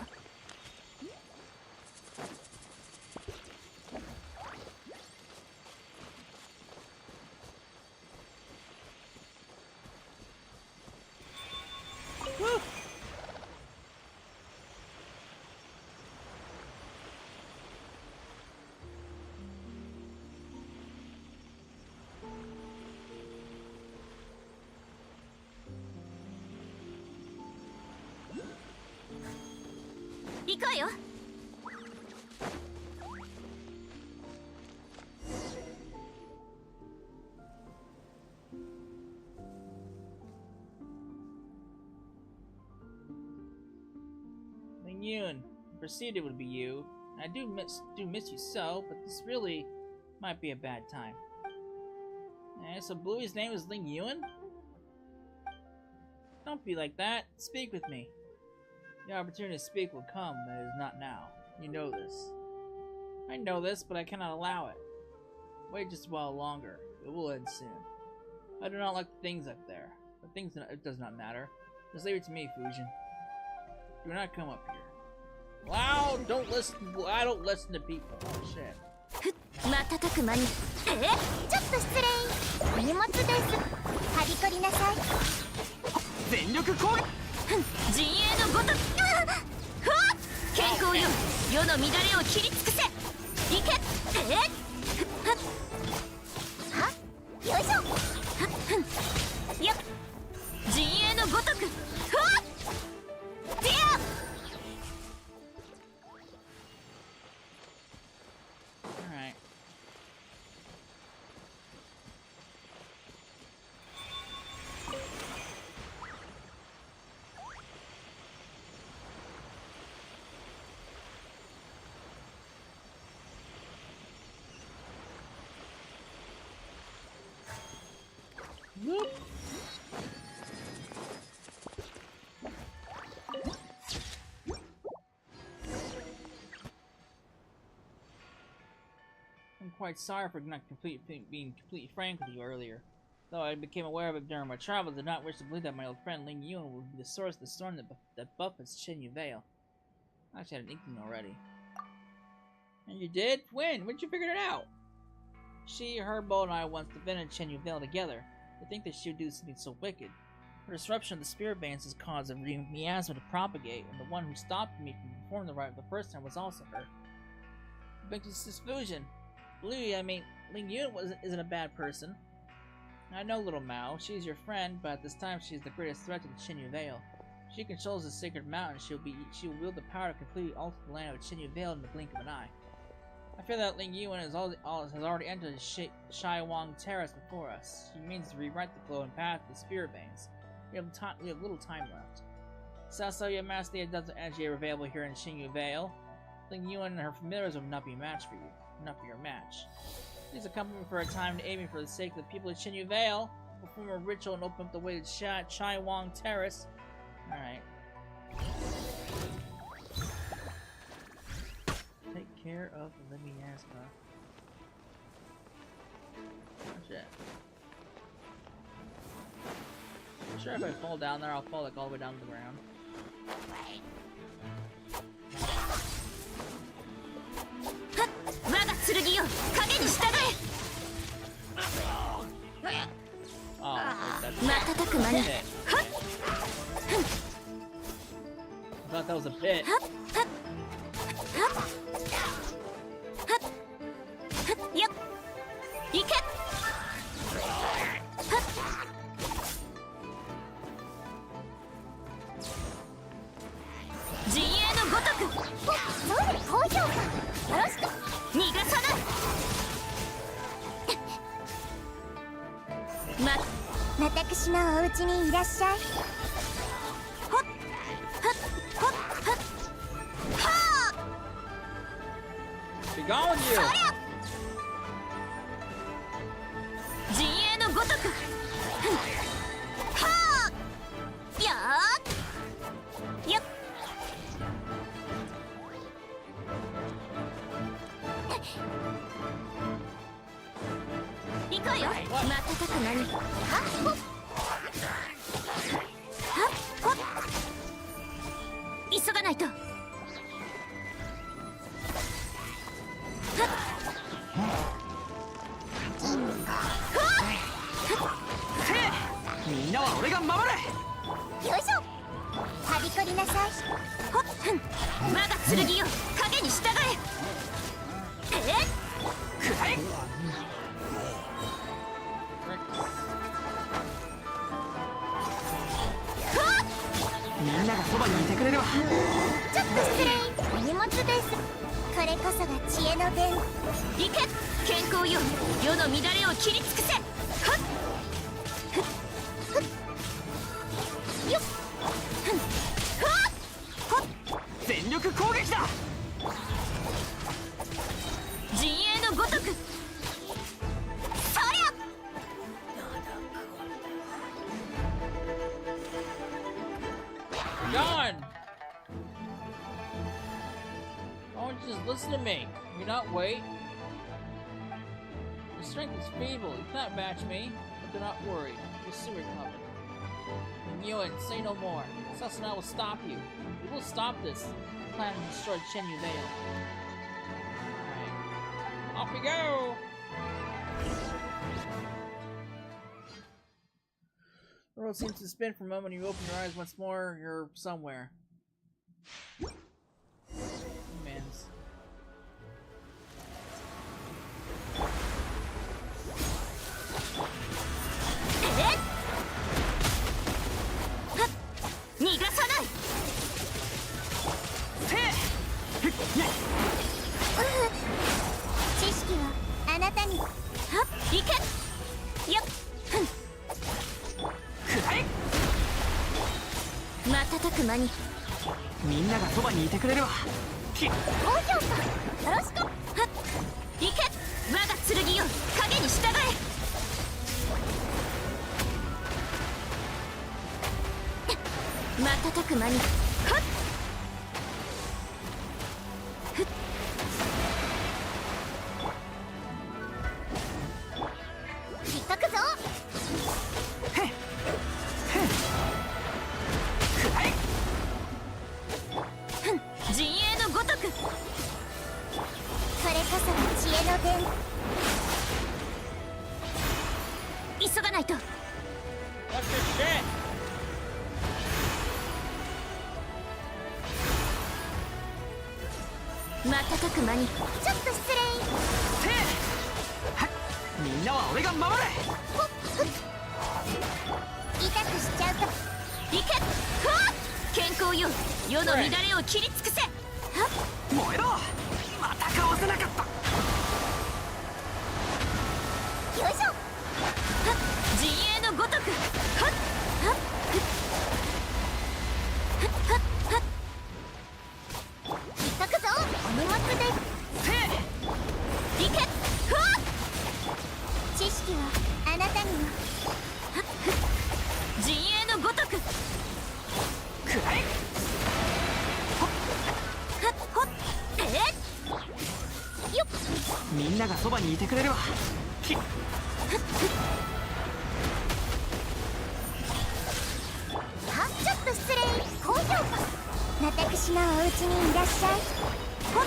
行こうよ。Liyue, proceeded would be you. I do miss you so, but this really might be a bad time. So Bluey's name is Liyue? Don't be like that. Speak with me. The opportunity to speak will come, but it is not now. You know this. I know this, but I cannot allow it. Wait just a while longer. It will end soon. I do not like the things up there. The things, it does not matter. Just leave it to me, Fujin. Do not come up here. Loud! Don't listen. I don't listen to people. Oh shit. 瞬く間に。ちょっと失礼。荷物です。はびこりなさい。全力攻撃。陣営のごとく。健康よ、世の乱れを切り尽くせ。行け。はっ、よいしょ。やっ、陣営のごとく。ディア。 Alright. Whoop. I'm quite sorry for not being completely frank with you earlier. Though I became aware of it during my travels, I did not wish to believe that my old friend Liyue would be the source of the storm that buffets Chenyu Vale. I actually had an inkling already. And you did? When? When'd you figure it out? She, Herbo, and I once defended Chenyu Vale together. To think that she would do something so wicked. Her disruption of the spirit bands has caused a miasma to propagate, and the one who stopped me from performing the rite the first time was also her. It brings us this fusion. Liyue, I mean, Liyue isn't a bad person. I know little Mao. She's your friend, but at this time she is the greatest threat to the Chenyu Vale. She controls the sacred mountain. She will wield the power to completely alter the land of Chenyu Vale in the blink of an eye. I fear that Liyue has already entered the Shaiwang Terrace before us. She means to rewrite the flowing path of the spirit veins. We have little time left. So your master has dozen energy available here in Chenyu Vale. Liyue and her familiars will not be a match for you. Not for your match. Please accompany me for a time to aid me for the sake of the people of Chenyu Vale. Perform a ritual and open up the way to Chai Wong Terrace. Alright. Take care of the miasma. Oh shit. I'm sure if I fall down there, I'll fall like all the way down to the ground. Oh, that's it. I thought that was a pit. Be gone with you! Listen to me. Can you not wait? Your strength is feeble. You cannot match me. But do not worry. You'll soon recover. Liyue, say no more. Sus and I will stop you. We will stop this. Plan to destroy Chenyu Vale. Alright. Off we go! The world seems to spin for a moment. You open your eyes once more. You're somewhere. Humans. 陣営のごとくくらえほっよっみんながそばにいてくれるわきはちょっと失礼高評価私のお家にいらっしゃいほっ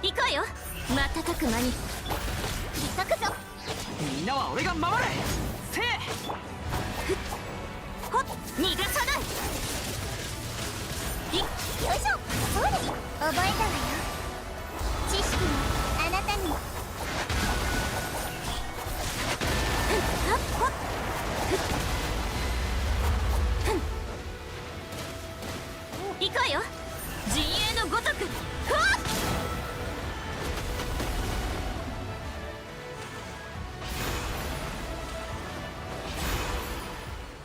行こうよ瞬く間に急ぐぞみんなは俺が守れせえほっ逃がさないよいしょそうです覚えたわよ知識もあなたにもはっほっ行こうよ陣営のごとくふわっ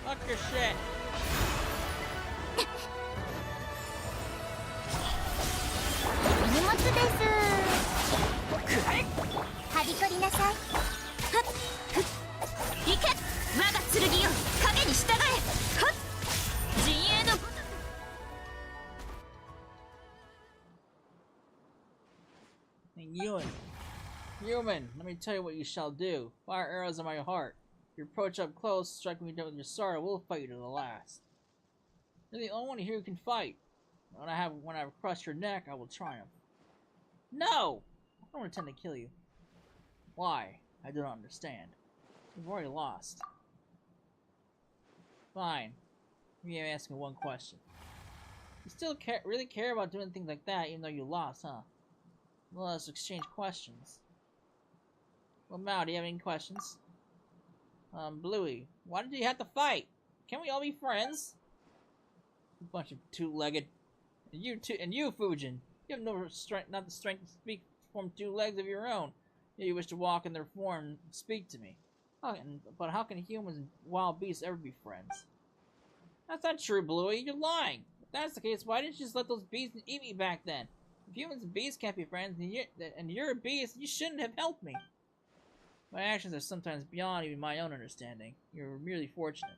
Fuck your shit. 荷物ですくらえはびこりなさいはっふっ行け我が剣よ影に従えはっ陣営のごとく Hey, Human, let me tell you what you shall do. Fire arrows in my heart. If you approach up close, strike me down with your sword, I will fight you to the last. You're the only one here who can fight. When I've crushed your neck, I will triumph. No! I don't intend to kill you. Why? I do not understand. You've already lost. Fine. You may ask me one question. You still really care about doing things like that even though you lost, huh? Well, let's exchange questions. Well, Mao, do you have any questions? Bluey, why did you have to fight? Can't we all be friends? You bunch of two-legged. And you, Fujin. You have no strength, not the strength to speak, form two legs of your own. Yet you wish to walk in their form and speak to me. But how can humans and wild beasts ever be friends? That's not true, Bluey. You're lying. If that's the case, why didn't you just let those beasts eat me back then? If humans and beasts can't be friends, and you're a beast, you shouldn't have helped me. My actions are sometimes beyond even my own understanding. You're merely fortunate.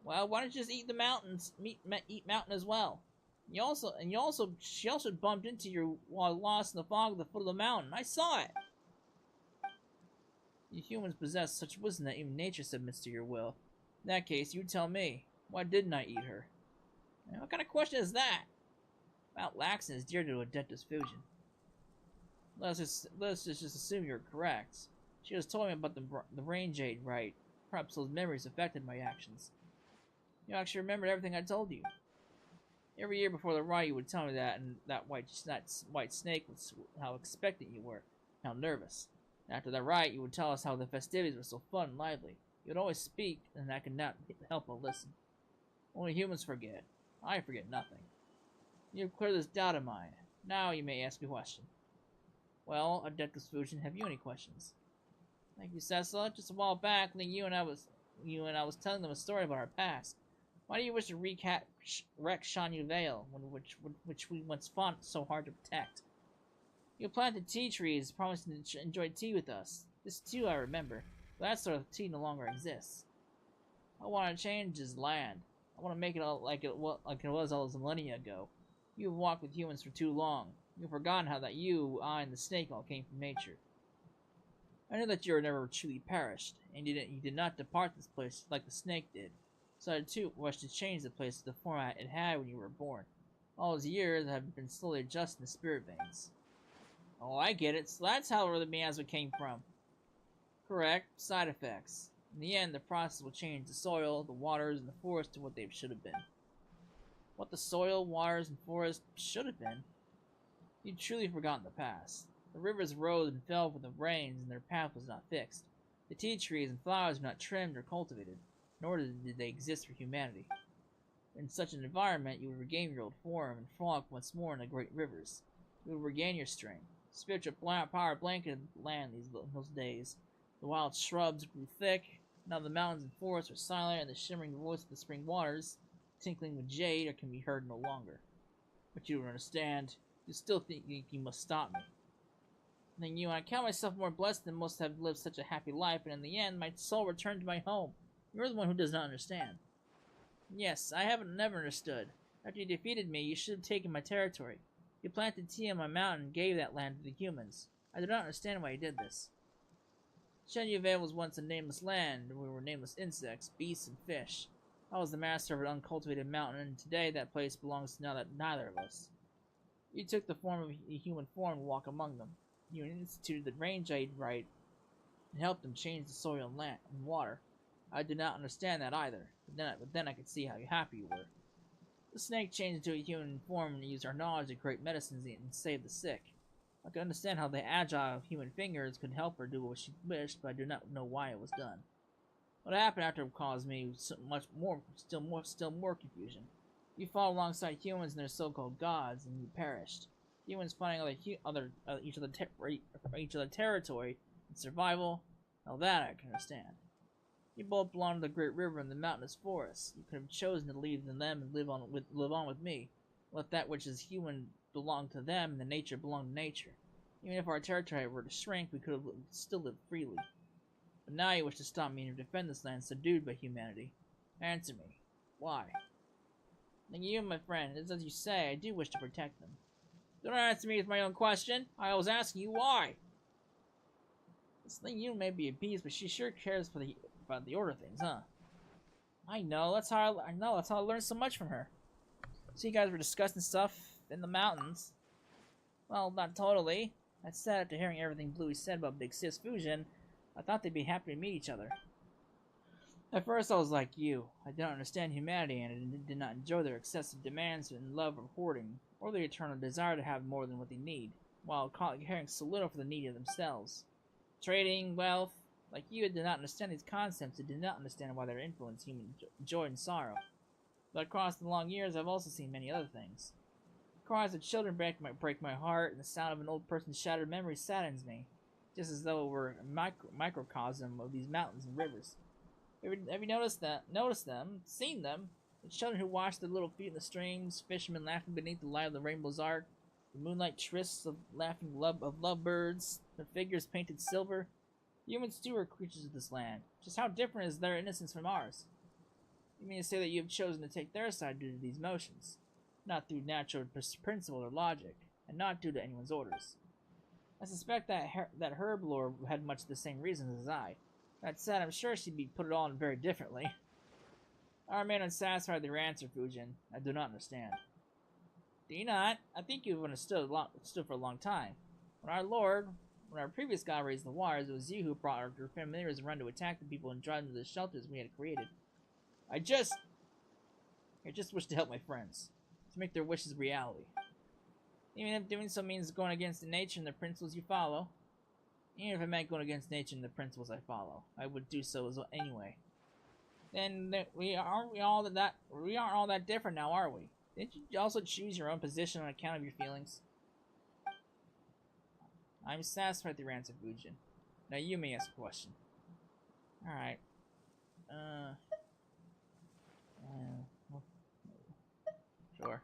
Well, why don't you just eat the mountains? Eat mountain as well. She also bumped into you while lost in the fog at the foot of the mountain. I saw it. You humans possess such wisdom that even nature submits to your will. In that case, you tell me, why didn't I eat her? Now, what kind of question is that? Mount Laxon is dear to Adeptus Fusion. Let's just assume you're correct. She just told me about the Rain Jade, right? Perhaps those memories affected my actions. You actually remembered everything I told you. Every year before the rite, you would tell me that, and that white snake was how expectant you were, how nervous. And after the rite, you would tell us how the festivities were so fun and lively. You would always speak, and I could not help but listen. Only humans forget. I forget nothing. You've cleared this doubt of mine. Now you may ask a question. Well, Adeptus Fusion, have you any questions? Thank you, Cecil. Just a while back, you and I was telling them a story about our past. Why do you wish to wreck Chenyu Vale, which we once fought so hard to protect? You planted tea trees, promising to enjoy tea with us. This too I remember, but that sort of tea no longer exists. I want to change this land. I want to make it all like it was all those millennia ago. You've walked with humans for too long. You've forgotten how that you, I, and the snake all came from nature. I know that you were never truly perished, and you did not depart this place like the snake did. So I too wish to change the place to the format it had when you were born. All those years I have been slowly adjusting the spirit veins. Oh, I get it. So that's how the miasma came from. Correct. Side effects. In the end, the process will change the soil, the waters, and the forest to what they should have been. What the soil, waters, and forest should have been? You've truly forgotten the past. The rivers rose and fell with the rains, and their path was not fixed. The tea trees and flowers were not trimmed or cultivated, nor did they exist for humanity. In such an environment, you would regain your old form and frolic once more in the great rivers. You would regain your strength. Spiritual power blanketed the land those days. The wild shrubs grew thick. Now the mountains and forests were silent, and the shimmering voice of the spring waters tinkling with jade or can be heard no longer. But you don't understand. You still think you must stop me. Then you, I count myself more blessed than most have lived such a happy life, and in the end, my soul returned to my home. You're the one who does not understand. Yes, I haven't never understood. After you defeated me, you should have taken my territory. You planted tea on my mountain and gave that land to the humans. I do not understand why you did this. Chenyu Vale was once a nameless land, where we were nameless insects, beasts, and fish. I was the master of an uncultivated mountain, and today that place belongs to neither of us. You took the form of a human form to walk among them. You instituted the rain jade right and helped them change the soil and land and water. I did not understand that either, but then I could see how happy you were. The snake changed into a human form and used our knowledge to create medicines and save the sick. I could understand how the agile human fingers could help her do what she wished, but I do not know why it was done. What happened after caused me still more confusion. You fought alongside humans and their so-called gods, and you perished. Humans fighting each other territory and survival. Now that I can understand. You both belong to the great river and the mountainous forest. You could have chosen to leave them and live on with me. Let that which is human belong to them, and the nature belong to nature. Even if our territory were to shrink, we could have still lived freely. But now you wish to stop me and defend this land subdued by humanity. Answer me. Why? Then you, my friend, as you say, I do wish to protect them. Don't answer me with my own question. I was asking you why. This thing you may be a beast, but she sure cares about the order of things, huh? I know. That's how I learned so much from her. So you guys were discussing stuff in the mountains. Well, not totally. That said, after hearing everything Bluey said about Big Sis Fusion, I thought they'd be happy to meet each other. At first I was like you. I didn't understand humanity and did not enjoy their excessive demands and love of hoarding, or their eternal desire to have more than what they need, while caring so little for the needy of themselves. Trading, wealth, like you, did not understand these concepts and did not understand why they influence human joy and sorrow. But across the long years, I've also seen many other things. The cries of children break my heart, and the sound of an old person's shattered memory saddens me, just as though it were a microcosm of these mountains and rivers. Have you noticed them, seen them? The children who wash their little feet in the streams, fishermen laughing beneath the light of the rainbow's arc, the moonlight trysts of laughing lovebirds, their figures painted silver. Humans too are creatures of this land. Just how different is their innocence from ours? You mean to say that you have chosen to take their side due to these motions, not through natural principle or logic, and not due to anyone's orders? I suspect that Herb Lord had much the same reasons as I. That said, I'm sure she'd be put it on very differently. I remain unsatisfied with your answer, Fujin. I do not understand. Do you not? I think you've understood for a long time. When our previous god raised the waters, it was you who brought our familiars around to attack the people and drive them to the shelters we had created. I just wish to help my friends, to make their wishes reality. Even if doing so means going against the nature and the principles you follow. Even if it meant going against nature and the principles I follow, I would do so as well anyway. Then we aren't all that different now, are we? Didn't you also choose your own position on account of your feelings? I'm satisfied with your answer, Fujin. Now you may ask a question. Alright. Sure.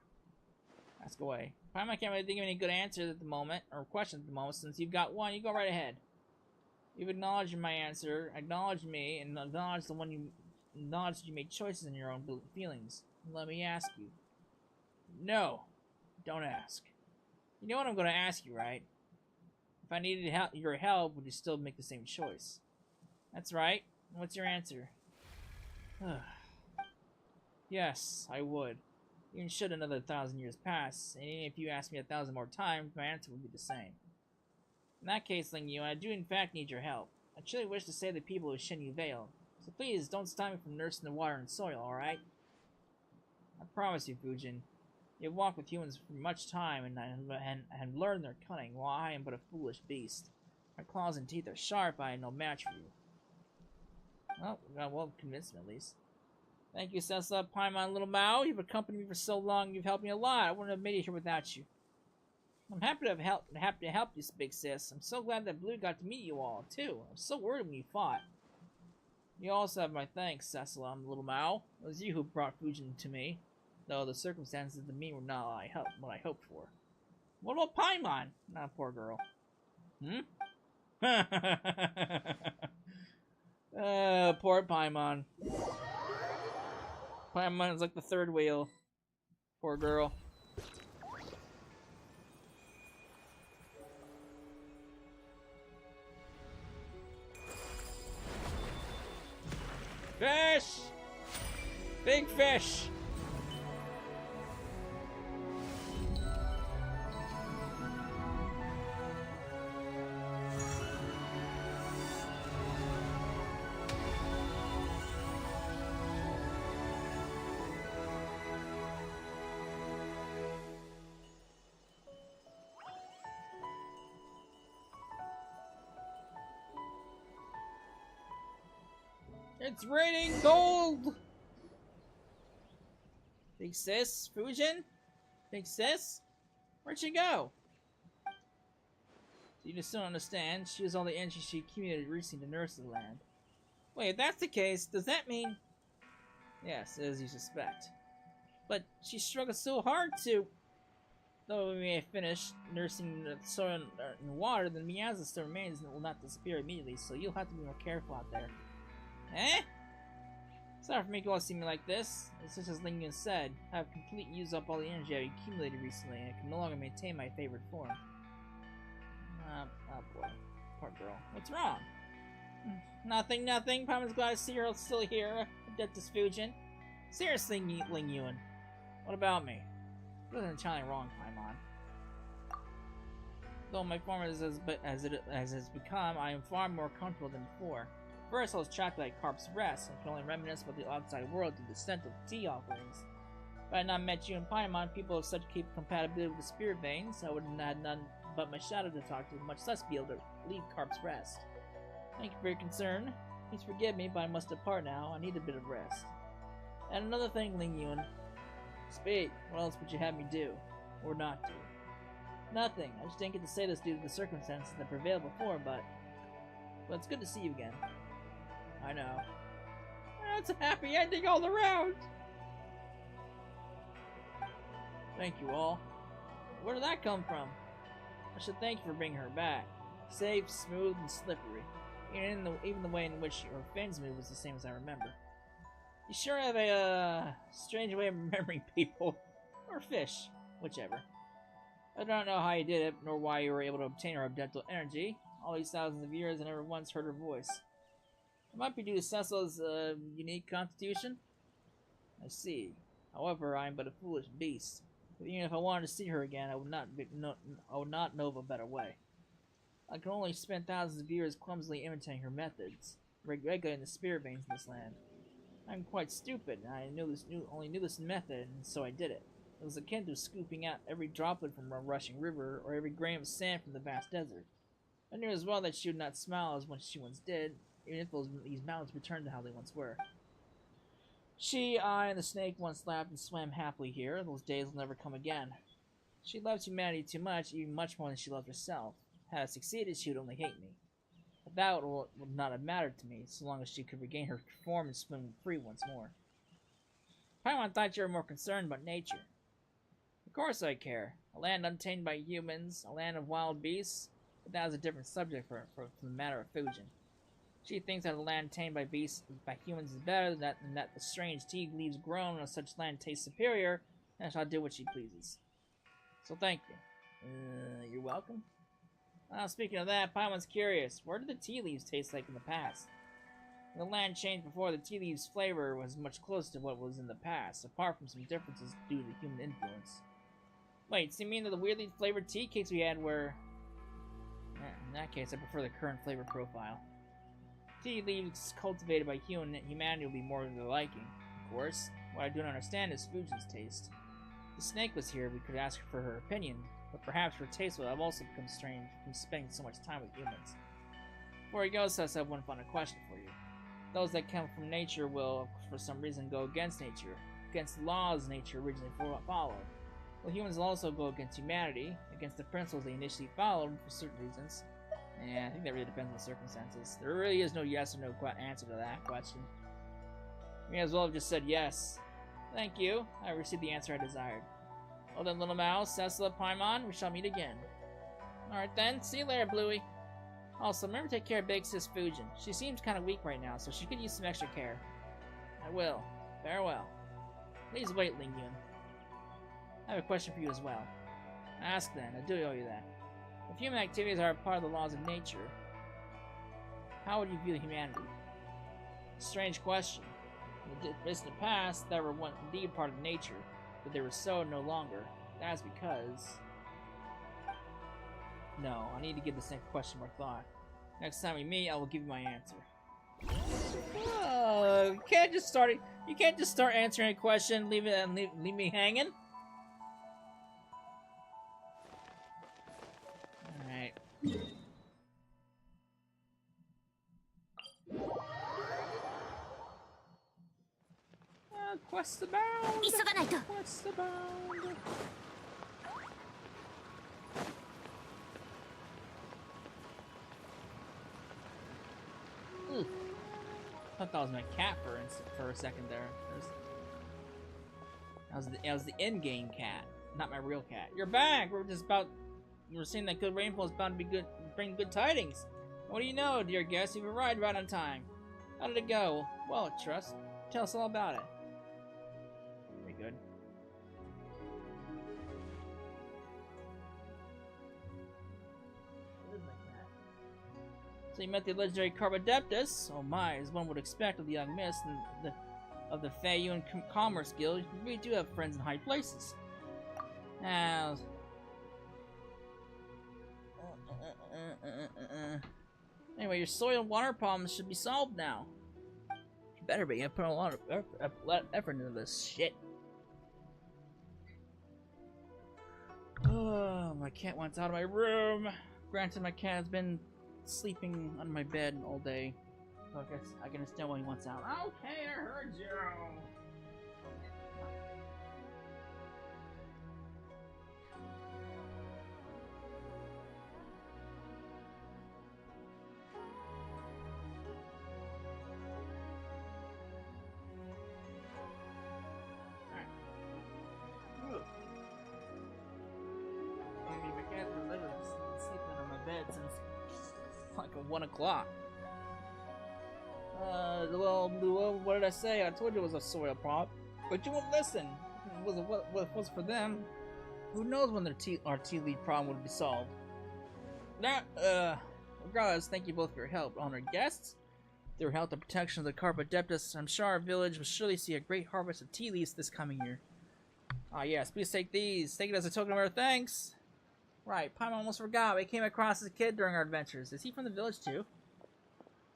Ask away. I can't really think of any good answers at the moment, or questions at the moment. Since you've got one, you go right ahead. You've acknowledged my answer, acknowledged me, and acknowledged you made choices in your own feelings. Let me ask you. No, don't ask. You know what I'm going to ask you, right? If I needed your help, would you still make the same choice? That's right. What's your answer? Yes, I would. Even should another 1,000 years pass, and even if you asked me 1,000 more times, my answer would be the same. In that case, Liyue, I do in fact need your help. I truly wish to save the people of Chenyu Vale, so please don't stop me from nursing the water and soil, alright? I promise you, Fujin, you have walked with humans for much time and learned their cunning, while I am but a foolish beast. My claws and teeth are sharp, I am no match for you. Well, convinced me at least. Thank you, Sessa, Paimon, Little Mao. You've accompanied me for so long, you've helped me a lot. I wouldn't have made it here without you. I'm happy to help you, Big Sis. I'm so glad that Blue got to meet you all, too. I was so worried when you fought. You also have my thanks, Sasalam, little Mao. It was you who brought Fujin to me, though the circumstances to me were not what I hoped for. What about Paimon? Not poor girl. Hmm? Poor Paimon. Paimon is like the third wheel. Poor girl. Fish! Big fish! It's raining gold! Big sis, Fujin? Big sis? Where'd she go? So you just don't understand. She has all the energy she accumulated recently to nurse the land. Wait, if that's the case, does that mean... Yes, as you suspect. But she struggled so hard to... Though we may have finished nursing the soil and water, the miasma still remains and it will not disappear immediately, so you'll have to be more careful out there. Eh? Sorry for making you all see me like this. It's just as Liyue said, I have completely used up all the energy I've accumulated recently, and I can no longer maintain my favorite form. Oh boy. Poor girl. What's wrong? Nothing. Paimon's glad to see her still here. Adeptus Fujin. Seriously, Liyue. What about me? It wasn't entirely wrong, Paimon. Though my form is as it has become, I am far more comfortable than before. First, I was trapped by Carp's Rest, and could only reminisce about the outside world through the scent of tea offerings. If I had not met you and Paimon, people of such compatibility with the spirit veins, I would have had none but my shadow to talk to, much less be able to leave Carp's Rest. Thank you for your concern. Please forgive me, but I must depart now. I need a bit of rest. And another thing, Liyue. Speak. What else would you have me do? Or not do? Nothing. I just didn't get to say this due to the circumstances that prevailed before, but it's good to see you again. I know. That's a happy ending all around! Thank you all. Where did that come from? I should thank you for bringing her back. Safe, smooth, and slippery. Even the way in which her fins move was the same as I remember. You sure have a strange way of remembering people. Or fish. Whichever. I don't know how you did it, nor why you were able to obtain her abdental energy. All these thousands of years I never once heard her voice. It might be due to Cecil's unique constitution. I see. However, I am but a foolish beast. But even if I wanted to see her again, I would not know of a better way. I can only spend thousands of years clumsily imitating her methods, regulating the spirit veins in this land. I'm quite stupid, and I only knew this method, and so I did it. It was akin to scooping out every droplet from a rushing river, or every grain of sand from the vast desert. I knew as well that she would not smile as she once did, even if these mountains returned to how they once were. She, I, and the snake once laughed and swam happily here. Those days will never come again. She loves humanity too much, even much more than she loved herself. Had I succeeded, she would only hate me. But that would not have mattered to me, so long as she could regain her form and swim free once more. Paimon thought you were more concerned about nature. Of course I care. A land untamed by humans, a land of wild beasts, but that is a different subject from the matter of Fujin. She thinks that a land tamed by humans is better than that the strange tea leaves grown on such land tastes superior, and shall do what she pleases. So thank you. You're welcome. Speaking of that, Paimon's curious. Where did the tea leaves taste like in the past? When the land changed before, the tea leaves' flavor was much closer to what was in the past, apart from some differences due to human influence. Wait, so you mean that the weirdly flavored tea cakes we had were... In that case, I prefer the current flavor profile. Tea leaves cultivated by humanity will be more to their liking. Of course, what I don't understand is Fujin's taste. If the snake was here, we could ask her for her opinion, but perhaps her taste would have also become strange from spending so much time with humans. Before he goes, I have one final question for you. Those that come from nature will, for some reason, go against nature, against the laws nature originally followed. Well, humans will also go against humanity, against the principles they initially followed for certain reasons. Yeah, I think that really depends on the circumstances. There really is no yes or no answer to that question. We may as well have just said yes. Thank you. I received the answer I desired. Well then, little mouse, Cecilla, Paimon, we shall meet again. Alright then, see you later, Bluey. Also, remember to take care of Big Sis Fujin. She seems kind of weak right now, so she could use some extra care. I will. Farewell. Please wait, Lingyun. I have a question for you as well. Ask then, I do owe you that. If human activities are a part of the laws of nature, how would you view humanity? Strange question. In the distant past, they were once indeed part of nature, but they were so no longer. That's because... No, I need to give this next question more thought. Next time we meet, I will give you my answer. Oh, you can't just start answering a question, leave me hanging. Alright. Quest abound! 急がないと。 Quest abound! Ooh. I thought that was my cat for a second there. That was the in-game cat, not my real cat. You're back! We were seeing that good rainfall is bound to be good, bring good tidings. What do you know, dear guest? You've arrived right on time. How did it go? Well, trust. Tell us all about it. Very good. So you met the legendary Carbodeptus. Oh my, as one would expect of the young miss and of the Feiyun Commerce Guild, we do have friends in high places. Now... Anyway, your soil and water problems should be solved now. You better be. I put a lot of effort into this shit. Oh, my cat wants out of my room. Granted, my cat has been sleeping on my bed all day, so I guess I can understand why he wants out. Okay, I heard you. Like a 1 o'clock. Well, Liyue, what did I say? I told you it was a soil prop, but you won't listen. If it was for them, who knows when our tea leaf problem would be solved? Now, regardless, thank you both for your help, honored guests. Through help and protection of the Carbodeptus, I'm sure our village will surely see a great harvest of tea leaves this coming year. Ah, yes, please take these. Take it as a token of our thanks. Right, Paimon almost forgot. We came across this kid during our adventures. Is he from the village too?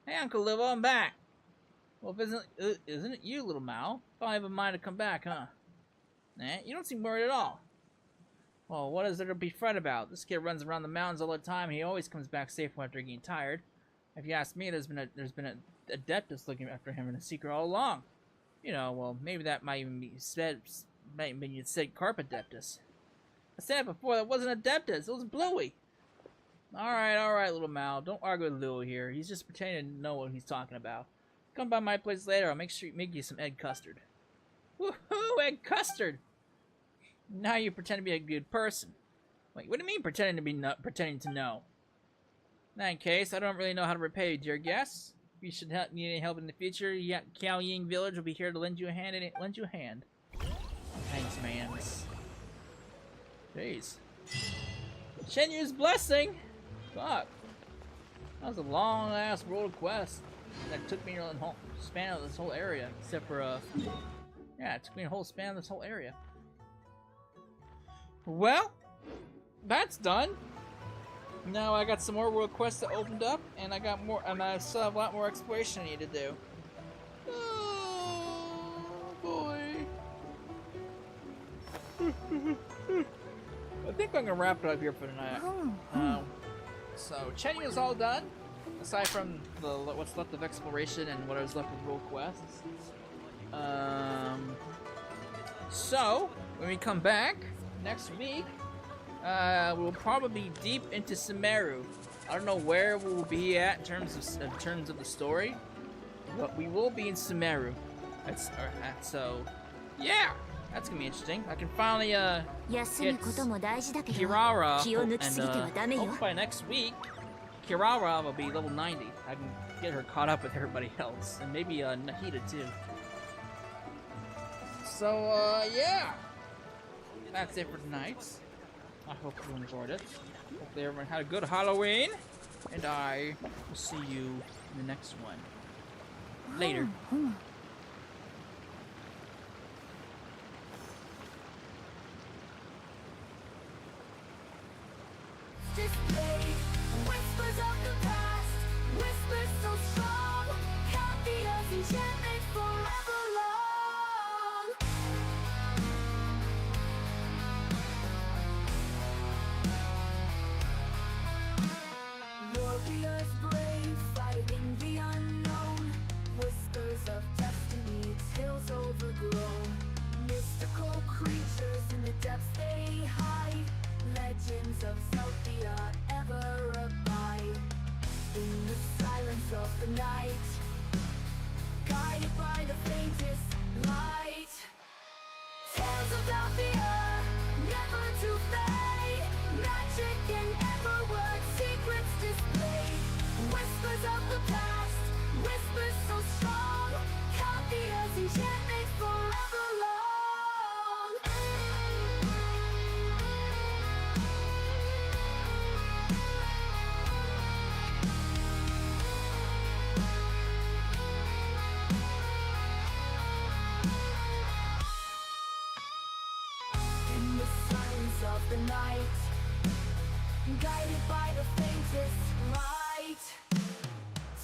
Hey, Uncle Liyue, I'm back. Well, isn't it you, little Mao? Thought I have a mind to come back, huh? Eh, you don't seem worried at all. Well, what is there to be fret about? This kid runs around the mountains all the time, and he always comes back safe after getting tired. If you ask me, there's been an adeptus looking after him in a secret all along. You know, well, maybe that might even be said Carpodeptus. I said it before, that wasn't Adeptus, it was Bluey. Alright, little Mal. Don't argue with Liyue here. He's just pretending to know what he's talking about. Come by my place later, I'll make you some egg custard. Woohoo, egg custard! Now you pretend to be a good person. Wait, what do you mean pretending to know? In that case, I don't really know how to repay you, dear guests. If you should need any help in the future, Kiao Ying Village will be here to lend you a hand. Thanks, man. Jeez. Chenyu's blessing! Fuck. That was a long-ass world quest that took me a whole span of this whole area. Except for, yeah, it took me a whole span of this whole area. Well, that's done. Now I got some more world quests that opened up, and I still have a lot more exploration I need to do. Oh, boy. I think I'm gonna wrap it up here for tonight. So Chenyu is all done, aside from what's left of exploration and what was left of world quests. So when we come back next week, we'll probably be deep into Sumeru. I don't know where we'll be at in terms of the story, but we will be in Sumeru. So, yeah, that's gonna be interesting. I can finally get 休むことも大事だけど Kirara 気を抜きすぎてはダメ and よ hope by next week, Kirara will be level 90. I can get her caught up with everybody else, and maybe Nahida too. So, yeah, that's it for tonight. I hope you enjoyed it. Hopefully everyone had a good Halloween, and I will see you in the next one. Later. Display whispers of the past, whispers so strong, can't be as enchantment forever long. Warriors brave, fighting the unknown, whispers of destiny, tales overgrown, mystical creatures in the depths they hide. Legends of Sophia ever abide in the silence of the night, guided by the faintest light. Tales about the earth, never to fade. Magic and everword, secrets displayed. Whispers of the past, whispers so strong, can't be as enchantment forever long. In the silence of the night, guided by the faintest light.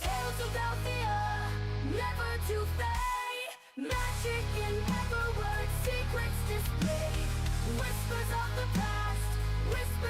Tales about the earth, never to fade. Magic in every word, secrets displayed. Whispers of the past, whispers